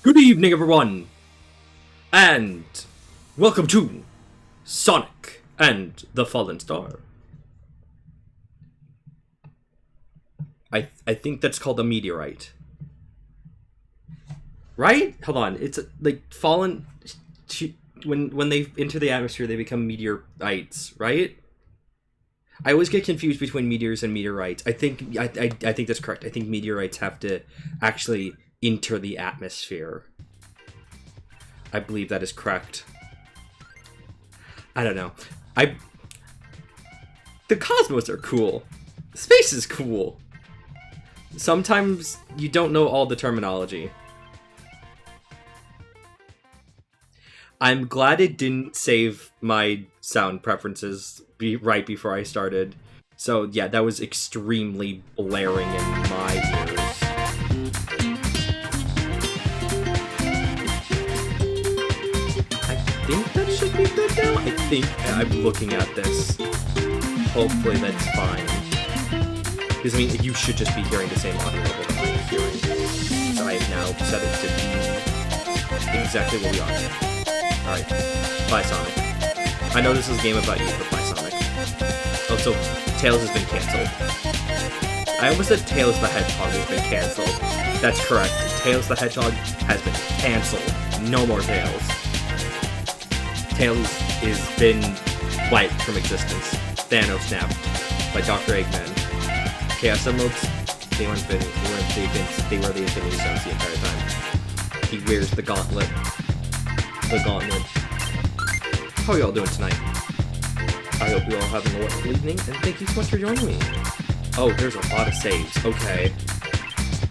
Good evening, everyone, and welcome to Sonic and the Fallen Star. I think that's called a meteorite. Right? Hold on. It's like fallen. When they enter the atmosphere, they become meteorites, right? I always get confused between meteors and meteorites. I think that's correct. I think meteorites have to actually enter the atmosphere. I believe that is correct. I don't know. The cosmos are cool. Space is cool. Sometimes you don't know all the terminology. I'm glad it didn't save my sound preferences right before I started. So yeah, that was extremely blaring in my ears. I think that should be good now. I think I'm looking at this. Hopefully that's fine. Because I mean, you should just be hearing the same audio level that I'm hearing. So I have now set it to be exactly what we are. Alright, bye Sonic. I know this is a game about you, but bye Sonic. Also, Tails has been cancelled. I almost said Tails the Hedgehog has been cancelled. That's correct. Tails the Hedgehog has been cancelled. No more Tails. Tails has been wiped from existence. Thanos snapped by Dr. Eggman. Chaos Emeralds, they were the Infinity Stones the entire time. He wears the gauntlet. How are y'all doing tonight? I hope you're all having a wonderful evening, and thank you so much for joining me. Oh, there's a lot of saves. Okay.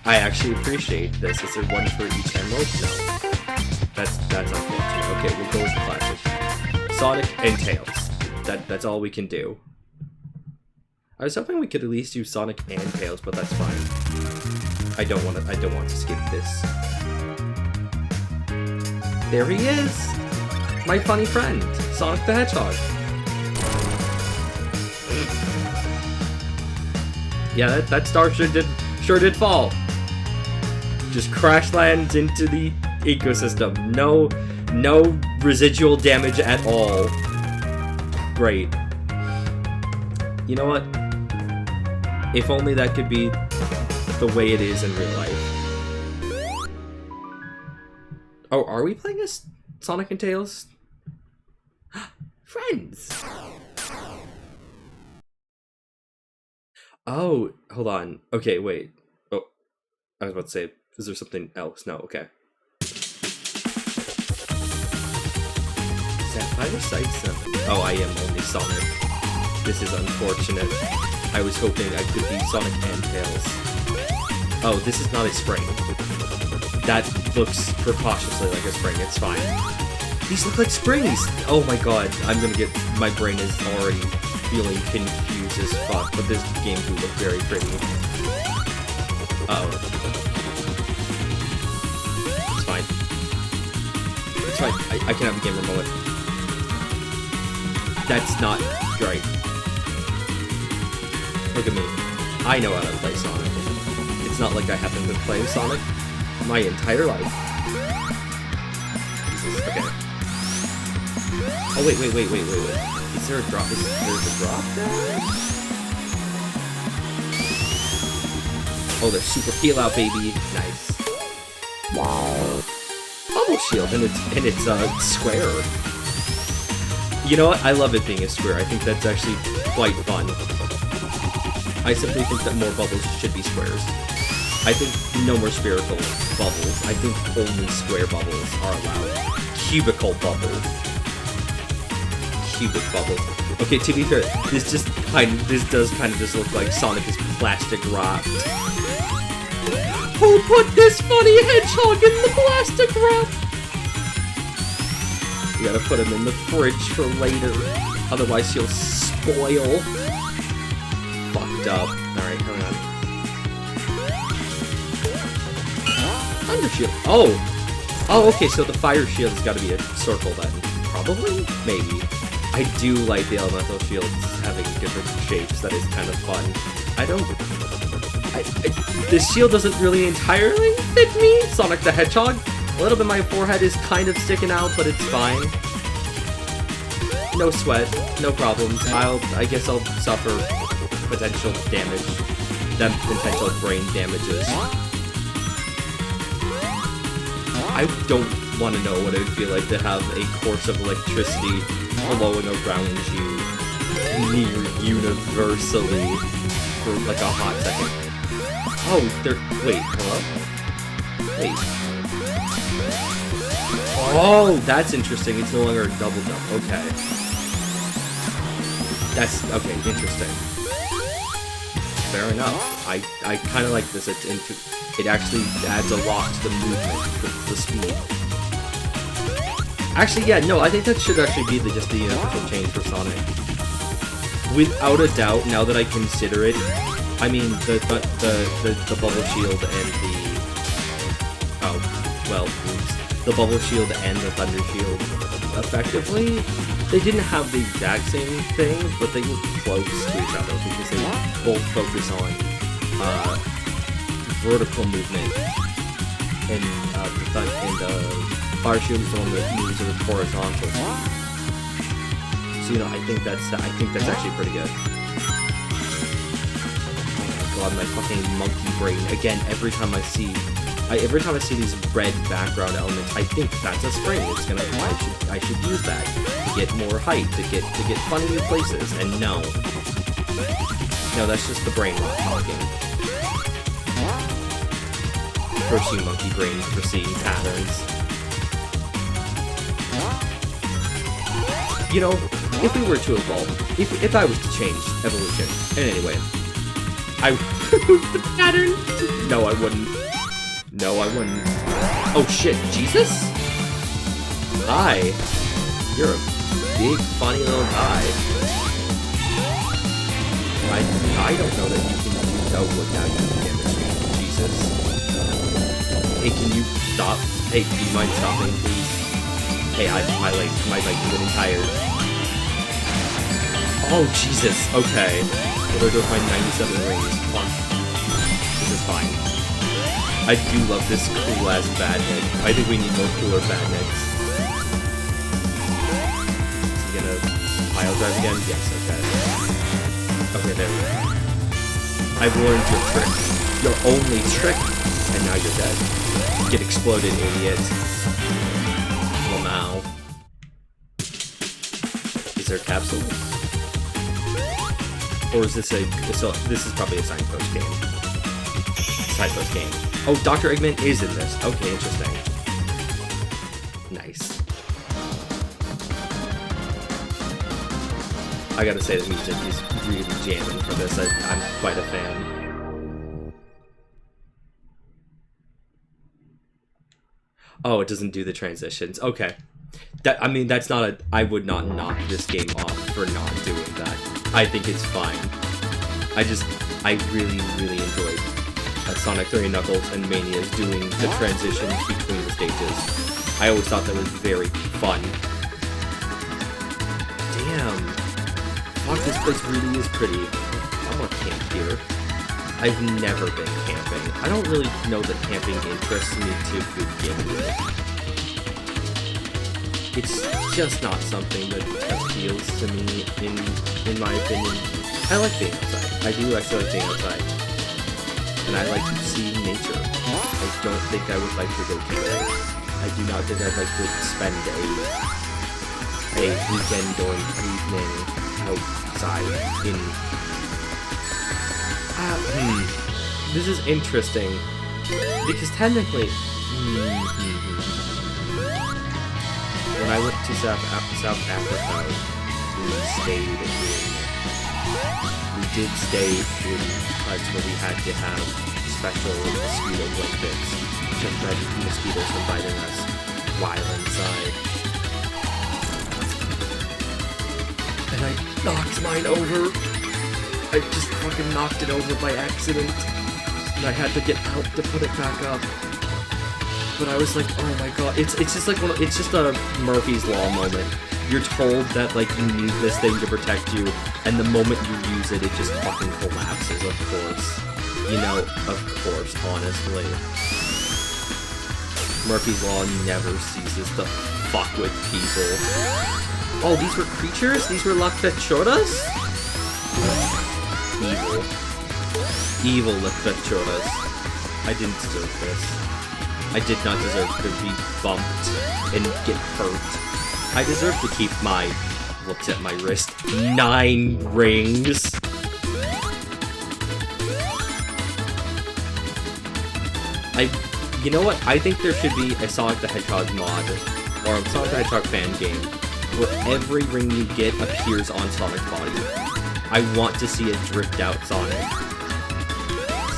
I actually appreciate this. Is there one for each emerald? No. That's unfortunate. Okay, we'll go with the classic. Sonic and Tails. That's all we can do. I was hoping we could at least do Sonic and Tails, but that's fine. I don't want to skip this. There he is! My funny friend, Sonic the Hedgehog. Yeah, that star sure did fall. Just crash lands into the ecosystem. No residual damage at all. Great. You know what? If only that could be the way it is in real life. Oh, are we playing as Sonic and Tails? Friends! Oh, hold on. Okay, wait. Oh, I was about to say, is there something else? No, okay. Sapphire Sight 7. Oh, I am only Sonic. This is unfortunate. I was hoping I could be Sonic and Tails. Oh, this is not a spring. That looks precautiously like a spring. It's fine. These look like springs! Oh my god, my brain is already feeling confused as fuck, but this game do look very pretty. Uh-oh. It's fine. It's fine. I can have a game remote. That's not right. Look at me. I know how to play Sonic. It's not like I haven't been playing Sonic my entire life. Okay. Oh, wait. Is there a drop? There's a drop there? Oh, there's super peel out, baby. Nice. Wow. Bubble shield, and it's square. You know what? I love it being a square. I think that's actually quite fun. I simply think that more bubbles should be squares. I think no more spherical bubbles. I think only square bubbles are allowed. Cubical bubbles. Cubic bubbles. Okay, to be fair, this does kind of just look like Sonic is plastic wrapped. Who put this funny hedgehog in the plastic wrap? We gotta put him in the fridge for later, otherwise he'll spoil. Fucked up. Alright, hang on. Undershield. Oh, okay, so the fire shield has got to be a circle then. Probably? Maybe. I do like the elemental shields having different shapes. That is kind of fun. This shield doesn't really entirely fit me, Sonic the Hedgehog. A little bit of my forehead is kind of sticking out, but it's fine. No sweat, no problems. I guess I'll suffer potential damage, potential brain damages. I don't want to know what it would feel like to have a course of electricity flowing around you near universally for like a hot second. Oh, wait, hello? Wait. Oh, that's interesting. It's no longer a double jump. Okay. That's, okay, interesting. Fair enough. I kind of like this. It actually adds a lot to the movement, the speed. Actually, yeah, no, I think that should actually be just the official change for Sonic. Without a doubt, now that I consider it, I mean, the bubble shield and the... Oh, well, oops. The bubble shield and the thunder shield, effectively, they didn't have the exact same thing, but they were close to each other because they both focus on vertical movement, and the fire shield is the one that moves in the horizontal. So you know, I think that's actually pretty good. Oh my god, my fucking monkey brain again. Every time I see these red background elements, I think that's a spring. It's gonna. I should use that to get more height, to get fun new places. And no, that's just the brain not talking. Curse you, monkey brain, for seeing patterns. You know, if we were to evolve, if I was to change evolution in any way, I would the pattern. No, I wouldn't. No, I wouldn't. Oh shit, Jesus? Hi. You're a big, funny little guy. I don't know that you can use outward damage, Jesus. Hey, can you stop? Hey, do you mind stopping, please? Hey, my leg's getting tired. Oh, Jesus, okay. Well, there goes my 97 rings. Fuck. This is fine. I do love this cool-ass bad head. I think we need more cooler bad heads. Is he gonna pile drive again? Yes, okay. Okay, there we go. I've learned your trick. Your only trick! And now you're dead. Get exploded, idiot. Well, now. Is there a capsule? Or is this this is probably a signpost game. Signpost game. Oh, Dr. Eggman is in this. Okay, interesting. Nice. I gotta say, the music is really jamming for this. I'm quite a fan. Oh, it doesn't do the transitions. Okay. I mean, that's not a... I would not knock this game off for not doing that. I think it's fine. I really, really enjoyed Sonic 3 Knuckles and Mania's doing the transitions between the stages. I always thought that was very fun. Damn. Fuck, this place really is pretty. I want to camp here. I've never been camping. I don't really know that camping interests me to begin with. It's just not something that appeals to me, in my opinion. I like being outside. I do actually like being outside. And I like to see nature. I don't think I would like to go camping. I do not think I'd like to spend a weekend or an evening outside in... This is interesting. Because technically... When I went to South Africa, we did stay in huts where we had to have special mosquito blankets to prevent mosquitoes from biting us while inside. And I knocked mine over. I just fucking knocked it over by accident. And I had to get help to put it back up. But I was like, oh my god, it's just like it's just a Murphy's Law moment. You're told that like you need this thing to protect you, and the moment you use it, it just fucking collapses, of course. You know, of course, honestly. Murphy's Law never ceases to fuck with people. Oh, these were creatures? These were Las Fechoras? Evil. Evil Las Fechoras. I didn't deserve this. I did not deserve to be bumped and get hurt. I deserve to keep my... looks at my wrist. 9 rings! You know what? I think there should be a Sonic the Hedgehog mod, or a Sonic the Hedgehog fan game, where every ring you get appears on Sonic's body. I want to see a dripped out Sonic.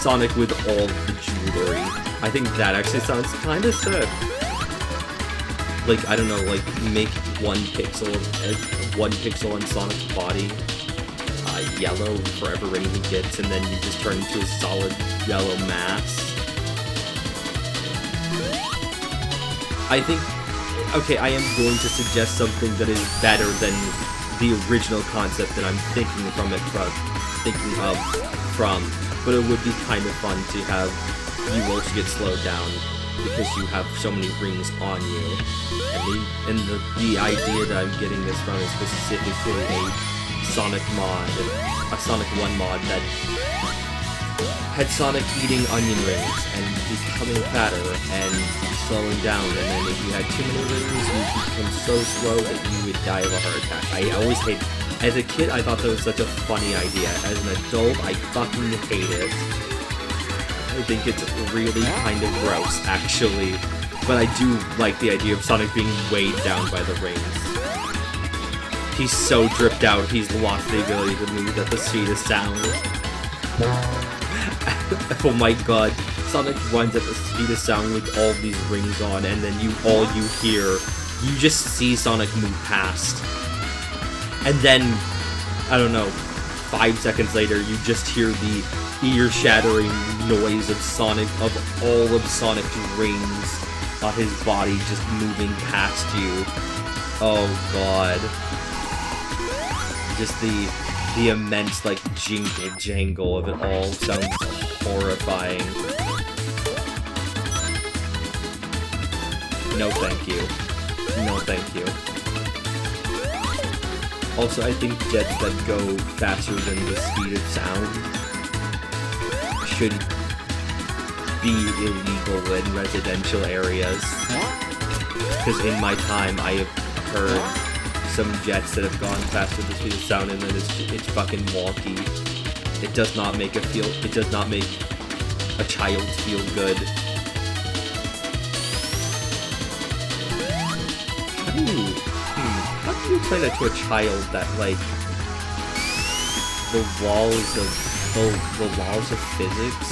Sonic with all the jewelry. I think that actually sounds kinda sick. Like, I don't know, like, make 1 pixel on Sonic's body yellow for every ring he gets, and then you just turn into a solid yellow mass. I think, okay, I am going to suggest something that is better than the original concept that I'm thinking of, but it would be kind of fun to have you also get slowed down because you have so many rings on you. And the idea that I'm getting this from is specifically a Sonic mod, a Sonic 1 mod that had Sonic eating onion rings and becoming fatter and slowing down, and then if you had too many rings, you would become so slow that you would die of a heart attack. I always hate... As a kid, I thought that was such a funny idea. As an adult, I fucking hate it. I think it's really kind of gross, actually. But I do like the idea of Sonic being weighed down by the rings. He's so dripped out, he's lost the ability to move at the speed of sound. Oh my god, Sonic runs at the speed of sound with all these rings on, and then all you hear, you just see Sonic move past. And then, I don't know, 5 seconds later, you just hear the ear-shattering noise of Sonic, of all of Sonic's rings on his body just moving past you. Oh god. Just the immense, like, jingle-jangle of it all sounds horrifying. No thank you. No thank you. Also, I think jets that go faster than the speed of sound should be illegal in residential areas. Because in my time, I have heard some jets that have gone faster than the speed of sound, and then it's fucking wonky. It does not make a child feel good. How do you explain that to a child that, like, the laws of physics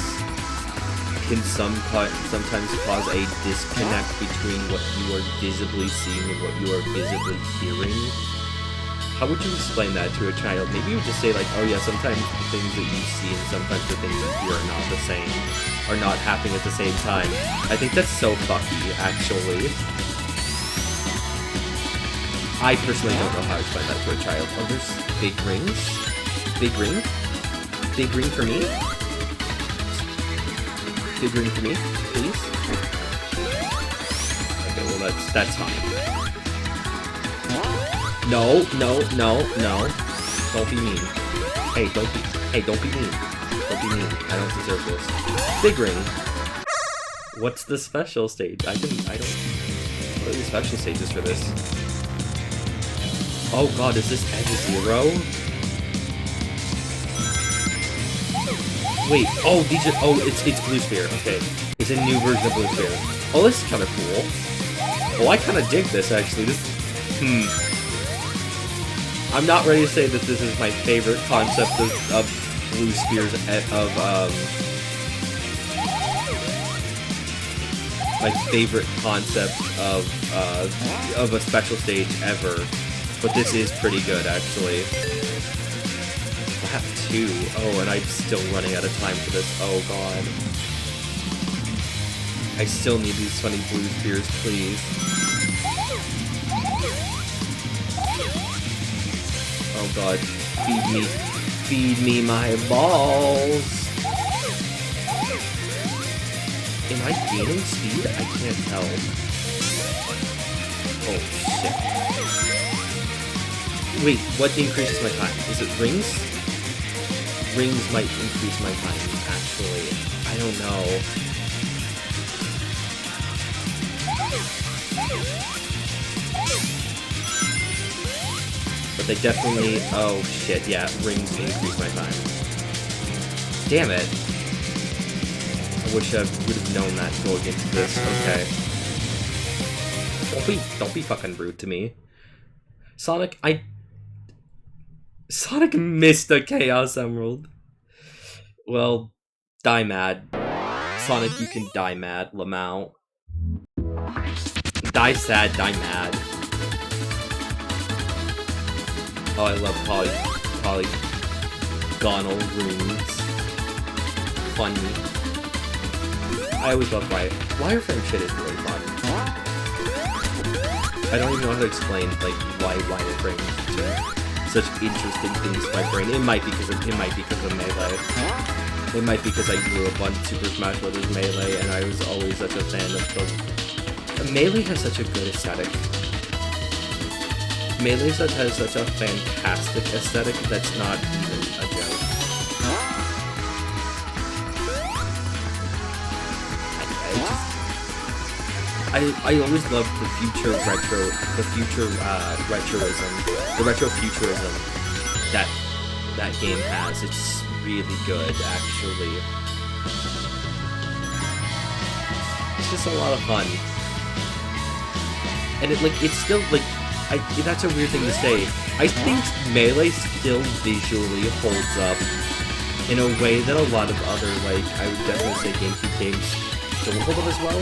can sometimes cause a disconnect between what you are visibly seeing and what you are visibly hearing? How would you explain that to a child? Maybe you would just say, like, oh yeah, sometimes the things that you see and sometimes the things you hear are not the same, are not happening at the same time. I think that's so fucky, actually. I personally don't know how to explain that to a child. Oh, there's big rings? Big ring? Big ring for me? Big ring for me, please? Okay, well that's fine. No. Don't be mean. Hey, don't be mean. Don't be mean. I don't deserve this. Big ring. What's the special stage? What are the special stages for this? Oh god, is this Egg 0? Wait, it's Blue Sphere, okay. It's a new version of Blue Sphere. Oh, this is kinda cool. Oh, I kinda dig this, actually. I'm not ready to say that this is my favorite concept of Blue Spheres, my favorite concept of a special stage ever. But this is pretty good, actually. Lap 2. Oh, and I'm still running out of time for this. Oh, God. I still need these funny Blue Spheres, please. Oh, God. Feed me. Feed me my balls. Am I gaining speed? I can't tell. Oh, shit. Wait, what increases my time? Is it rings? Rings might increase my time, actually. I don't know. But they definitely... Oh, shit, yeah. Rings increase my time. Damn it. I wish I would have known that going into this. Okay. Don't be fucking rude to me. Sonic missed the Chaos Emerald. Well, die mad. Sonic, you can die mad, Lamau. Die sad, die mad. Oh, I love polygonal runes. Funny. I always love wireframe shit is really fun. I don't even know how to explain like why wireframe do such interesting things to my brain. It might be because of Melee. It might be because I grew up on Super Smash Bros. Melee, and I was always such a fan of the. Melee has such a good aesthetic. Melee has such a fantastic aesthetic that's not even a joke. I always loved the retrofuturism that game has. It's really good, actually. It's just a lot of fun, and it's still that's a weird thing to say. I think Melee still visually holds up in a way that a lot of other I would definitely say GameCube games don't hold up as well.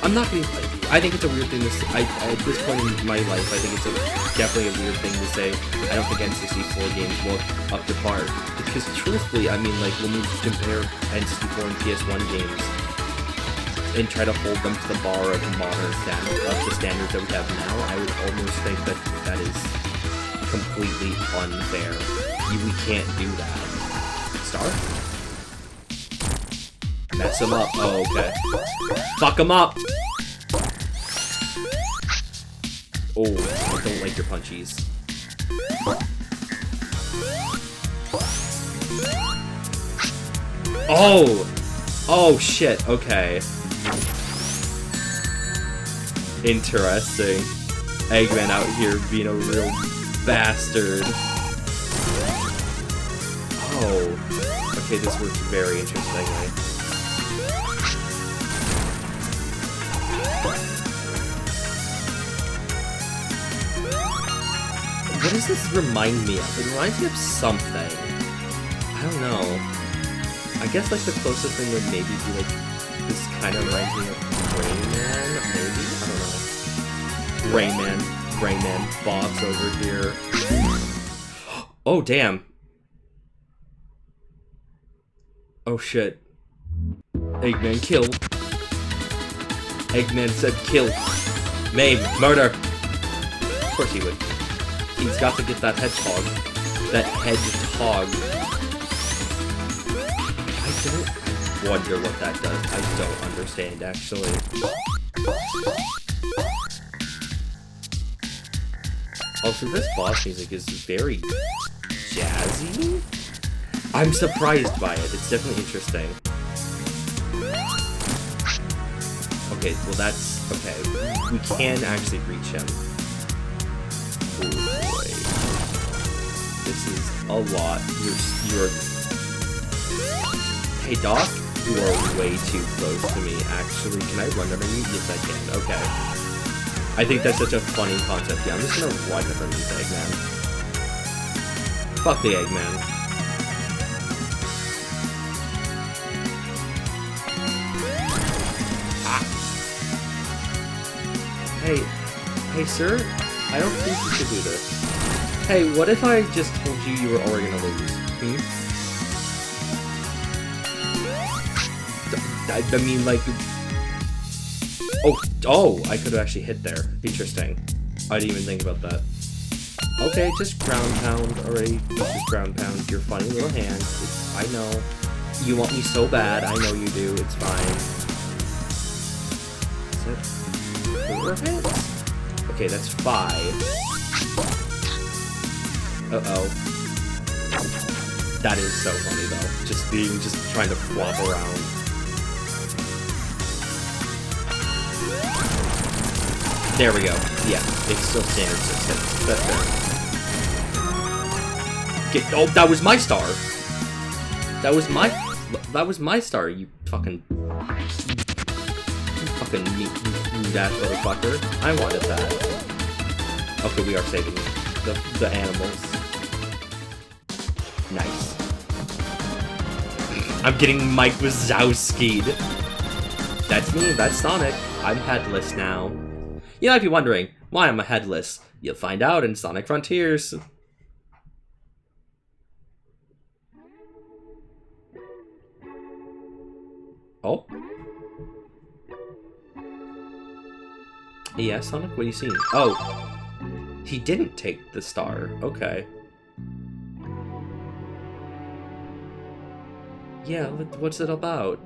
I'm not gonna. I think it's a weird thing to say. At this point in my life, I think it's definitely a weird thing to say. I don't think N64 games look up to par. Because truthfully, I mean, when we compare N64 and PS1 games and try to hold them to the bar of modern the standards that we have now, I would almost think that is completely unfair. We can't do that. Star? Mess him up. Oh, okay. Fuck him up! Oh, I don't like your punchies. Oh! Oh, shit. Okay. Interesting. Eggman out here being a real bastard. Oh. Okay, this works very interestingly. What does this remind me of? It reminds me of something. I don't know. I guess the closest thing would maybe be this kind of reminds me of Rayman, maybe? I don't know. Rayman boss over here. Oh, damn. Oh, shit. Eggman, kill. Eggman said kill. Maim, murder. Of course he would. He's got to get that hedgehog. That hedgehog. I wonder what that does. I don't understand, actually. Also, this boss music is very jazzy. I'm surprised by it. It's definitely interesting. Okay, well that's... Okay, we can actually reach him. Oh boy. This is a lot. You're... Hey, Doc? You are way too close to me, actually. Can I run under you? Yes, I can. Okay. I think that's such a funny concept. Yeah, I'm just gonna run underneath the Eggman. Fuck the Eggman. Ah. Hey, sir? I don't think you should do this. Hey, what if I just told you you were already gonna lose? I mean, Oh, I could have actually hit there. Interesting. I didn't even think about that. Okay, just ground pound already. Just ground pound your funny little hand. I know. You want me so bad. I know you do. It's fine. Is that 4 hits? Okay, that's 5. Uh-oh. That is so funny, though. Just trying to flop around. There we go. Yeah, it's still standard 6 hits. That's fair. Oh, that was my star! That was my star, you fucking meat-ass motherfucker. I wanted that. Okay, we are saving the animals. Nice. I'm getting Mike Wazowski'd. That's me, that's Sonic. I'm headless now. You might be wondering, why am I headless? You'll find out in Sonic Frontiers. Oh? Yeah, Sonic, what are you seeing? Oh! He didn't take the star. Okay. Yeah, what's it about?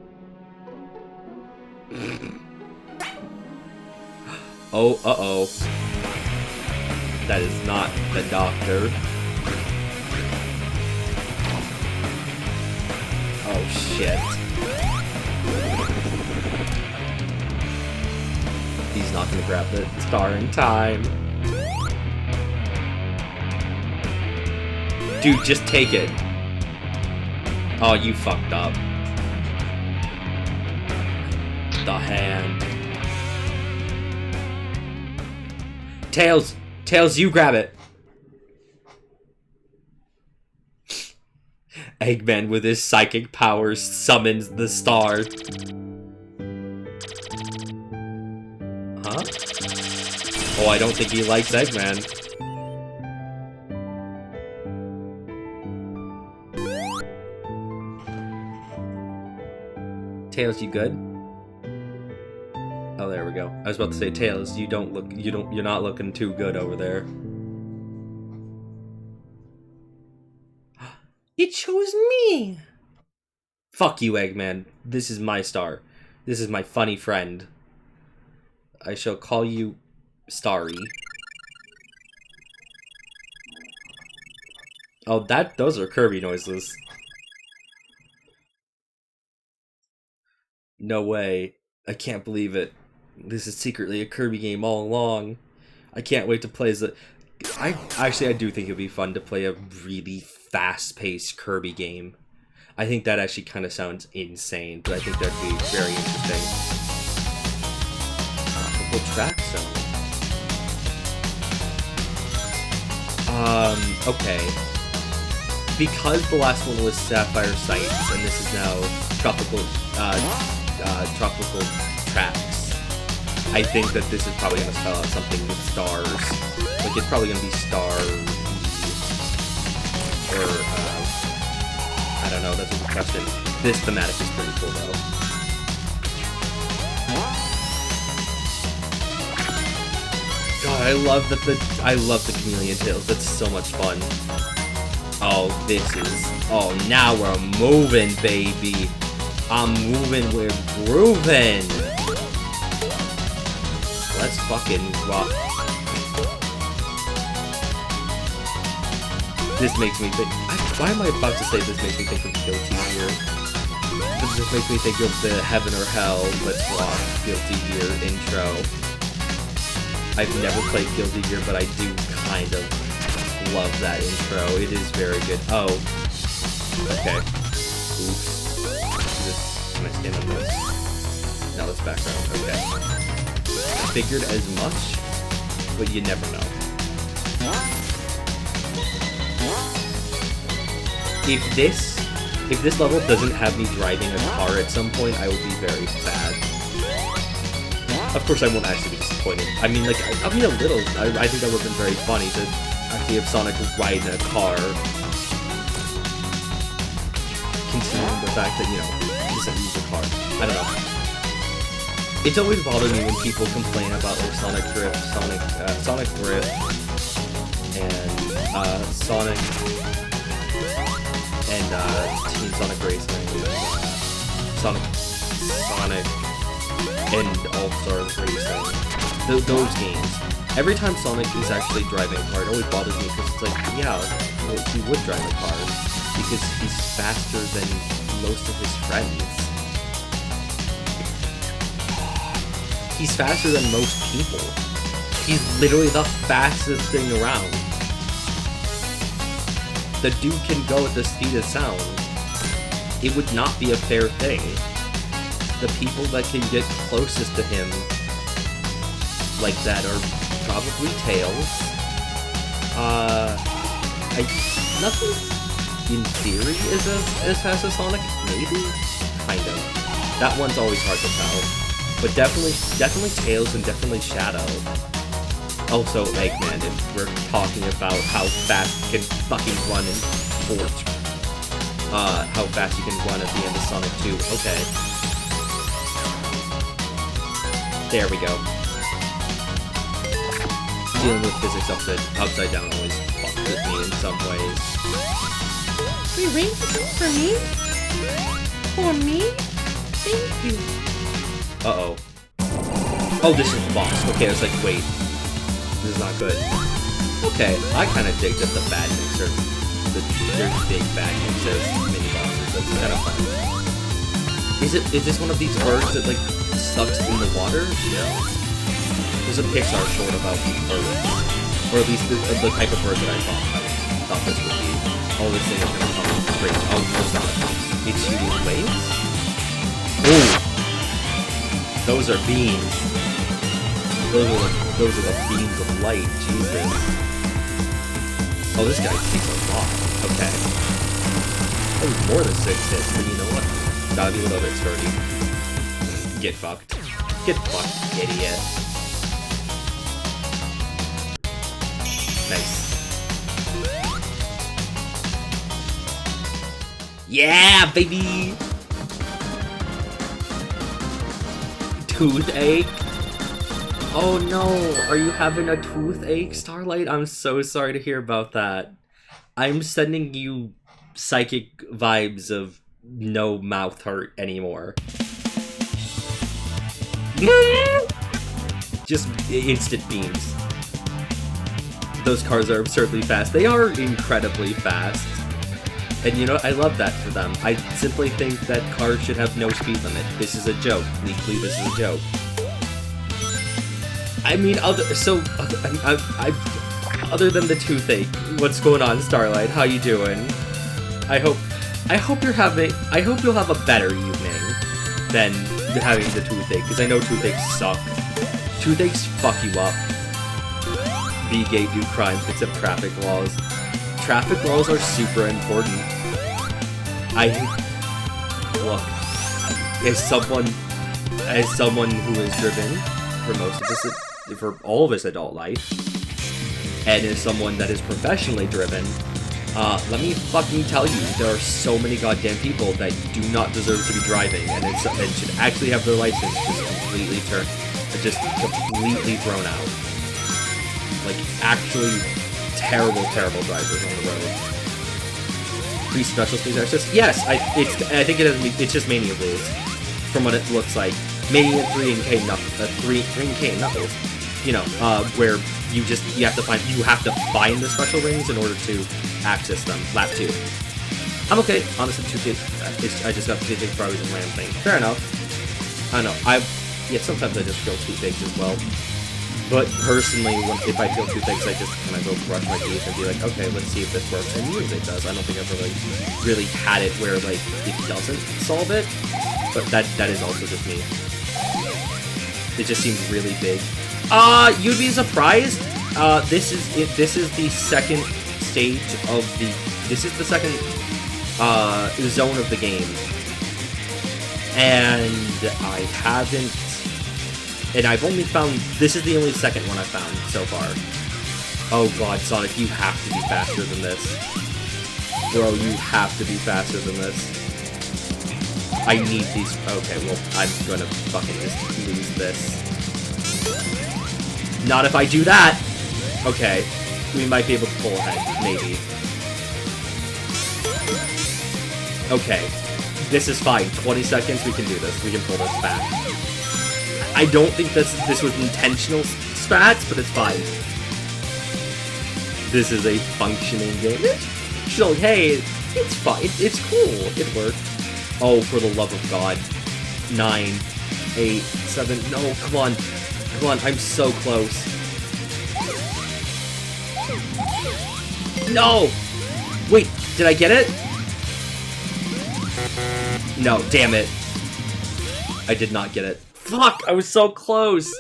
Oh, uh-oh. That is not the doctor. Oh, shit. He's not gonna grab the star in time. Dude, just take it. Oh, you fucked up. The hand. Tails! Tails, you grab it! Eggman, with his psychic powers, summons the star. Huh? Oh, I don't think he likes Eggman. Tails, you good? Oh, there we go. I was about to say, Tails, you're not looking too good over there. It chose me! Fuck you, Eggman. This is my star. This is my funny friend. I shall call you Starry. Oh, those are Kirby noises. No way. I can't believe it. This is secretly a Kirby game all along. I can't wait to play as a... I do think it'd be fun to play a really fast-paced Kirby game. I think that actually kind of sounds insane, but I think that'd be very interesting. Tropical track zone. Okay. Because the last one was Sapphire Sights, and this is now Tropical Tracks, I think that this is probably going to spell out something with stars. Like, it's probably going to be star... or, I don't know, that's a good question. This thematic is pretty cool, though. God, I love the Chameleon Tails. That's so much fun. Oh, oh, now we're moving, baby. I'm moving, we're grooving. Let's fucking rock. This makes me think... Why am I about to say this makes me think of Guilty Gear? This makes me think of the Heaven or Hell, Let's Rock Guilty Gear intro. I've never played Guilty Gear, but I do kind of love that intro. It is very good. Oh. Okay. Oops. Can I stand on this? No, that's background. Okay. I figured as much, but you never know. If this level doesn't have me driving a car at some point, I will be very sad. Of course, I won't actually be disappointed. I mean, like, I mean a little. I think that would have been very funny to actually have Sonic ride in a car. Considering the fact that, you know, he doesn't use a car. I don't know. It's always bothered me when people complain about like Sonic Drift, Sonic Drift, and Sonic and Team Sonic Racing, and Sonic and All-Stars Racing. Those games. Every time Sonic is actually driving a car, it always bothers me because it's like, yeah, he would drive a car because he's faster than most of his friends. He's faster than most people. He's literally the fastest thing around. The dude can go at the speed of sound. It would not be a fair thing. The people that can get closest to him like that are probably Tails. Nothing in theory is as fast as Sonic. Maybe? Kind of. That one's always hard to tell. But definitely Tails and definitely Shadow. Also Eggman, if we're talking about how fast he can fucking run in Forge. How fast you can run at the end of Sonic 2. Okay. There we go. Dealing with physics upside down always fucks with me in some ways. You're waiting for me? For me? Thank you. Uh-oh. Oh, this is the boss. Okay, I was like, wait. This is not good. Okay, I kind of dig that the bad mixer. There's big bad mixers, mini bosses. That's kind of fun. Is this one of these birds that, like, sucks in the water? No. There's a Pixar short about birds. Or at least the type of bird that I thought this would be. Oh, this thing is gonna come straight. Oh, no, it's not. It's shooting waves? Oh! Those are beams. Those are the beams of light. Jesus. Oh, this guy takes a lot. Okay. That was more than 6 hits, but you know what? Gotta be a little bit sturdy. Get fucked. Get fucked, idiot. Nice. Yeah, baby! Toothache? Oh no, are you having a toothache, Starlight? I'm so sorry to hear about that. I'm sending you psychic vibes of no mouth hurt anymore. Just instant beams. Those cars are absurdly fast. They are incredibly fast. And you know, I love that for them. I simply think that cars should have no speed limit. This is a joke. Legally, this is a joke. I mean, other than the toothache, what's going on, Starlight? How you doing? I hope you'll have a better evening than having the toothache, because I know toothaches suck. Toothaches fuck you up. Be gay, do crime, fix up traffic laws. Traffic laws are super important. Look, as someone who has driven for all of his adult life, and as someone that is professionally driven, let me fucking tell you, there are so many goddamn people that do not deserve to be driving, and should actually have their license completely thrown out. Like, actually terrible drivers on the road. Special space access? Yes, I think it's just Mania rules, from what it looks like. Mania 3 and K Knuckles, you know, where you have to find the special rings in order to access them. Lap 2. I'm okay. Honestly, I just got the toothache probably just land thing. Fair enough. I don't know. Sometimes I just feel toothaches as well. But personally, if I feel toothaches, I just kind of go brush my teeth and be like, okay, let's see if this works. And usually it does. I don't think I've really had it where, like, it doesn't solve it. But that is also just me. It just seems really big. You'd be surprised. This is the second stage of this is the second zone of the game, and I've only found, this is the only second one I've found so far. Oh god, Sonic, you have to be faster than this. Bro, you have to be faster than this. I need these. Okay, well, I'm gonna fucking just lose this. Not if I do that! Okay, we might be able to pull ahead, maybe. Okay. This is fine. 20 seconds, we can do this. We can pull this back. I don't think this was intentional strats, but it's fine. This is a functioning game. So, hey, it's fine. It's cool. It worked. Oh, for the love of God. 9, 8, 7. No, come on. Come on, I'm so close. No! Wait, did I get it? No, damn it. I did not get it. Fuck, I was so close.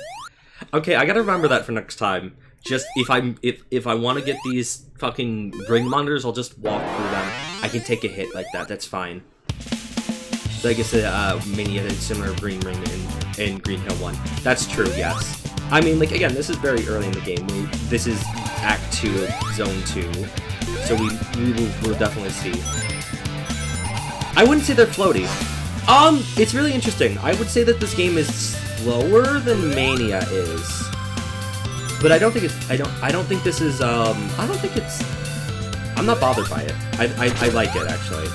Okay, I gotta remember that for next time. Just, if I want to get these fucking ring monitors, I'll just walk through them. I can take a hit like that, that's fine. So I guess Mini had a similar green ring in Green Hill 1. That's true, yes. I mean, like, again, this is very early in the game. This is Act 2 of Zone 2. So we'll definitely see. I wouldn't say they're floaty. It's really interesting. I would say that this game is slower than Mania is. But I don't think it's, I don't think this is, I don't think it's, I'm not bothered by it. I like it, actually.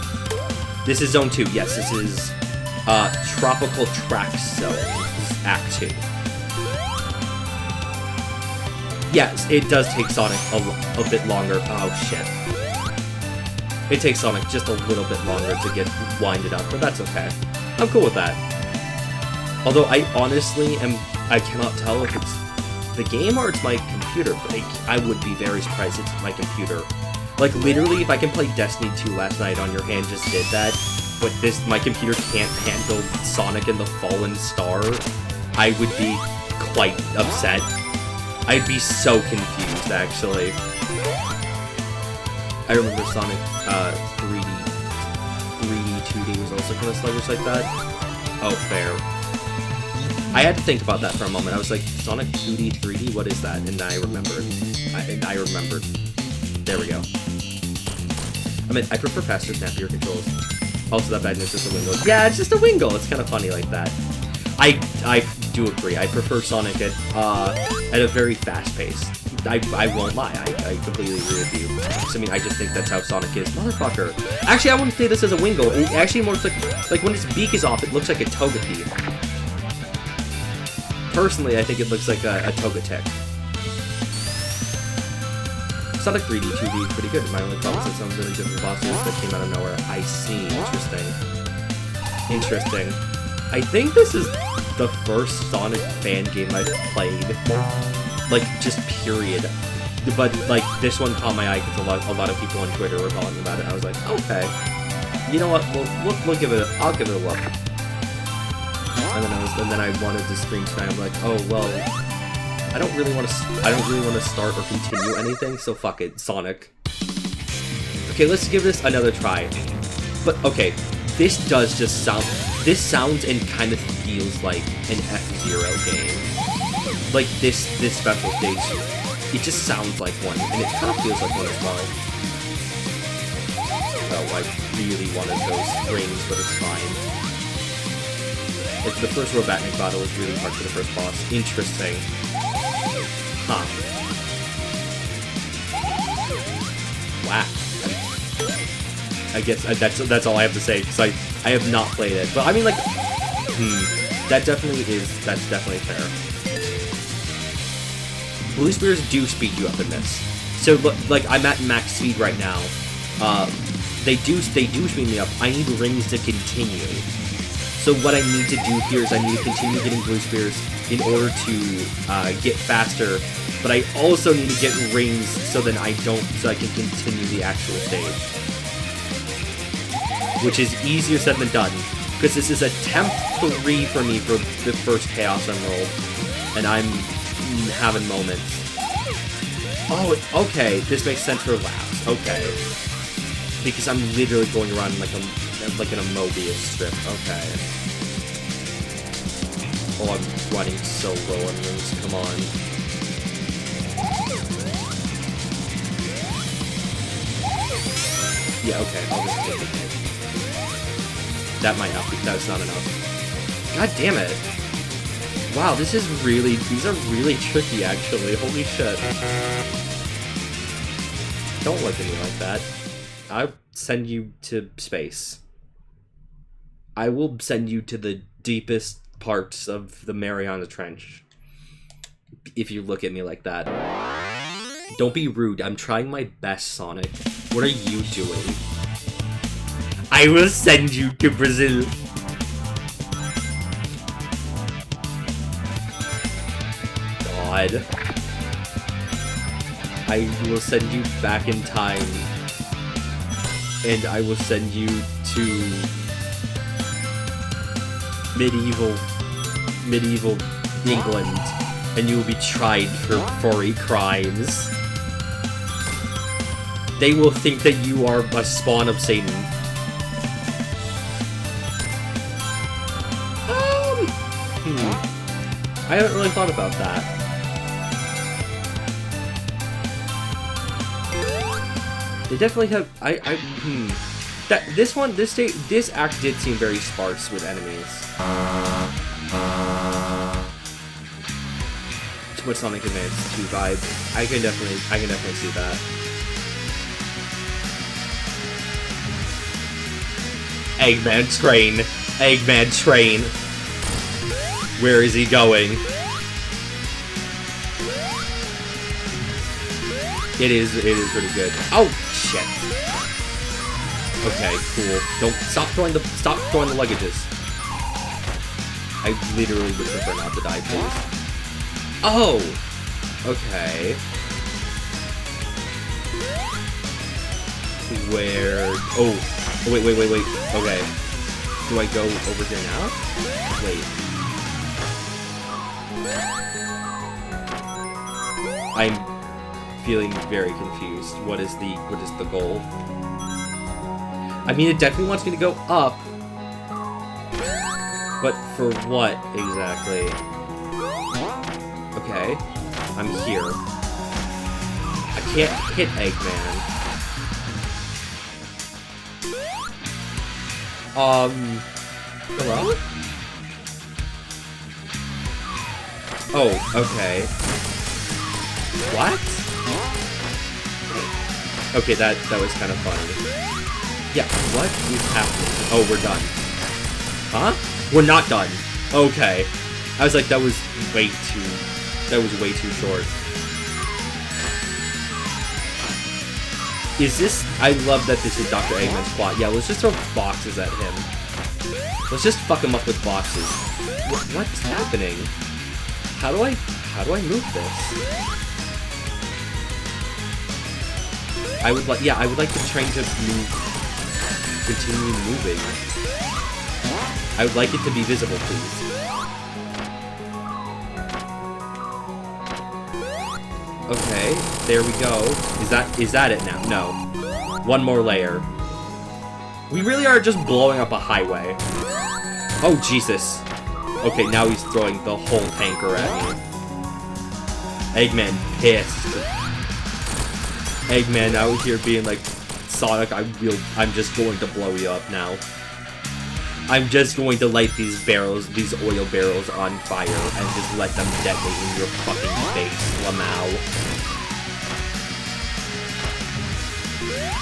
This is Zone 2, yes, this is, Tropical Track Zone. This is Act 2. Yes, it does take Sonic a bit longer. Oh, shit. It takes Sonic just a little bit longer to get winded up, but that's okay. I'm cool with that. Although I honestly I cannot tell if it's the game or it's my computer, but I would be very surprised it's my computer. Like, literally, if I can play Destiny 2 last night on your hand just did that, but my computer can't handle Sonic and the Fallen Star, I would be quite upset. I'd be so confused, actually. I remember Sonic 3D 2D was also kind of sluggish like that. Oh, fair. I had to think about that for a moment. I was like, Sonic 2D 3D, what is that? And I remembered. I remembered. There we go. I mean, I prefer faster, snappier controls. Also, that bad news is just a Wingle. Yeah, it's just a Wingle. It's kind of funny like that. I do agree. I prefer Sonic at a very fast pace. I won't lie. I completely agree with you. I mean, I just think that's how Sonic is. Motherfucker. Actually, I wouldn't say this as a Wingle. It actually more looks like when its beak is off, it looks like a Togepi. Personally, I think it looks like a Togetic. Sonic 3D 2D is pretty good. My only problem is it sounds really good for bosses that came out of nowhere. I see. Interesting. Interesting. I think this is the first Sonic fan game I've played. Like, just period. But, like, this one caught my eye because a lot of people on Twitter were calling about it. I was like, okay. You know what? We'll give it I'll give it a look. And then I wanted to stream tonight. I'm like, oh, well, I don't really want to start or continue anything, so fuck it, Sonic. Okay, let's give this another try. But okay, this does just sound. This sounds and kind of feels like an F-Zero game. Like this special stage, it just sounds like one, and it kind of feels like one as well. Oh, I really wanted those rings, but it's fine. The first Robotnik battle was really hard for the first boss. Interesting. Huh. Wow. I guess that's all I have to say, because I have not played it. But I mean, like, that's definitely fair. Blue Spears do speed you up in this. So, like, I'm at max speed right now. They do speed me up. I need rings to continue. So what I need to do here is I need to continue getting Blue Spears in order to get faster, but I also need to get rings so I can continue the actual stage. Which is easier said than done, because this is attempt 3 for me for the first Chaos Emerald, and I'm having moments. Oh, okay, this makes sense for laps. Okay. Because I'm literally going around like in a Mobius strip. Okay. Oh, I'm running so low on rings. Come on. Yeah, okay. I'll just take it. That might not be. That's not enough. God damn it. Wow, these are really tricky, actually. Holy shit. Don't look at me like that. I'll send you to space. I will send you to the deepest parts of the Mariana Trench. If you look at me like that. Don't be rude. I'm trying my best, Sonic. What are you doing? I will send you to Brazil. God. I will send you back in time. And I will send you to medieval England. And you will be tried for furry crimes. They will think that you are a spawn of Satan. I haven't really thought about that. They definitely have. This act did seem very sparse with enemies. Too much Sonic Advance 2 vibe. I can definitely see that. Eggman train. Eggman train. Where is he going? It is pretty good. Oh shit. Okay, cool. Don't stop throwing the luggages. I literally would prefer not to die, please. Oh! Okay. Where? Oh, wait. Okay. Do I go over here now? Wait. I'm feeling very confused. What is the goal? I mean, it definitely wants me to go up. But for what exactly? Okay. I'm here. I can't hit Eggman. Hello? Oh, okay. What? Okay, that was kind of funny. Yeah, what is happening? Oh, we're done. Huh? We're not done. Okay. I was like, that was way too short. Is this... I love that this is Dr. Eggman's plot. Yeah, let's just throw boxes at him. Let's just fuck him up with boxes. What's happening? How do I move this? I would like the train to continue moving. I would like it to be visible, please. Okay, there we go. Is that it now? No. One more layer. We really are just blowing up a highway. Oh, Jesus. Okay, now he's throwing the whole tanker at me. Eggman pissed. Eggman out here being like, Sonic, I'm just going to blow you up now. I'm just going to light these oil barrels on fire and just let them detonate in your fucking face, Lamau.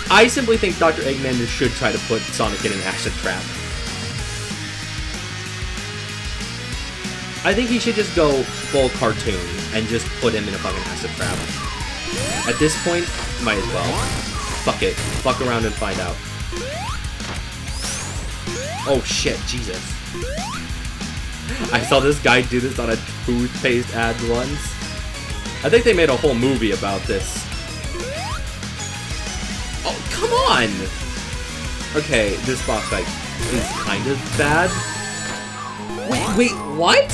I simply think Dr. Eggman should try to put Sonic in an acid trap. I think he should just go full cartoon and just put him in a fucking acid trap. At this point, might as well. Fuck it. Fuck around and find out. Oh shit, Jesus. I saw this guy do this on a toothpaste ad once. I think they made a whole movie about this. Oh, come on! Okay, this boss fight is kind of bad. Wait, what?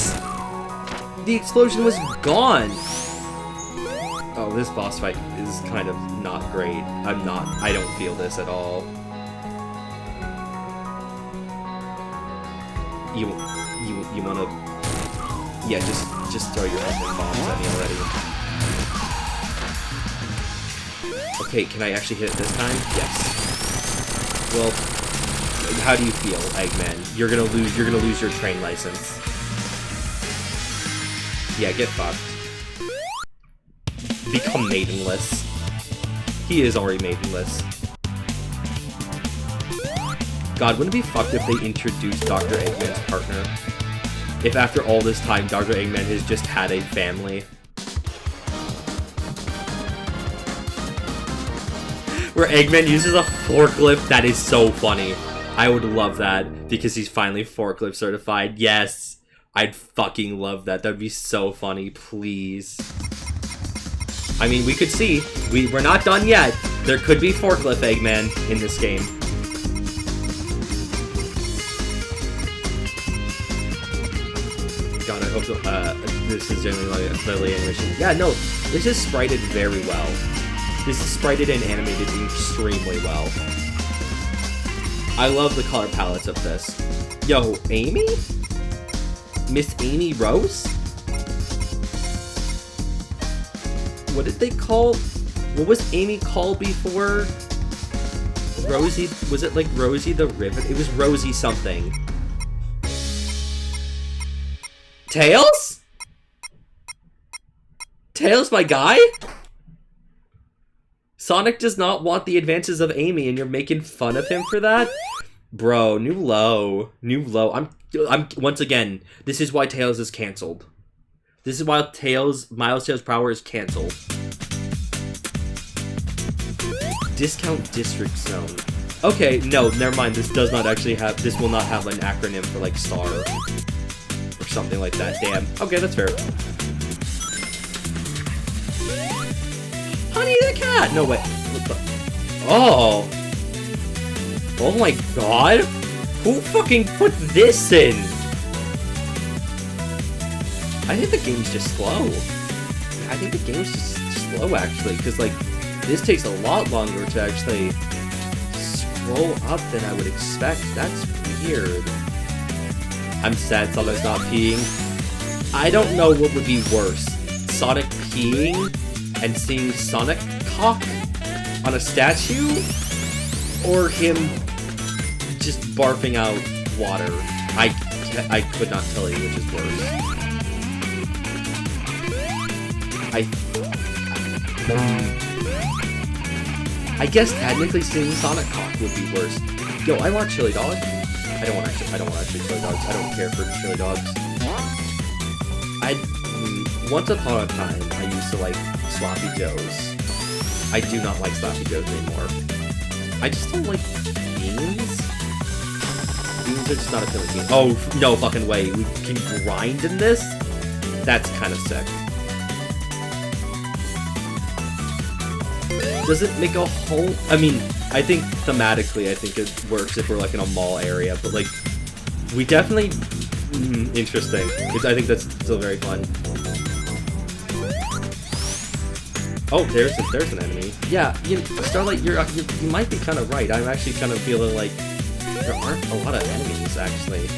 The explosion was gone! Oh, this boss fight is kind of not great. I don't feel this at all. You wanna... Yeah, just throw your fucking bombs at me already. Okay, can I actually hit it this time? Yes. Well, how do you feel, Eggman? You're gonna lose your train license. Yeah, get fucked. Become maidenless. He is already maidenless. God, wouldn't it be fucked if they introduced Dr. Eggman's partner? If after all this time, Dr. Eggman has just had a family. Where Eggman uses a forklift, that is so funny. I would love that, because he's finally forklift certified. Yes! I'd fucking love that. That'd be so funny, please. I mean, we could see. We're not done yet. There could be forklift Eggman in this game. God, I hope so. This is generally like clearly animation. Yeah, no, this is sprited very well. This is sprited and animated extremely well. I love the color palettes of this. Yo, Amy? Miss Amy Rose? What did they call... What was Amy called before? Rosie... Was it like Rosie the River? It was Rosie something. Tails? Tails, my guy? Sonic does not want the advances of Amy, and you're making fun of him for that? Bro, new low. New low. I'm once again, this is why Tails is cancelled. This is why Miles Tails Prower is cancelled. Discount District Zone. Okay, no, never mind. This does not actually have, this will not have an acronym for like STAR. Or something like that. Damn. Okay, that's fair. Honey the cat! No, wait. What the? Oh! Oh my god! Who fucking put this in? I think the game's just slow. I think the game's just slow, actually, because, like, this takes a lot longer to actually scroll up than I would expect. That's weird. I'm sad Sonic's not peeing. I don't know what would be worse. Sonic peeing and seeing Sonic cock on a statue, or him just barfing out water. I could not tell you which is worse. I guess technically seeing Sonic cock would be worse. Yo, I want chili dog. I don't want actually chili dogs. I don't care for chili dogs. Once upon a time, I used to like Sloppy Joes. I do not like Sloppy Joes anymore. I just don't like beans. Beans are just not appealing to me. Oh, no fucking way. We can grind in this? That's kind of sick. Does it make a whole... I mean, I think thematically, I think it works if we're like in a mall area, but like, we definitely... interesting. I think that's still very fun. Oh, there's an enemy. Yeah, Starlight, you might be kind of right. I'm actually kind of feeling like there aren't a lot of enemies, actually.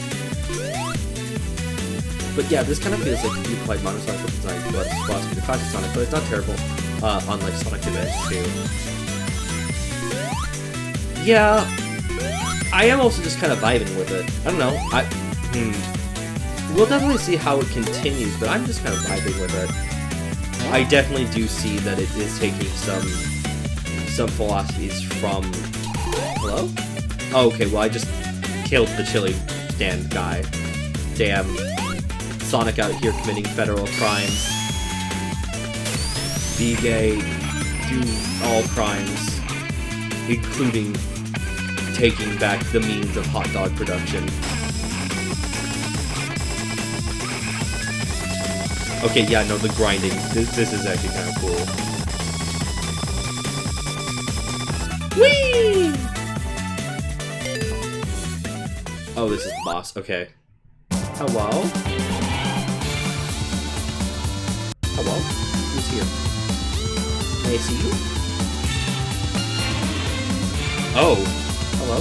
But yeah, this kind of feels like you played Modern Sonic with design, but Philosophy to Classic Sonic, but it's not terrible. Unlike Sonic Advance 2. Yeah, I am also just kind of vibing with it. I don't know. We'll definitely see how it continues, but I'm just kind of vibing with it. I definitely do see that it is taking some philosophies from... Hello? Oh, okay, well I just killed the chili stand guy. Damn. Sonic out here committing federal crimes. Be gay, do all crimes, including taking back the means of hot dog production. Okay, yeah, no, the grinding. This is actually kind of cool. Whee! Oh, this is the boss. Okay. Hello? Hello? Who's here? May I see you? Oh. Hello?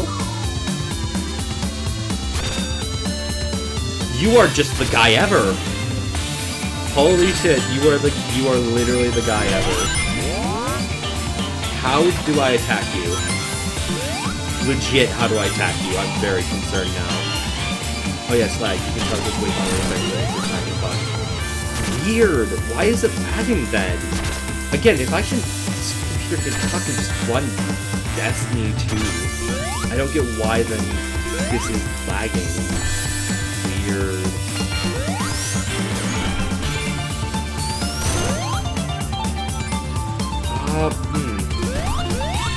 You are just the guy ever! Holy shit, you are literally the guy ever. How do I attack you? Legit, how do I attack you? I'm very concerned now. Oh yeah, Slag, you can tell this way on weird! Why is it lagging then? Again, if I can... This computer can fucking just run Destiny 2. I don't get why then this is lagging. Weird.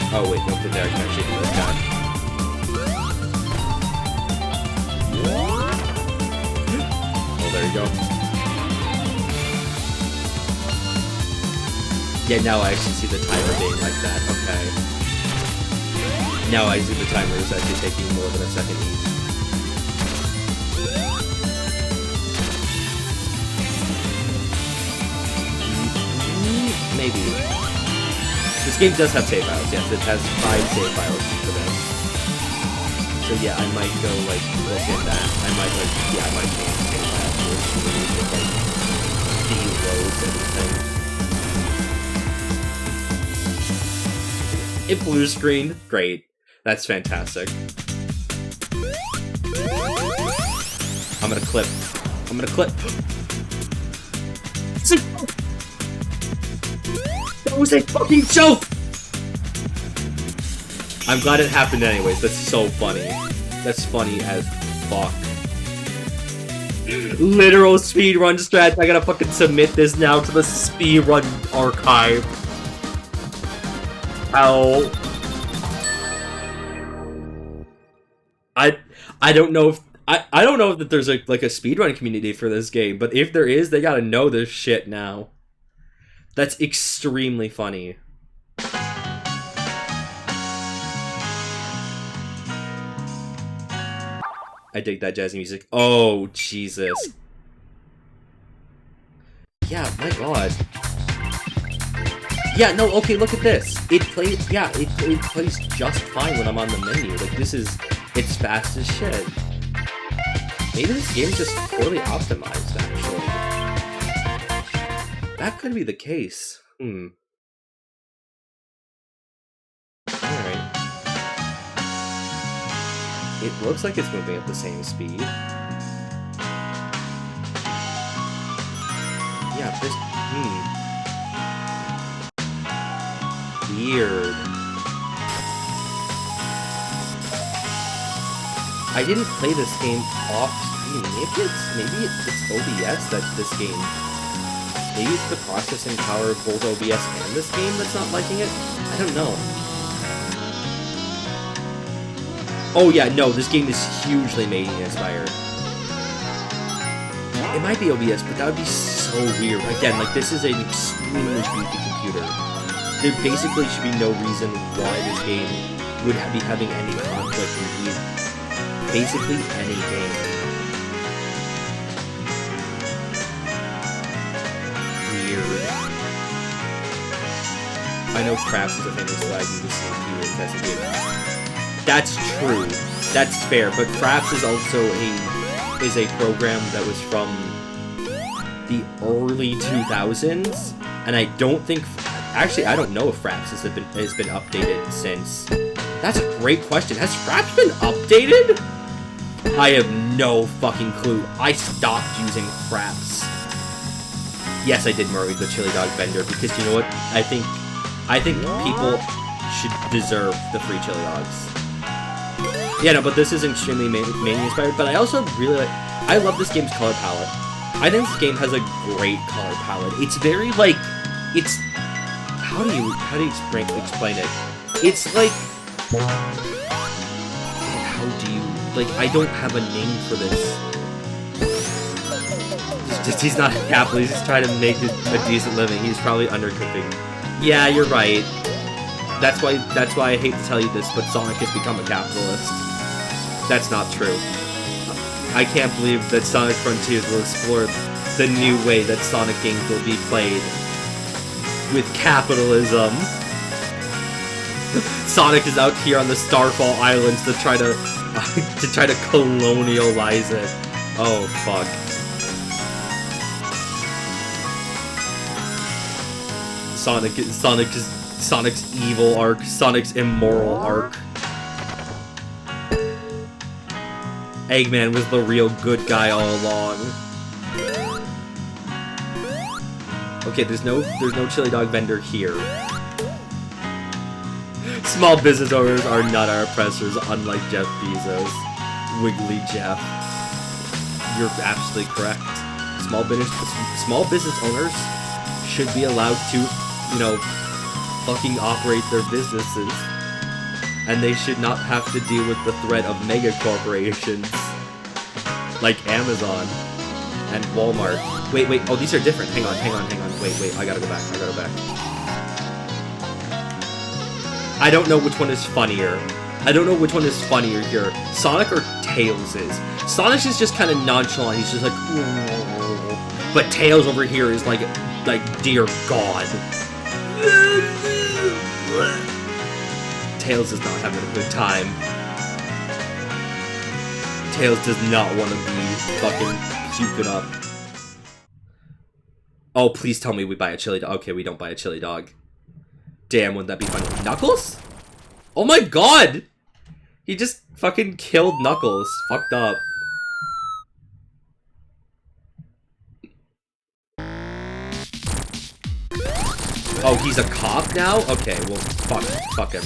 Oh wait, no, there I can actually do that. Oh, there you go. Yeah, now I actually see the timer being like that. Okay. Now I see the timer is actually taking more than a second each. Maybe. This game does have save files, yes. It has 5 save files for this. So yeah, I might go, like, look at that. I might, like, yeah, I might change save files for it. Like, de-loads everything. It blue screened? Great. That's fantastic. I'm gonna clip. I'm gonna clip. That was a fucking joke! I'm glad it happened anyways. That's so funny. That's funny as fuck. Literal speedrun strat. I gotta fucking submit this now to the speedrun archive. Ow. I don't know if I don't know if there's like a speedrun community for this game, but if there is, they gotta know this shit now. That's extremely funny. I dig that jazzy music. Oh, Jesus. Yeah, my god. Yeah, no, okay, look at this. It plays, yeah, it plays just fine when I'm on the menu. Like, this is, it's fast as shit. Maybe this game's just poorly optimized, actually. That could be the case. Alright. It looks like it's moving at the same speed. Yeah, this... Weird. I didn't play this game off screen. Maybe it's OBS that this game... Maybe it's the processing power of both OBS and this game that's not liking it? I don't know. Oh yeah, no, this game is hugely Mania inspired. It might be OBS, but that would be so weird. Again, like, this is an extremely beefy computer. There basically should be no reason why this game would be having any conflict with basically any game. I know Fraps is a famous flag you just see here. That's true. That's fair, but Fraps is also a program that was from the early 2000s, and I don't think, actually I don't know if Fraps has been updated since. That's a great question. Has Fraps been updated? I have no fucking clue. I stopped using Fraps. Yes, I did murder the chili dog vendor because you know what? I think people should deserve the free chili dogs. Yeah, no, but this is extremely Mania inspired, but I also really like... I love this game's color palette. I think this game has a great color palette. It's very, like... It's... How do you explain it? It's like... How do you... Like, I don't have a name for this. He's not a capitalist, he's trying to make a decent living. He's probably undercooking. Yeah, you're right. That's why I hate to tell you this, but Sonic has become a capitalist. That's not true. I can't believe that Sonic Frontiers will explore the new way that Sonic games will be played. With capitalism. Sonic is out here on the Starfall Islands to try to colonialize it. Oh, fuck. Sonic's evil arc, Sonic's immoral arc. Eggman was the real good guy all along. Okay, there's no chili dog vendor here. Small business owners are not our oppressors, unlike Jeff Bezos. Wiggly Jeff. You're absolutely correct. Small business owners should be allowed to, you know, fucking operate their businesses. And they should not have to deal with the threat of mega corporations like Amazon and Walmart. Wait, oh, these are different. Hang on. Wait, I gotta go back. I don't know which one is funnier. Here. Sonic or Tails is. Sonic is just kind of nonchalant. He's just like, whoa. But Tails over here is like, dear God. Tails is not having a good time. Tails does not want to be fucking puking up. Oh, please tell me we buy a chili dog. Okay, we don't buy a chili dog. Damn, wouldn't that be funny? Knuckles? Oh my God! He just fucking killed Knuckles. Fucked up. Oh, he's a cop now? Okay, well, fuck him.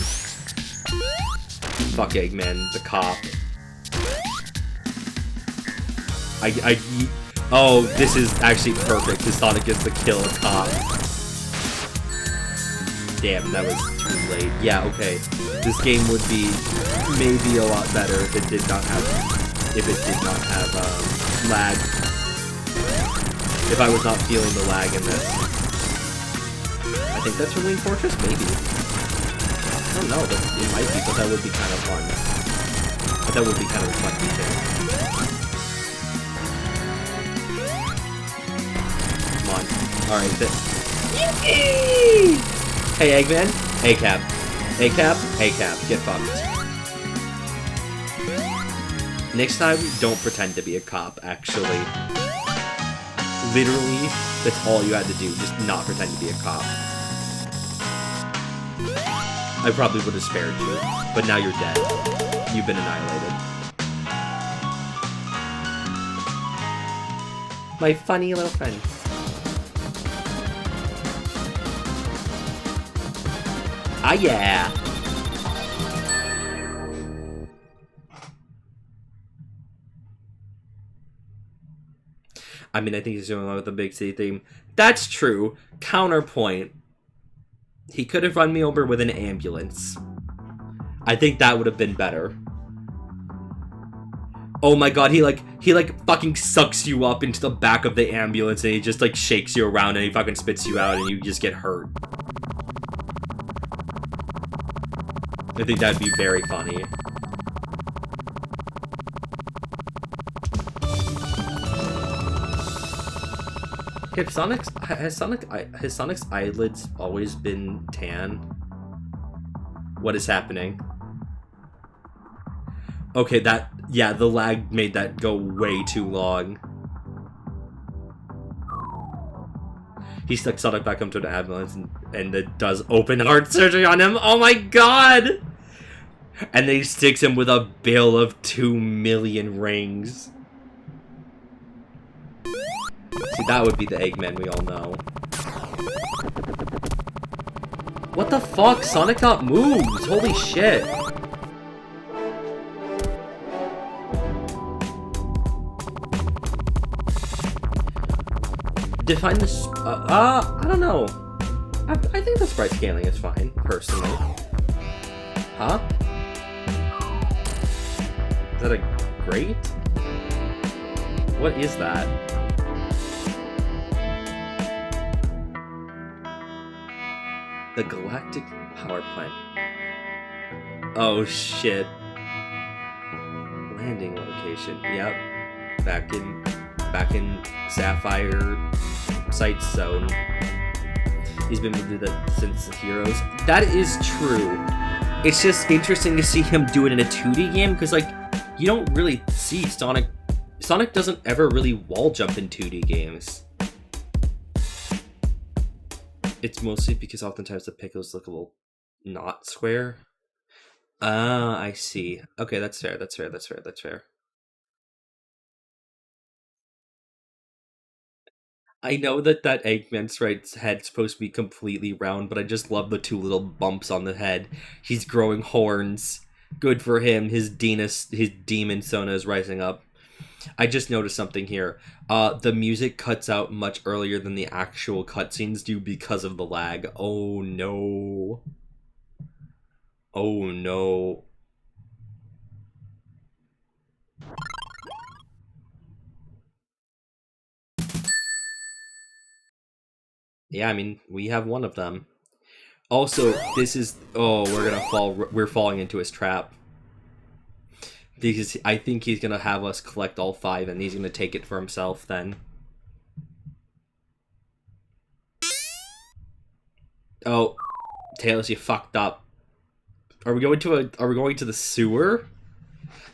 Fuck Eggman, the cop. Oh, this is actually perfect, because Sonic gets to kill a cop. Damn, that was too late. Yeah, okay. This game would be maybe a lot better if it did not have lag. If I was not feeling the lag in this. I think that's from Wing Fortress, maybe. I don't know, but it might be, but that would be kind of fun. But that would be kind of reflective too. Come on. Alright, hey, Eggman. A-Cap. Get fucked. Next time, don't pretend to be a cop, actually. Literally, that's all you had to do. Just not pretend to be a cop. I probably would have spared you, but now you're dead. You've been annihilated. My funny little friend. Ah, yeah! I mean, I think he's doing well with the big city theme. That's true. Counterpoint. He could have run me over with an ambulance. I think that would have been better. Oh my God, he fucking sucks you up into the back of the ambulance and he just like shakes you around and he fucking spits you out and you just get hurt. I think that'd be very funny. Has Sonic's eyelids always been tan? What is happening? Okay, the lag made that go way too long. He stuck Sonic back into the ambulance and it does open heart surgery on him. Oh my God! And then he sticks him with a bill of 2 million rings. See, that would be the Eggman we all know. What the fuck? Sonic got moves! Holy shit! Define this. I don't know. I think the sprite scaling is fine, personally. Huh? Is that a grate? What is that? The Galactic Power Plant. Oh shit. Landing location. Yep. Back in Sapphire Sight Zone. He's been moved to that since Heroes. That is true. It's just interesting to see him do it in a 2D game because like you don't really see Sonic doesn't ever really wall jump in 2D games. It's mostly because oftentimes the pickles look a little not square. Ah, I see. Okay, that's fair. I know that Eggman's head's supposed to be completely round, but I just love the two little bumps on the head. He's growing horns. Good for him. His demon Sona is rising up. I just noticed something here. The music cuts out much earlier than the actual cutscenes do because of the lag. Oh no. Oh no. Yeah, I mean, we have one of them. Also, this is... Oh, we're falling into his trap. Because I think he's going to have us collect all 5, and he's going to take it for himself then. Oh, Tails, you fucked up. Are we going to the sewer?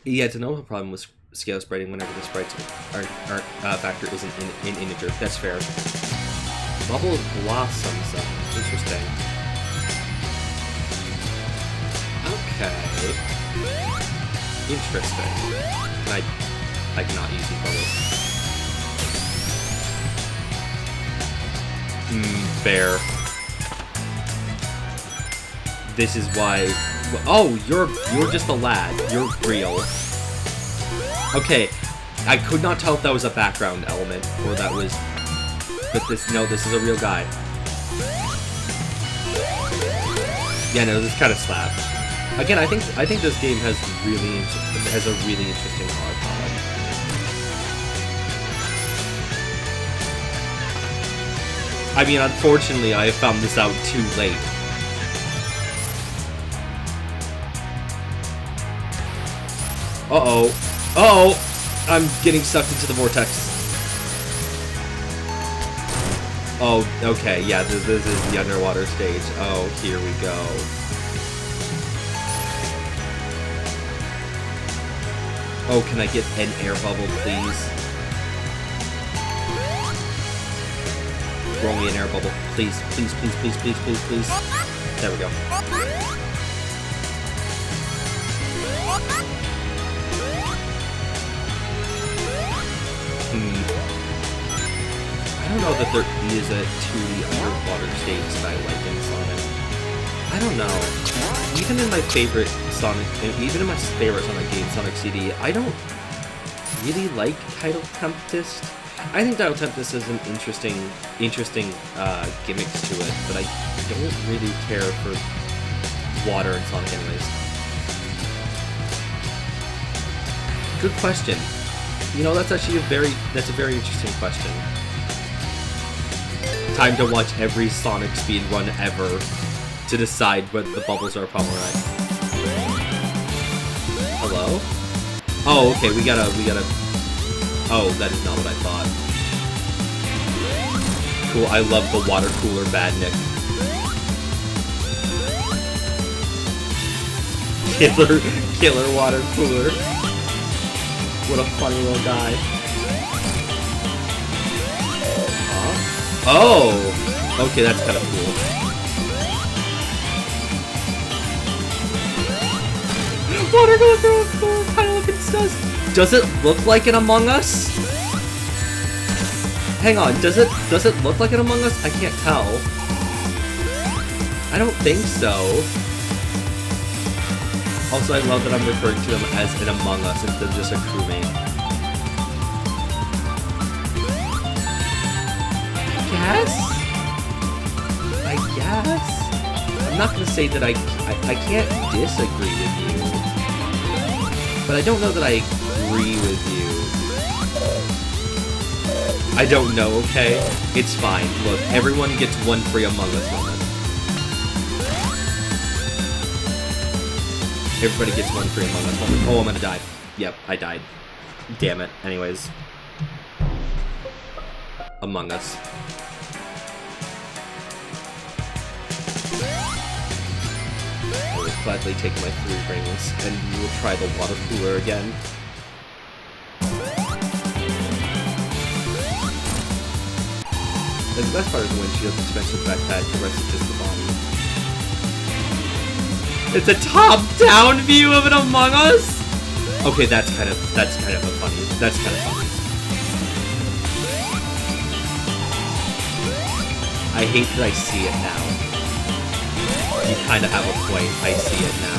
Yeah, it's a normal problem with scale spreading whenever the sprites factor isn't in integer. That's fair. Bubble blossoms. Interesting. Okay. Interesting. I cannot use these bubbles. Fair. This is why... Oh, you're just a lad. You're real. Okay. I could not tell if that was a background element or that was... But this is a real guy. Yeah, no, this kind of slaps. Again, I think this game has a really interesting art palette. I mean, unfortunately, I found this out too late. Uh-oh. Uh-oh! I'm getting sucked into the vortex. Oh, okay, yeah, this is the underwater stage. Oh, here we go. Oh, can I get an air bubble, please? Roll me an air bubble. Please, please, please, please, please, please, please. There we go. I don't know that there is a 2D underwater stage that I like in Sonic. I don't know. Even in my favorite Sonic game, Sonic CD, I don't really like Tidal Tempest. I think Tidal Tempest has an interesting gimmicks to it, but I don't really care for water in Sonic anyways. Good question. You know, that's actually a very interesting question. Time to watch every Sonic speedrun ever to decide whether the bubbles are a problem or not. Hello? Oh, okay, we gotta... Oh, that is not what I thought. Cool, I love the water cooler badnik. Killer water cooler. What a funny little guy. Oh! Okay, that's kind of cool. Water cooler kind of looking sus. Does it look like an Among Us? Hang on, does it look like an Among Us? I can't tell. I don't think so. Also, I love that I'm referring to them as an Among Us instead of just a crewmate. I guess? I'm not gonna say that I can't disagree with you. But I don't know that I agree with you. I don't know, okay? It's fine. Look, everyone gets one free Among Us moment. Everybody gets one free Among Us moment. Oh, I'm gonna die. Yep, I died. Damn it. Anyways. Among Us. I will gladly take my 3 rings, and we will try the water cooler again. And the best part is the windshield, expensive backpack, the rest is just the body. It's a top-down view of an Among Us? Okay, that's kind of funny. I hate that I see it now. You kind of have a point. I see it now.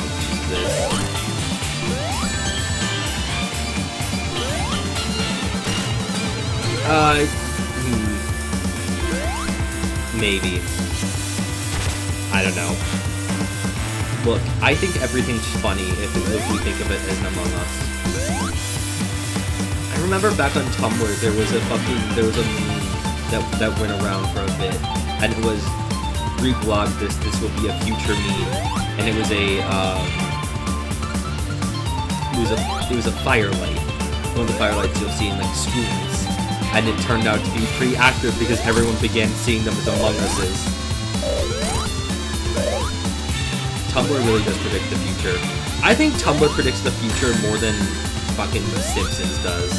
Maybe. I don't know. Look, I think everything's funny if we think of it as an Among Us. I remember back on Tumblr there was a meme that went around for a bit, and it was reblog this will be a future meme, and it was a firelight, one of the firelights you'll see in like schools, and it turned out to be pretty accurate because everyone began seeing them as Among Us's. Tumblr really does predict the future. I think Tumblr predicts the future more than fucking The Simpsons does.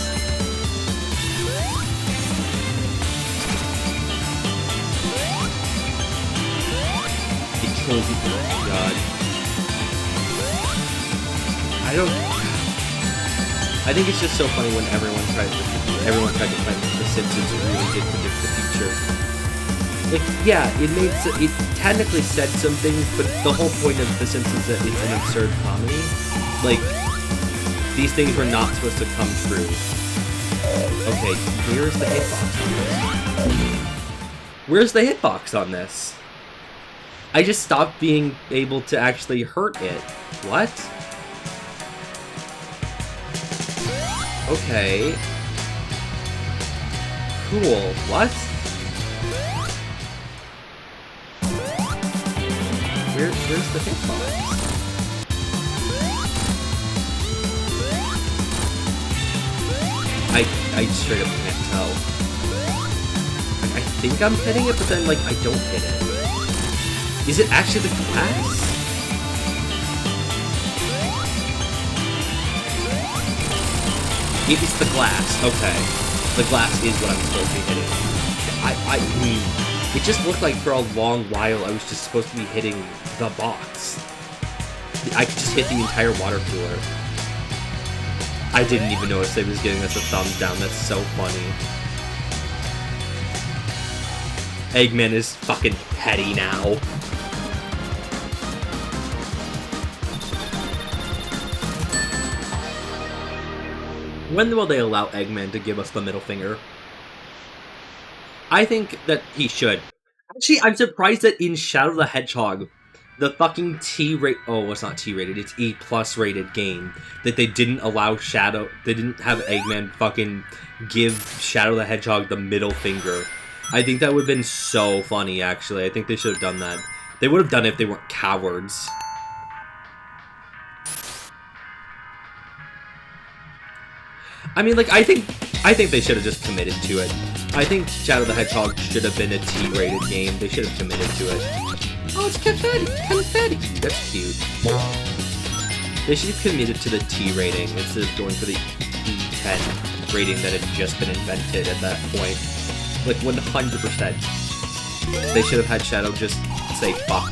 It kills you. Oh my god. I think it's just so funny when everyone tried to claim that The Simpsons really did predict the future. Like, yeah, it technically said some things, but the whole point of The Simpsons is that it's an absurd comedy. Like, these things were not supposed to come true. Okay, where's the hitbox on this? Where's the hitbox on this? I just stopped being able to actually hurt it. What? Okay. Cool. What? Where's the hitbox? I straight up can't tell. Like, I think I'm hitting it, but then, like, I don't hit it. Is it actually the glass? It is the glass. Okay. The glass is what I'm supposed to be hitting. It just looked like for a long while I was just supposed to be hitting the box. I could just hit the entire water cooler. I didn't even notice it was giving us a thumbs down. That's so funny. Eggman is fucking petty now. When will they allow Eggman to give us the middle finger? I think that he should. Actually, I'm surprised that in Shadow the Hedgehog, the fucking oh, it's not T-rated, it's E+ rated game, that they didn't allow they didn't have Eggman fucking give Shadow the Hedgehog the middle finger. I think that would have been so funny, actually. I think they should have done that. They would have done it if they weren't cowards. I mean, like, I think they should have just committed to it. I think Shadow the Hedgehog should have been a T-rated game. They should have committed to it. Oh, it's confetti! Confetti! That's cute. They should have committed to the T rating instead of going for the E10 rating that had just been invented at that point. Like, 100%. They should have had Shadow just say, fuck.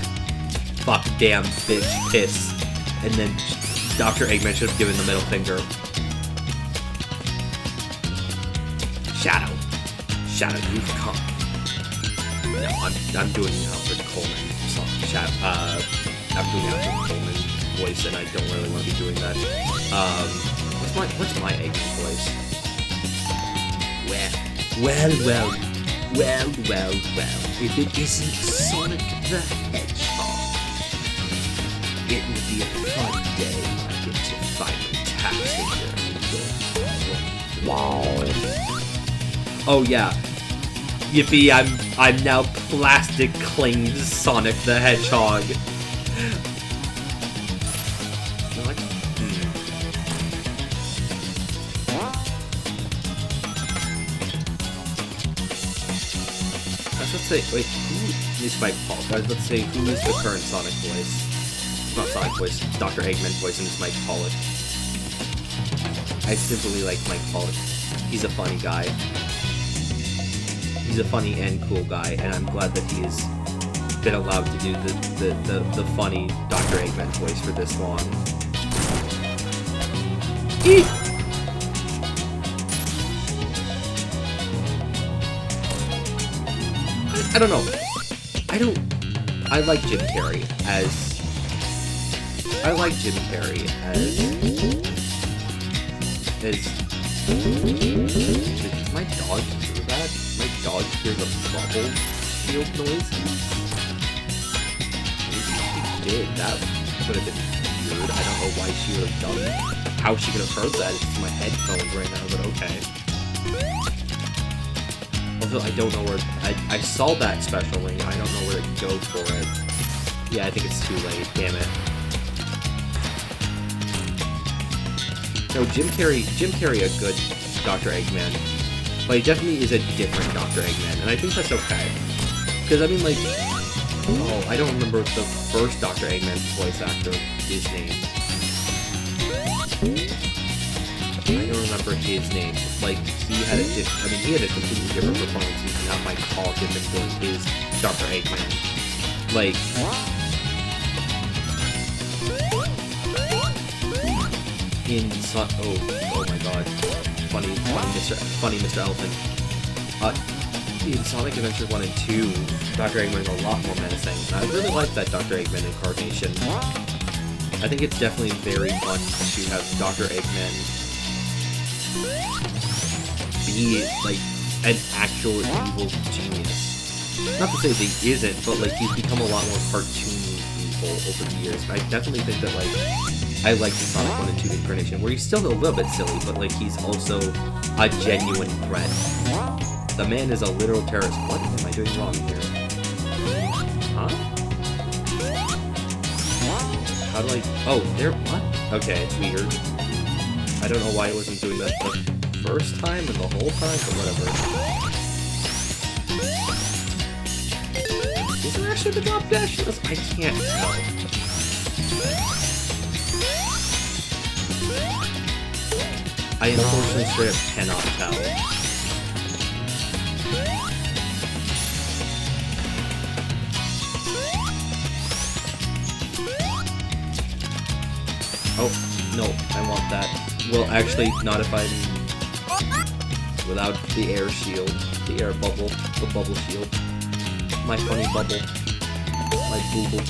Fuck, damn, bitch, piss. And then Dr. Eggman should have given the middle finger. Shadow. Shadow, you've come. No, I'm doing Alfred Coleman song. I'm doing Alfred Coleman voice, and I don't really want to be doing that. What's my Eggman voice? Well. If it isn't Sonic the Hedgehog, it will be a fun day when I get to finally tackle your wow. Oh yeah. Yippee, I'm now plastic claimed Sonic the Hedgehog. Like, let's say, wait, who is Mike Paul? Guys, let's say, who is the current Sonic voice? Not Sonic voice, Dr. Eggman voice, and it's Mike Pollock. I simply like Mike Pollock. He's a funny guy. He's a funny and cool guy, and I'm glad that he has been allowed to do the funny Dr. Eggman voice for this long. Eek! I don't know. I like Jim Carrey as... Did my dog hear that? My dog hears a bubble shield noise? Maybe she did. That would have been weird. I don't know why she would have done... How she could have heard that. It's my headphones right now, but okay. Also, I don't know where... I saw that special ring. I don't know where to go for it. Yeah, I think it's too late. Damn it. No, Jim Carrey, a good Dr. Eggman. But he definitely is a different Dr. Eggman, and I think that's okay. Because, I mean, like... Oh, I don't remember the first Dr. Eggman's voice actor, his name. I don't remember his name. Like, he had a completely different performance. You cannot might call him doing his Dr. Eggman. Like... Oh my god. Funny Mr. Elephant. In Sonic Adventure 1 and 2, Dr. Eggman is a lot more menacing, and I really like that Dr. Eggman incarnation. I think it's definitely very fun to have Dr. Eggman be, like, an actual evil genius. Not to say that he isn't, but, like, he's become a lot more cartoony evil over the years. I definitely think that, like, I like the Sonic 1 and 2 incarnation, where he's still a little bit silly, but, like, he's also a genuine threat. The man is a literal terrorist. What am I doing wrong here? Huh? How do I... Oh, there... What? Okay, it's weird. I don't know why I wasn't doing that the first time and the whole time, but whatever. Is there actually the drop dash? I can't tell. I unfortunately straight up cannot tell. Oh, no, I want that. Well, actually, not if I'm... Without the air shield. The air bubble. The bubble shield. My funny bubble. My booble.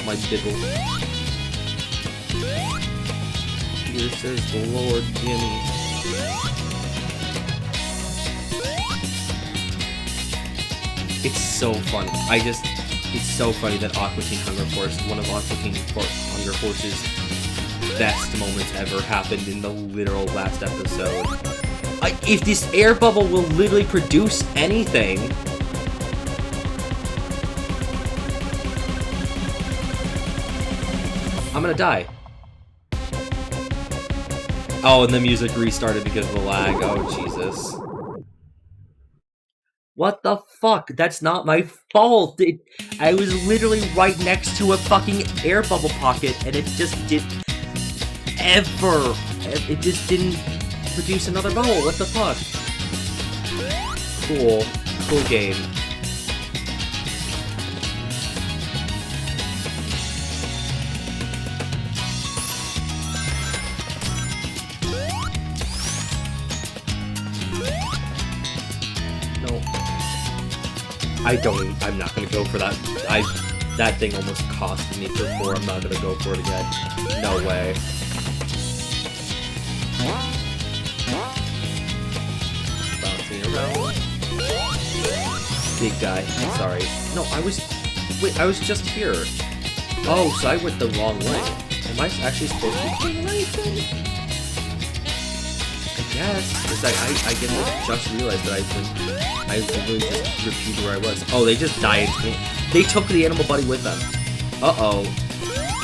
My bibble. Here says the Lord Jimmy. It's so funny. It's so funny that Aqua Teen Hunger Force, one of Aqua Teen Hunger Force's best moments ever, happened in the literal last episode. If this air bubble will literally produce anything... I'm gonna die. Oh, and the music restarted because of the lag. Oh, Jesus. What the fuck? That's not my fault! I was literally right next to a fucking air bubble pocket, and it just didn't... It just didn't produce another bubble. What the fuck? Cool. Cool game. I'm not gonna go for that. That thing almost costed me for 4. I'm not gonna go for it again. No way. Bouncing around. Big guy. Sorry. No, wait, I was just here. Oh, so I went the wrong way. Am I actually supposed to be doing anything? I guess. Because I just realized that I literally just repeated where I was. Oh, they just died. They took the animal buddy with them. Uh-oh.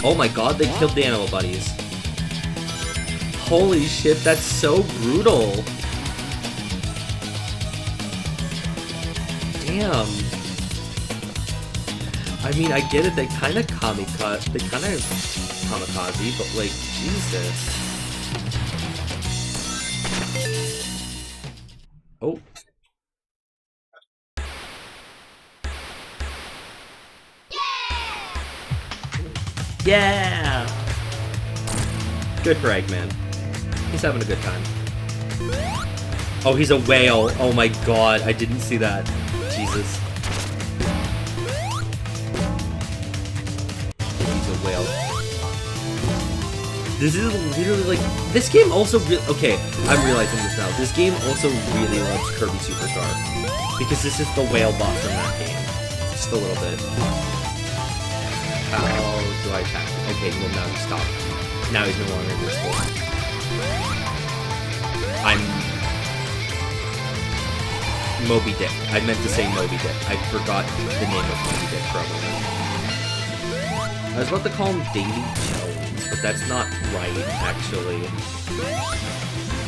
Oh my god, they killed the animal buddies. Holy shit, that's so brutal. Damn. I mean, I get it, they kind of kamikaze, but like, Jesus. Oh. Yeah! Good for Eggman. He's having a good time. Oh, he's a whale. Oh my god, I didn't see that. Jesus. This is literally like, this game also okay, I'm realizing this now. This game also really loves Kirby Superstar. Because this is the whale boss in that game. Just a little bit. How do I attack? Okay, well now he's stopped. Now he's no longer invincible. I'm Moby Dick. I meant to say Moby Dick. I forgot the name of Moby Dick for a moment. I was about to call him Davy Jones, but that's not right, actually.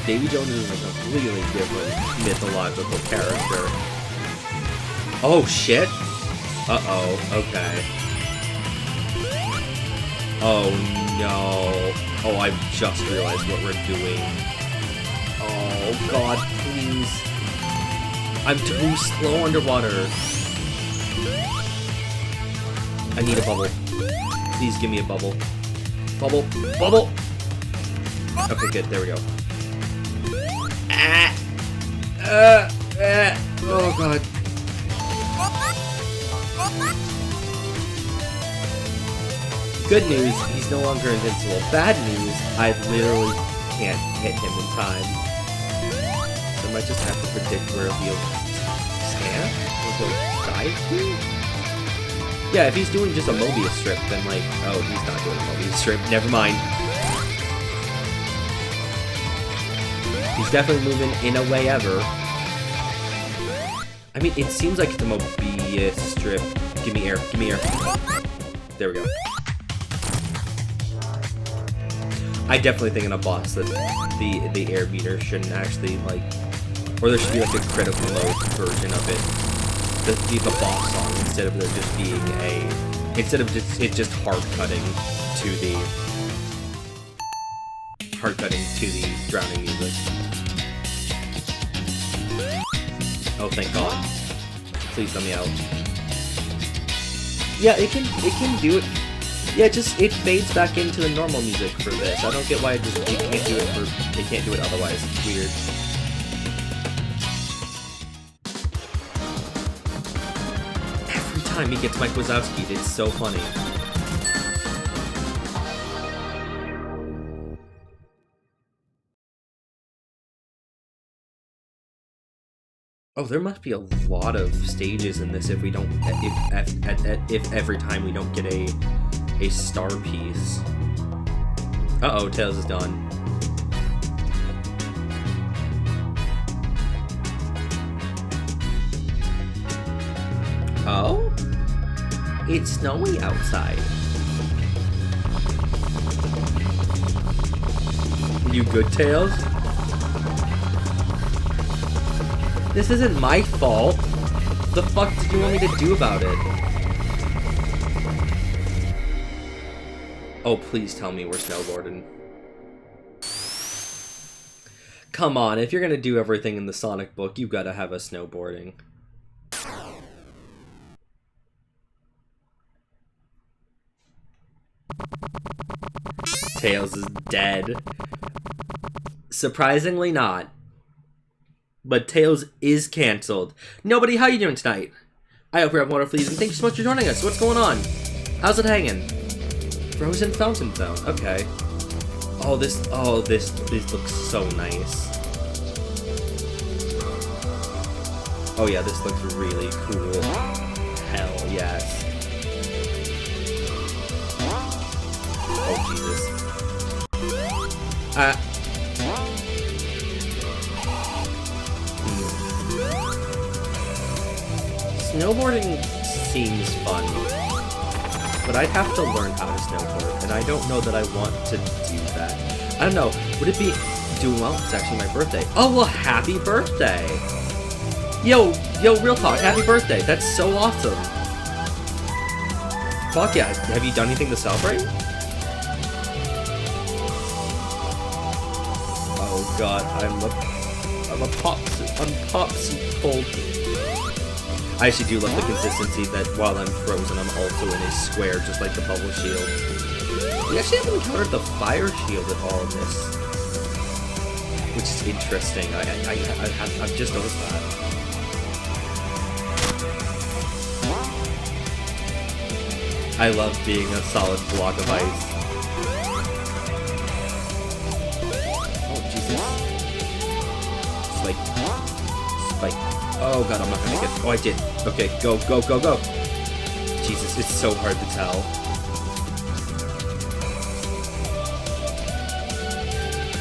Davy Jones is like a completely different mythological character. Oh, shit! Uh-oh, okay. Oh, no. Oh, I just realized what we're doing. Oh, God, please. I'm too slow underwater. I need a bubble. Please give me a bubble. Bubble. Bubble! Okay, good. There we go. Oh, God. Good news, he's no longer invincible. Bad news, I literally can't hit him in time. So I might just have to predict where he'll stand? Or he'll dive to? Yeah, if he's doing just a Mobius strip, then like, oh, he's not doing a Mobius strip. Never mind. He's definitely moving in a way ever. I mean, it seems like it's a Mobius strip. Give me air. Give me air. There we go. I definitely think in a boss that the air meter shouldn't actually like, or there should be like a critical mode version of it. The boss song instead of there just being it just hard cutting to the drowning music. Oh, thank God! Please let me out. Yeah, it can do it. Yeah, it fades back into the normal music for this. I don't get why it can't do it otherwise. It's weird. Every time he gets Mike Wazowski, it's so funny. Oh, there must be a lot of stages in this if we don't, if every time we don't get a star piece. Uh-oh, Tails is done. Oh? It's snowy outside. You good, Tails? This isn't my fault. The fuck did you want me to do about it? Oh, please tell me we're snowboarding. Come on, if you're gonna do everything in the Sonic book, you gotta have us snowboarding. Tails is dead. Surprisingly not. But Tails is cancelled. Nobody, how you doing tonight? I hope you're having wonderful evening. Thank you so much for joining us. What's going on? How's it hanging? Frozen Fountain Zone. Okay. Oh, this looks so nice. Oh yeah, this looks really cool. Hell yes. Oh Jesus. Snowboarding seems fun, but I'd have to learn how to snowboard, and I don't know that I want to do that. I don't know, would it be doing well? It's actually my birthday. Oh, well, happy birthday! Yo, real talk, happy birthday, that's so awesome! Fuck yeah, have you done anything to celebrate? Oh god, I'm popsicle. I actually do love the consistency that while I'm frozen, I'm also in a square, just like the bubble shield. We actually haven't encountered the fire shield at all in this, which is interesting. I've just noticed that. I love being a solid block of ice. Oh god, I'm not gonna make it. Oh, I did. Okay, go, go, go, go. Jesus, it's so hard to tell.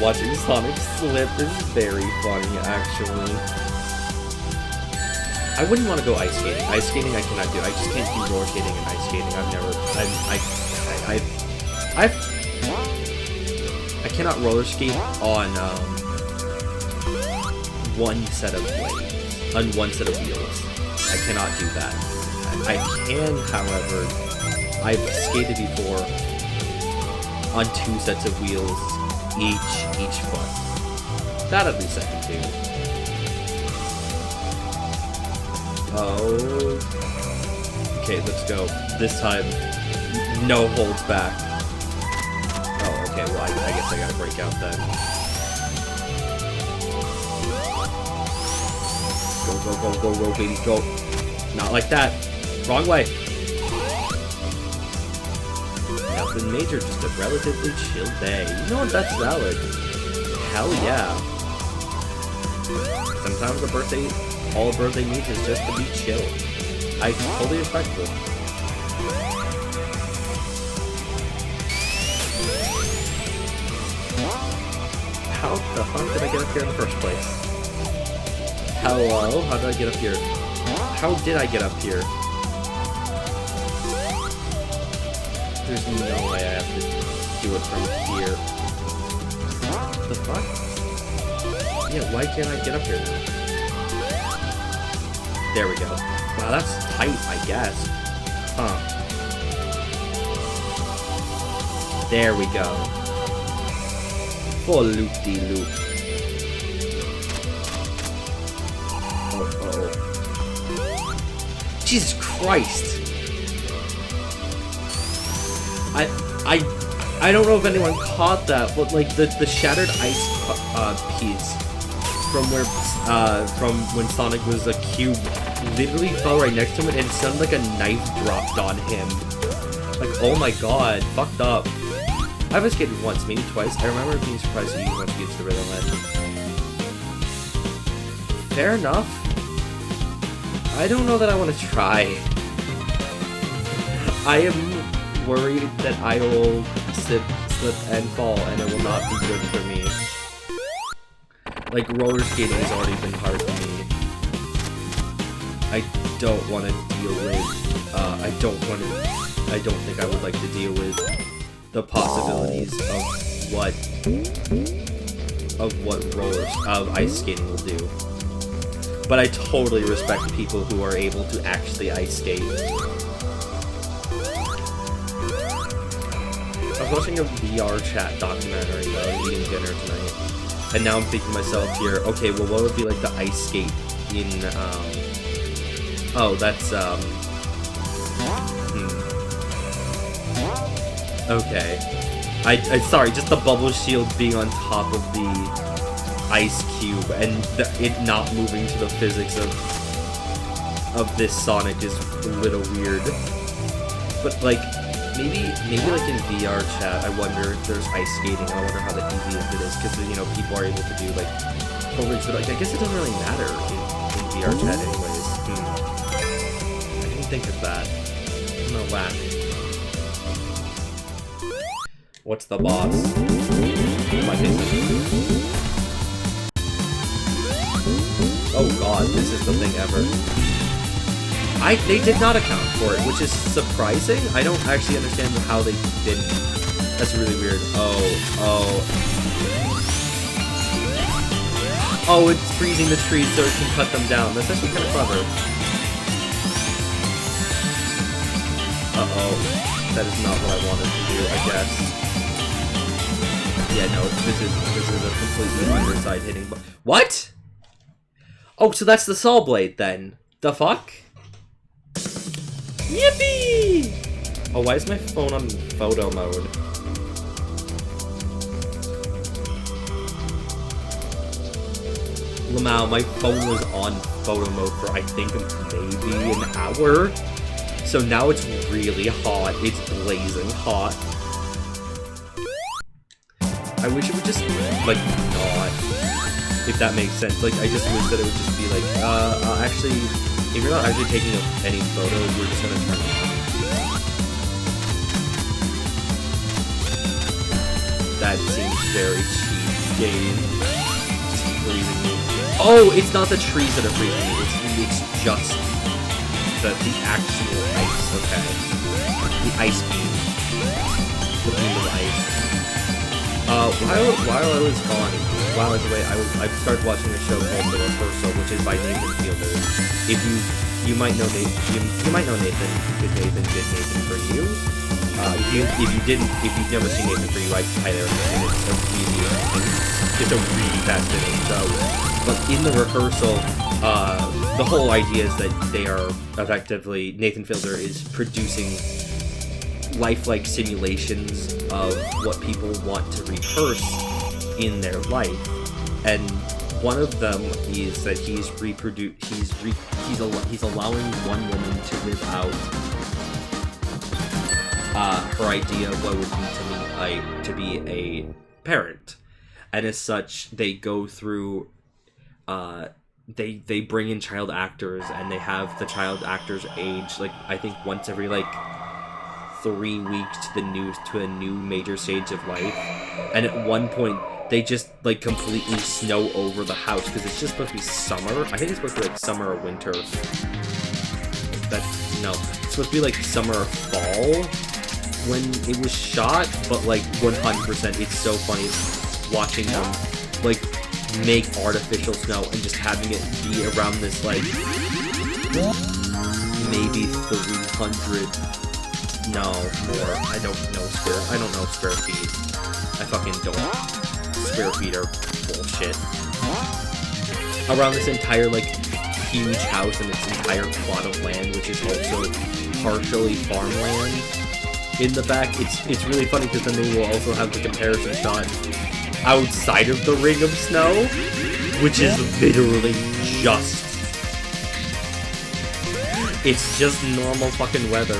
Watching Sonic slip is very funny, actually. I wouldn't want to go ice skating. Ice skating I cannot do. I just can't do roller skating and ice skating. I cannot roller skate on one set of blades, on one set of wheels. I cannot do that. I can, however, I've skated before on 2 sets of wheels each foot. That at least I can do. Oh. Okay, let's go. This time, no holds back. Oh, okay, well, I guess I gotta break out then. Go, go, go, go, go, baby, go. Not like that. Wrong way. Nothing major, just a relatively chill day. You know what, that's valid. Hell yeah. Sometimes all a birthday needs is just to be chill. I totally respect it. How the fuck did I get up here in the first place? Hello? How did I get up here? How did I get up here? There's no way I have to do it from here. What the fuck? Yeah, why can't I get up here now? There we go. Wow, that's tight, I guess. Huh. There we go. Full loop-de-loop. Oh. Jesus Christ! I don't know if anyone caught that, but like the shattered ice piece from when Sonic was a cube literally fell right next to him, and it sounded like a knife dropped on him. Like, oh my god, fucked up. I haven't skated once, maybe twice. I remember being surprised that you once gets the rhythm edge. Fair enough. I don't know that I want to try. I am worried that I will slip and fall, and it will not be good for me. Like, roller skating has already been hard for me. I don't want to deal with, I don't think I would like to deal with the possibilities of what ice skating will do. But I totally respect people who are able to actually ice skate. I was watching a VR chat documentary while I was eating dinner tonight, and now I'm thinking to myself here, okay, well, what would be like the ice skate in, oh, that's, okay. I sorry, just the bubble shield being on top of the ice cube and it not moving to the physics of this Sonic is a little weird. But like, maybe like in VR chat, I wonder if there's ice skating, and I wonder how easy it is, because, you know, people are able to do like full rigs, but like, I guess it doesn't really matter in VR chat anyways. I didn't think of that. I'm gonna laugh. What's the boss? My face. Oh god, this is the thing ever. They did not account for it, which is surprising. I don't actually understand how they didn't. That's really weird. Oh, it's freezing the trees so it can cut them down. That's actually kind of clever. Uh-oh. That is not what I wanted to do, I guess. Yeah, no, this is a completely underside hitting. What? Oh, so that's the Saw Blade then. The fuck? Yippee! Oh, why is my phone on photo mode? Lamau, my phone was on photo mode for, I think, maybe an hour. So now it's really hot. It's blazing hot. I wish it would just, like, not. If that makes sense. Like, I just wish that it would just be like, actually, if you're not actually taking any photos, we're just gonna turn it on. That seems very cheap, game. Just freezing me. Oh, it's not the trees that are freezing me, it's just the actual ice, okay. The ice beam. The beam of ice. While I was gone, while I was away, I started watching a show called The Rehearsal, which is by Nathan Fielder. If you might know Nathan, you might know Nathan because Nathan did Nathan For You. If you've never seen Nathan For You, I'd highly recommend it. It's a really fascinating show. But in The Rehearsal, the whole idea is that they are effectively, Nathan Fielder is producing lifelike simulations of what people want to rehearse in their life, and one of them is that he's allowing one woman to live out her idea of what it would mean to be a parent, and as such they go through they bring in child actors, and they have the child actors age, like, I think once every, like, 3 weeks to a new major stage of life. And at one point they just, like, completely snow over the house because it's just supposed to be summer. I think it's supposed to be like summer or winter. It's supposed to be like summer or fall when it was shot, but like 100% it's so funny watching them like make artificial snow and just having it be around this, like, maybe 300, no, more, I don't know square feet. I fucking don't. Square feet are bullshit. Around this entire, like, huge house and its entire plot of land, which is also partially farmland in the back. It's really funny because then they will also have the comparison shot outside of the ring of snow, which is literally just... it's just normal fucking weather.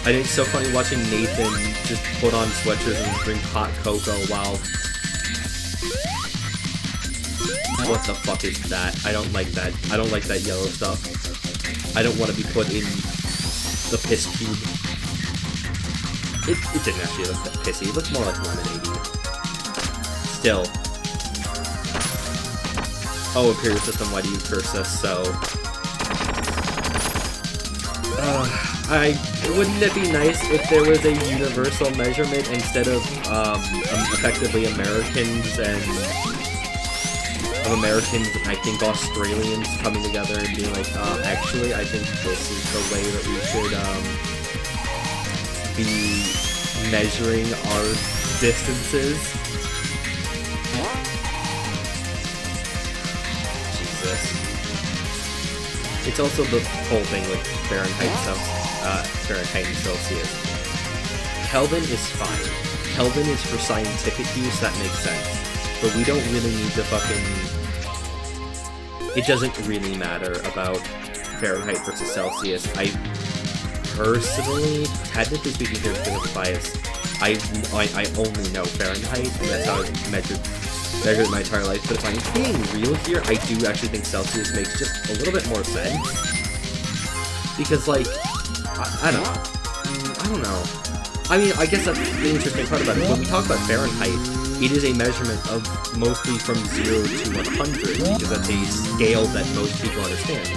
And it's so funny watching Nathan just put on sweatshirts and drink hot cocoa while... what the fuck is that? I don't like that. I don't like that yellow stuff. I don't want to be put in the piss cube. It didn't actually look that pissy. It looked more like lemonade. Still. Oh, Imperial System, why do you curse us so? Wouldn't it be nice if there was a universal measurement instead of, effectively Americans and I think Australians coming together and being like, actually, I think this is the way that we should, be measuring our distances. Jesus. It's also the whole thing with Fahrenheit and Celsius. Kelvin is fine. Kelvin is for scientific use, that makes sense. But we don't really need to fucking... it doesn't really matter about Fahrenheit versus Celsius. I personally, technically speaking here because of bias, I only know Fahrenheit, and that's how I've measured my entire life. But if I'm being real here, I do actually think Celsius makes just a little bit more sense. Because, like, I don't know. I mean, I guess that's the interesting part about it. When we talk about Fahrenheit, it is a measurement of mostly from 0 to 100, because that's a scale that most people understand.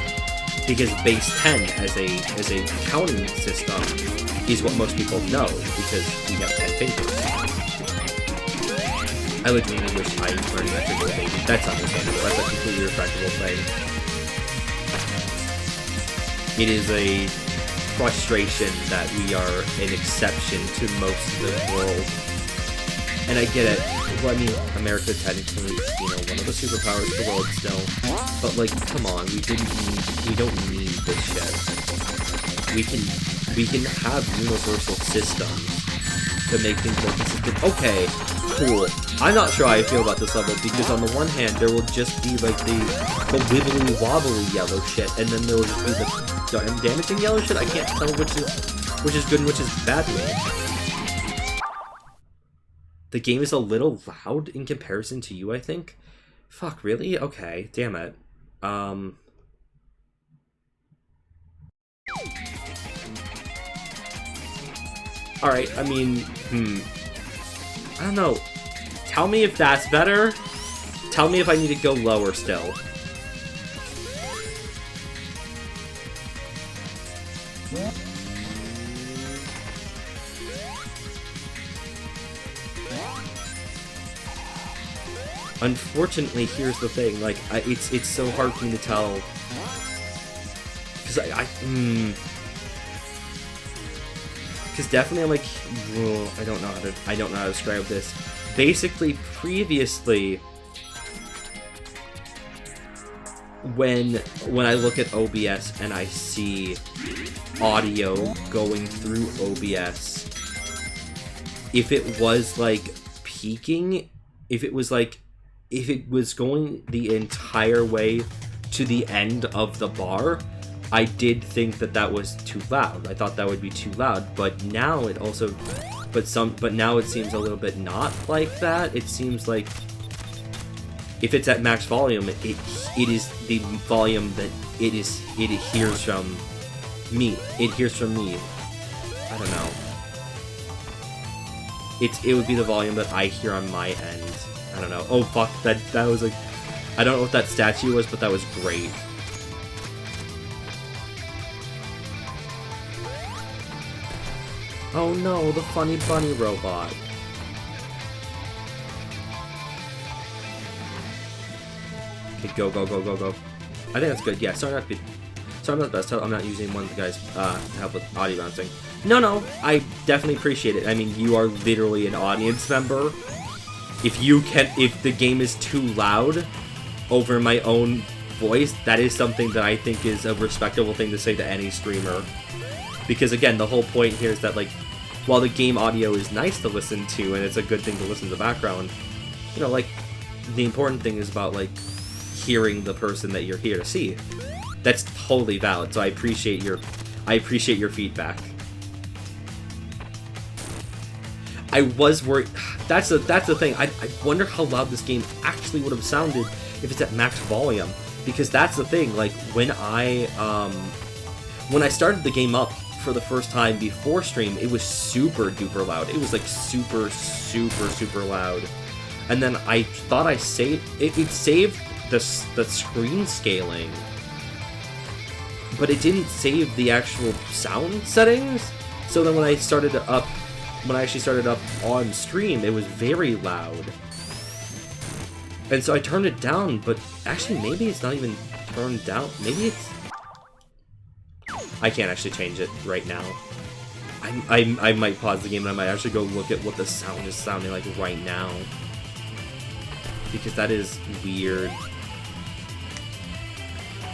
Because base 10 as a counting system is what most people know, because we have 10 fingers. I legitimately wish I learned that figure baby. That's understandable. That's a completely respectable thing. It is a frustration that we are an exception to most of the world. And I get it. Well, I mean, America technically, you know, one of the superpowers of the world still. But, like, come on, we don't need this shit. We can have universal systems to make things more consistent. Okay, cool. I'm not sure how I feel about this level, because on the one hand, there will just be, like, the wibbly-wobbly yellow shit, and then there will just be the damaging yellow shit. I can't tell which is good and which is bad. The game is a little loud in comparison to you, I think. Fuck, really? Okay, damn it. Alright, I mean, I don't know. Tell me if that's better. Tell me if I need to go lower still. Unfortunately, here's the thing. Like, it's so hard for me to tell. Because Because definitely, I'm like, well, I don't know how to describe this. Basically, previously, when I look at OBS and I see audio going through OBS, if it was like peaking, if it was going the entire way to the end of the bar, I did think that was too loud. I thought that would be too loud, but now it also, but now it seems a little bit not like that. It seems like if it's at max volume, it is the volume that it hears from me. It hears from me. I don't know. It would be the volume that I hear on my end. I don't know. Oh fuck, that was like, I don't know what that statue was, but that was great. Oh no, the funny bunny robot. Okay, go, go, go, go, go. I think that's good. Yeah, sorry I'm not the best. I'm not using one of the guys to help with audio bouncing. No, I definitely appreciate it. I mean, you are literally an audience member. If the game is too loud over my own voice, that is something that I think is a respectable thing to say to any streamer. Because again, the whole point here is that, like, while the game audio is nice to listen to and it's a good thing to listen to the background, you know, like, the important thing is about, like, hearing the person that you're here to see. That's totally valid, so I appreciate your feedback. I was worried. That's the thing. I wonder how loud this game actually would have sounded if it's at max volume, because that's the thing. Like, when I started the game up for the first time before stream, it was super duper loud. It was like super loud. And then I thought I saved it. It saved the screen scaling, but it didn't save the actual sound settings. So then when I actually started up on stream, it was very loud. And so I turned it down, but actually maybe it's not even turned down. Maybe it's... I can't actually change it right now. I might pause the game and I might actually go look at what the sound is sounding like right now. Because that is weird.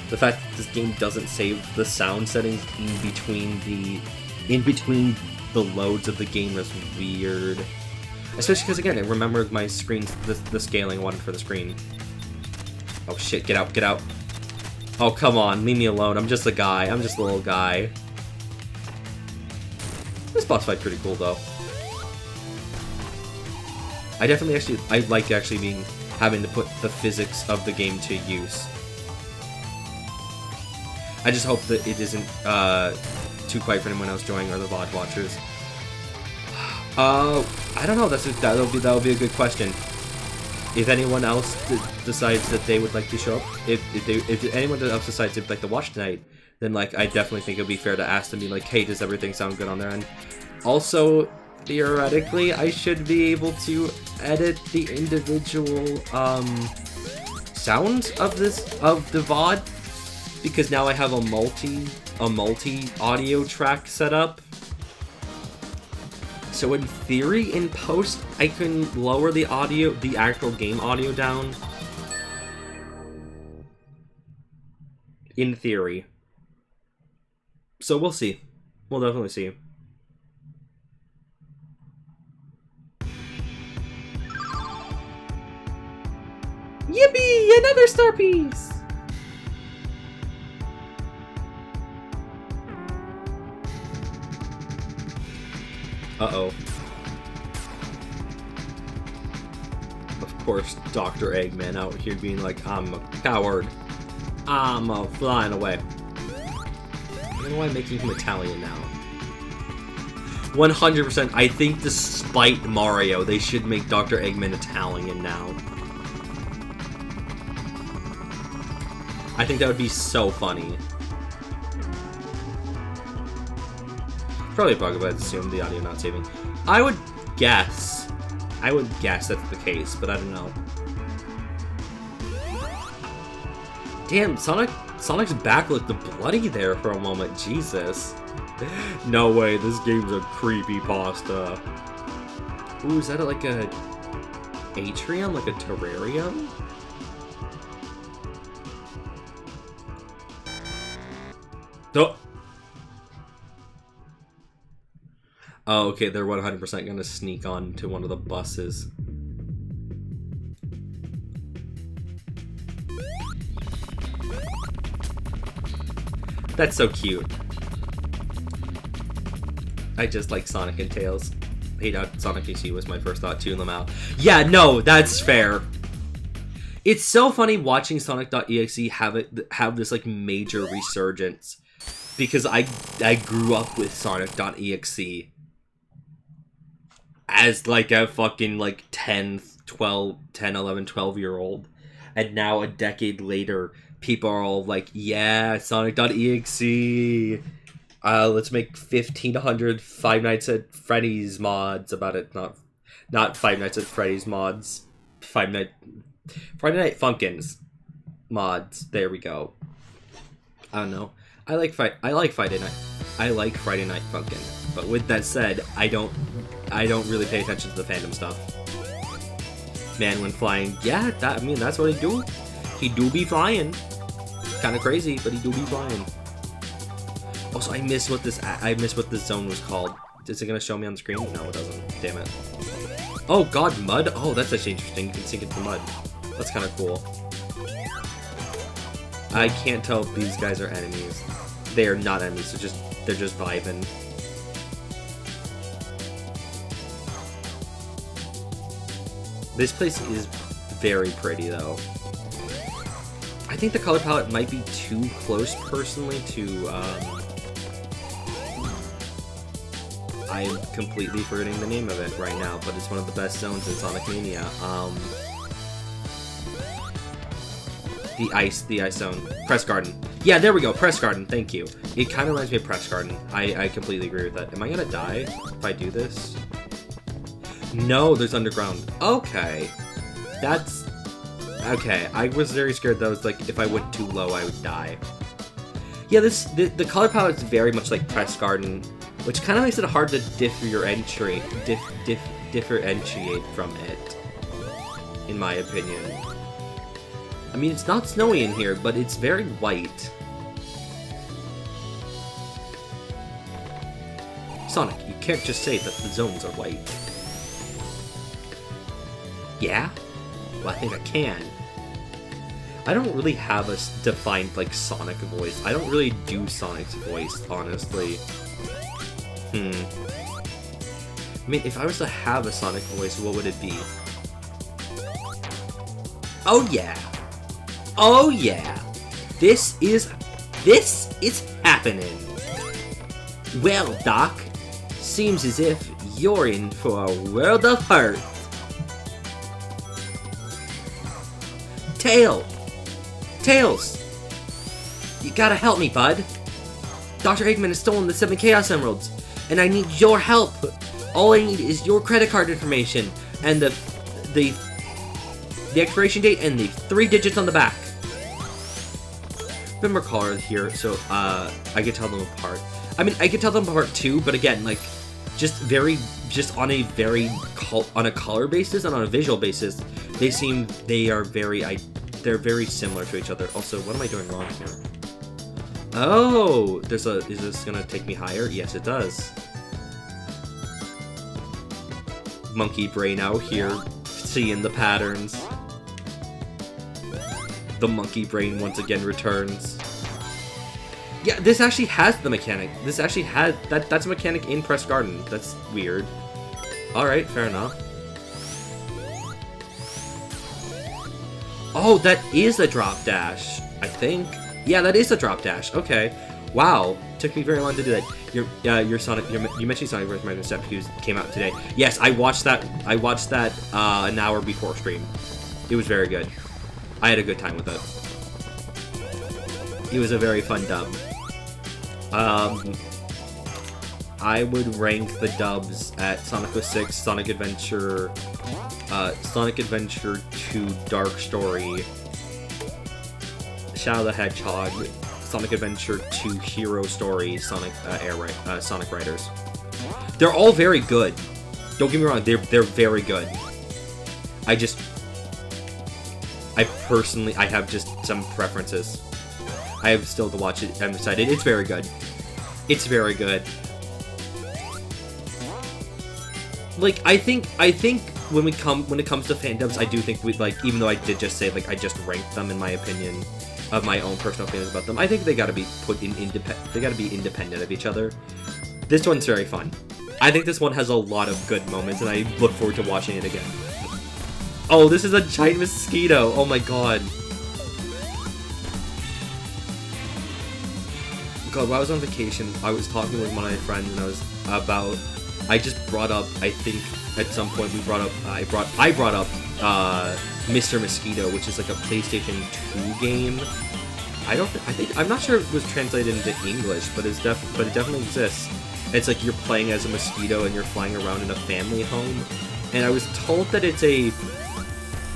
The fact that this game doesn't save the sound settings in between the loads of the game is weird. Especially because, again, it remembered my screen, the scaling I wanted for the screen. Oh shit, get out, get out. Oh, come on, leave me alone. I'm just a guy. I'm just a little guy. This boss fight's pretty cool, though. I like having to put the physics of the game to use. I just hope that it isn't too quiet for anyone else joining or the VOD watchers. I don't know. That'll be a good question. If anyone else decides that they would like to show up, if anyone else decides they'd like to watch tonight, then like I definitely think it'd be fair to ask them, be like, hey, does everything sound good on their end? Also, theoretically, I should be able to edit the individual sounds of the VOD, because now I have a multi audio track set up. So in theory, in post, I can lower the actual game audio down. In theory. So we'll see. We'll definitely see. Yippee! Another star piece! Uh-oh. Of Poor Dr. Eggman out here being like, I'm a coward. I'm flying away. I don't know why I'm making him Italian now. 100%, I think despite Mario, they should make Dr. Eggman Italian now. I think that would be so funny. Probably a bug, but I assume the audio not saving. I would guess that's the case, but I don't know. Damn, Sonic's back looked bloody there for a moment. Jesus. No way, this game's a creepypasta. Ooh, is that like a atrium? Like a terrarium? Oh. Oh, okay, they're 100% gonna sneak on to one of the buses. That's so cute. I just like Sonic and Tails. Hey, Sonic DC was my first thought, tune them out. Yeah, no, that's fair. It's so funny watching Sonic.exe have this like major resurgence. Because I grew up with Sonic.exe as like a fucking like 10, 11, 12-year-old. And now a decade later, people are all like, yeah, Sonic.exe. Let's make 1,500 Five Nights at Freddy's mods about it. Not Five Nights at Freddy's mods. Friday Night Funkins mods. There we go. I don't know. I like Friday Night. I like Friday Night Funkin'. But with that said, I don't really pay attention to the fandom stuff. Man when flying, yeah, that's what he do. He do be flying. Kind of crazy, but he do be flying. Also, I miss what this zone was called. Is it gonna show me on the screen? No, it doesn't. Damn it. Oh God, mud. Oh, that's actually interesting. You can sink into the mud. That's kind of cool. I can't tell if these guys are enemies. They are not enemies. They're just vibing. This place is very pretty, though. I think the color palette might be too close, personally, to. I'm completely forgetting the name of it right now, but it's one of the best zones in Sonic Mania. The ice zone. Press Garden. Yeah, there we go. Press Garden. Thank you. It kind of reminds me of Press Garden. I completely agree with that. Am I gonna die if I do this? No, there's underground. Okay. That's... Okay, I was very scared that was like, if I went too low, I would die. Yeah, the color palette is very much like Press Garden, which kind of makes it hard to differentiate from it, in my opinion. I mean, it's not snowy in here, but it's very white. Sonic, you can't just say that the zones are white. Yeah? Well, I think I can. I don't really have a defined, like, Sonic voice. I don't really do Sonic's voice, honestly. I mean, if I was to have a Sonic voice, what would it be? Oh yeah! Oh yeah! This is happening! Well, Doc, seems as if you're in for a world of hurt. Tails! You gotta help me, bud. Dr. Eggman has stolen the 7 Chaos Emeralds, and I need your help. All I need is your credit card information, and the expiration date, and the 3 digits on the back. Remember color here, so I can tell them apart. I mean, I can tell them apart too, but again, like, just on a color basis and on a visual basis, they're very similar to each other. Also, what am I doing wrong here? Oh, is this gonna take me higher? Yes, it does. Monkey brain out here, seeing the patterns. The monkey brain once again returns. Yeah, this actually has the mechanic. This actually had that's a mechanic in Press Garden. That's weird. Alright, fair enough. Oh, that is a drop dash, I think. Yeah, that is a drop dash. Okay. Wow. Took me very long to do that. Your Sonic. You mentioned Sonic vs. Mario Step came out today. Yes, I watched that. An hour before stream. It was very good. I had a good time with it. It was a very fun dub. I would rank the dubs at Sonic 06, Sonic Adventure 2 Dark Story, Shadow the Hedgehog, Sonic Adventure 2 Hero Story, Sonic Riders. They're all very good. Don't get me wrong, they're very good. I have just some preferences. I have still to watch it. I'm excited. It's very good. It's very good. Like, I think when it comes to fandubs, I do think even though I did just say I just ranked them in my opinion of my own personal feelings about them, I think they gotta be independent of each other. This one's very fun. I think this one has a lot of good moments, and I look forward to watching it again. Oh, this is a giant mosquito. Oh my god. God, while I was on vacation, I was talking with one of my friends, and I just brought up, I think at some point I brought up Mr. Mosquito, which is like a PlayStation 2 game. I'm not sure it was translated into English, but it definitely exists. It's like you're playing as a mosquito and you're flying around in a family home. And I was told that it's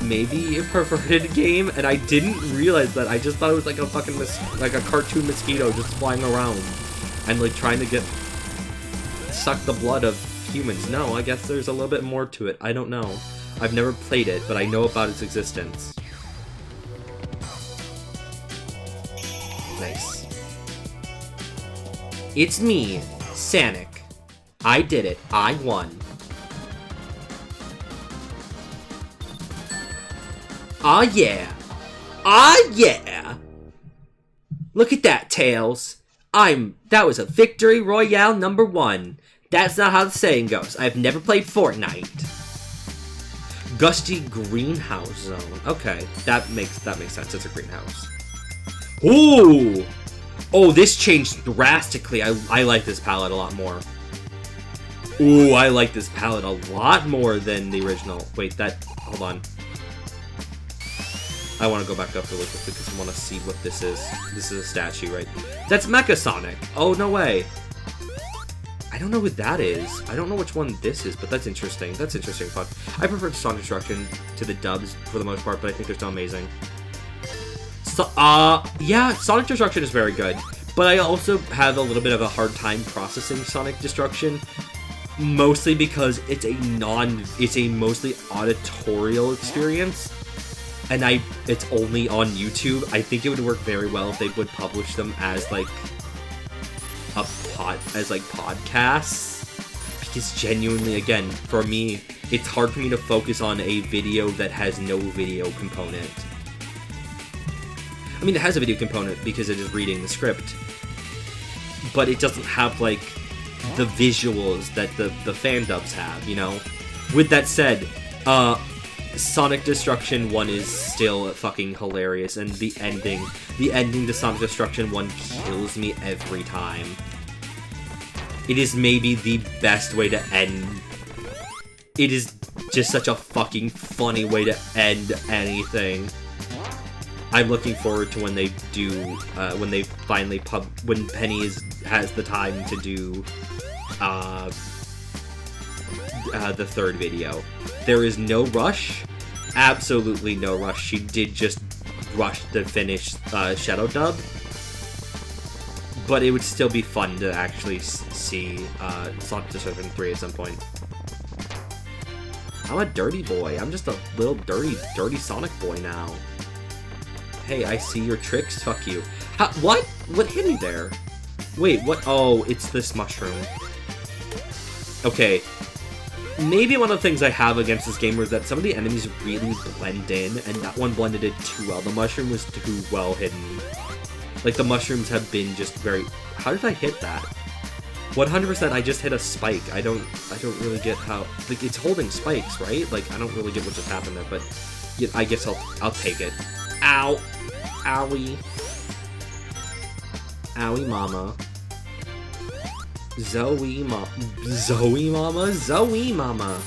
maybe a perverted game, and I didn't realize that. I just thought it was like a fucking like a cartoon mosquito just flying around and like trying to suck the blood of humans. No, I guess there's a little bit more to it. I don't know. I've never played it, but I know about its existence. Nice. It's me, Sonic. I did it. I won. Aw yeah! Aw yeah! Look at that, Tails. That was a victory royale #1. That's not how the saying goes. I've never played Fortnite. Gusty Greenhouse Zone. Okay, that makes sense. It's a greenhouse. Ooh! Oh, this changed drastically. I like this palette a lot more. Ooh, I like this palette a lot more than the original. Wait, hold on. I want to go back up to look at it because I want to see what this is. This is a statue, right? That's Mecha Sonic. Oh, no way. I don't know who that is. I don't know which one this is, but that's interesting. That's interesting fun. I prefer Sonic Destruction to the dubs for the most part, but I think they're still amazing. So, yeah, Sonic Destruction is very good, but I also have a little bit of a hard time processing Sonic Destruction, mostly because it's a mostly auditorial experience. And it's only on YouTube. I think it would work very well if they would publish them as podcasts. Because genuinely, again, for me, it's hard for me to focus on a video that has no video component. I mean, it has a video component because it is reading the script, but it doesn't have the visuals that the fandubs have, you know? With that said, Sonic Destruction 1 is still fucking hilarious, and the ending to Sonic Destruction 1 kills me every time. It is maybe the best way to end. It is just such a fucking funny way to end anything. I'm looking forward to when they do, when they finally when Penny has the time to do, the third video. There is no rush. Absolutely no rush. She did just rush to finish Shadow Dub. But it would still be fun to actually see Sonic Destruction 3 at some point. I'm a dirty boy. I'm just a little dirty Sonic boy now. Hey, I see your tricks. Fuck you. What? What hit me there? Wait, what? Oh, it's this mushroom. Okay. Maybe one of the things I have against this game was that some of the enemies really blend in, and that one blended it too well. The mushroom was too well hidden. Like, the mushrooms have been just very... How did I hit that? 100% I just hit a spike. I don't really get how... Like, it's holding spikes, right? Like, I don't really get what just happened there, but... Yeah, I guess I'll take it. Ow! Owie. Owie mama. Zoe mama. Zoe mama? Zoe mama.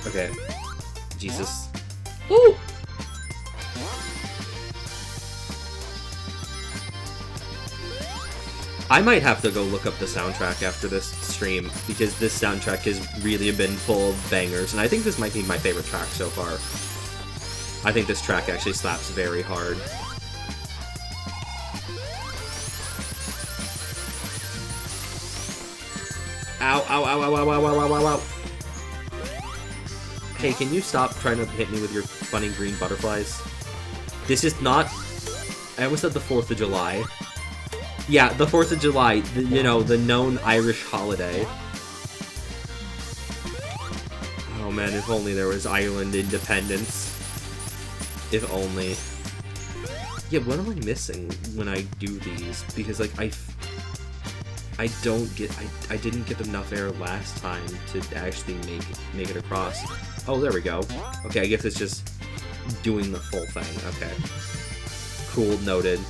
Okay. Jesus. Ooh! I might have to go look up the soundtrack after this stream, because this soundtrack has really been full of bangers, and I think this might be my favorite track so far. I think this track actually slaps very hard. Ow, ow, ow, ow, ow, ow, ow, ow, ow, ow. Hey, can you stop trying to hit me with your funny green butterflies? This is not... I almost said the 4th of July. Yeah, the 4th of July, you know, the known Irish holiday. Oh man, if only there was Ireland independence. If only. Yeah, what am I missing when I do these? Because, like, I didn't get enough air last time to actually make it across. Oh, there we go. Okay, I guess it's just doing the full thing. Okay. Cool, noted.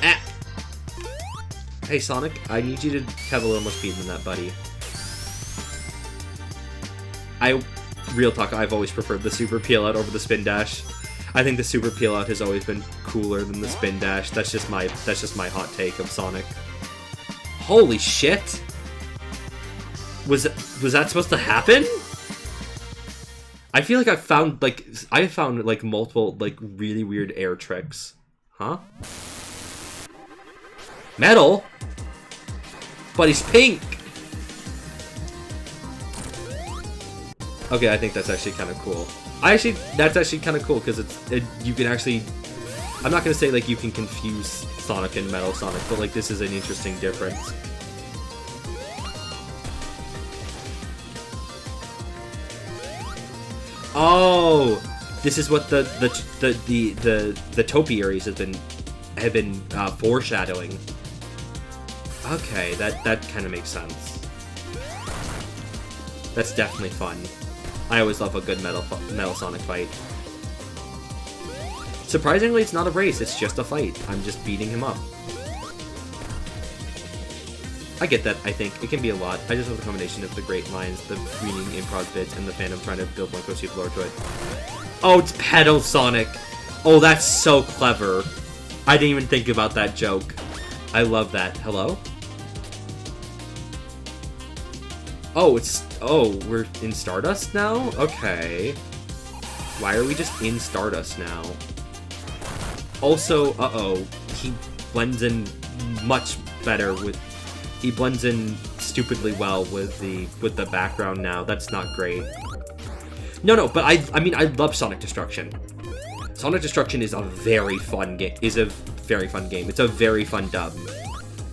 Ah! Hey, Sonic, I need you to have a little more speed than that, buddy. Real talk, I've always preferred the Super Peel Out over the Spin Dash. I think the Super Peel Out has always been cooler than the Spin Dash. That's just my hot take of Sonic. Holy shit! Was that supposed to happen? I feel like I found multiple like really weird air tricks. Huh? Metal? But he's pink! Okay, I think that's actually kind of cool. That's actually kind of cool, because you can actually... I'm not going to say, like, you can confuse Sonic and Metal Sonic, but, like, this is an interesting difference. Oh! This is what the topiaries have been foreshadowing. Okay, that kind of makes sense. That's definitely fun. I always love a good Metal Sonic fight. Surprisingly, it's not a race, it's just a fight. I'm just beating him up. I get that, I think. It can be a lot. I just love the combination of the great lines, the reading improv bits, and the Phantom trying to build one Super lore to it. Oh, it's Pedal Sonic! Oh, that's so clever. I didn't even think about that joke. I love that. Hello? Oh, we're in Stardust now? Okay. Why are we just in Stardust now? Also, he blends in much better with... He blends in stupidly well with the background now. That's not great. No, but I mean, I love Sonic Destruction. Sonic Destruction is a very fun game. It's a very fun dub.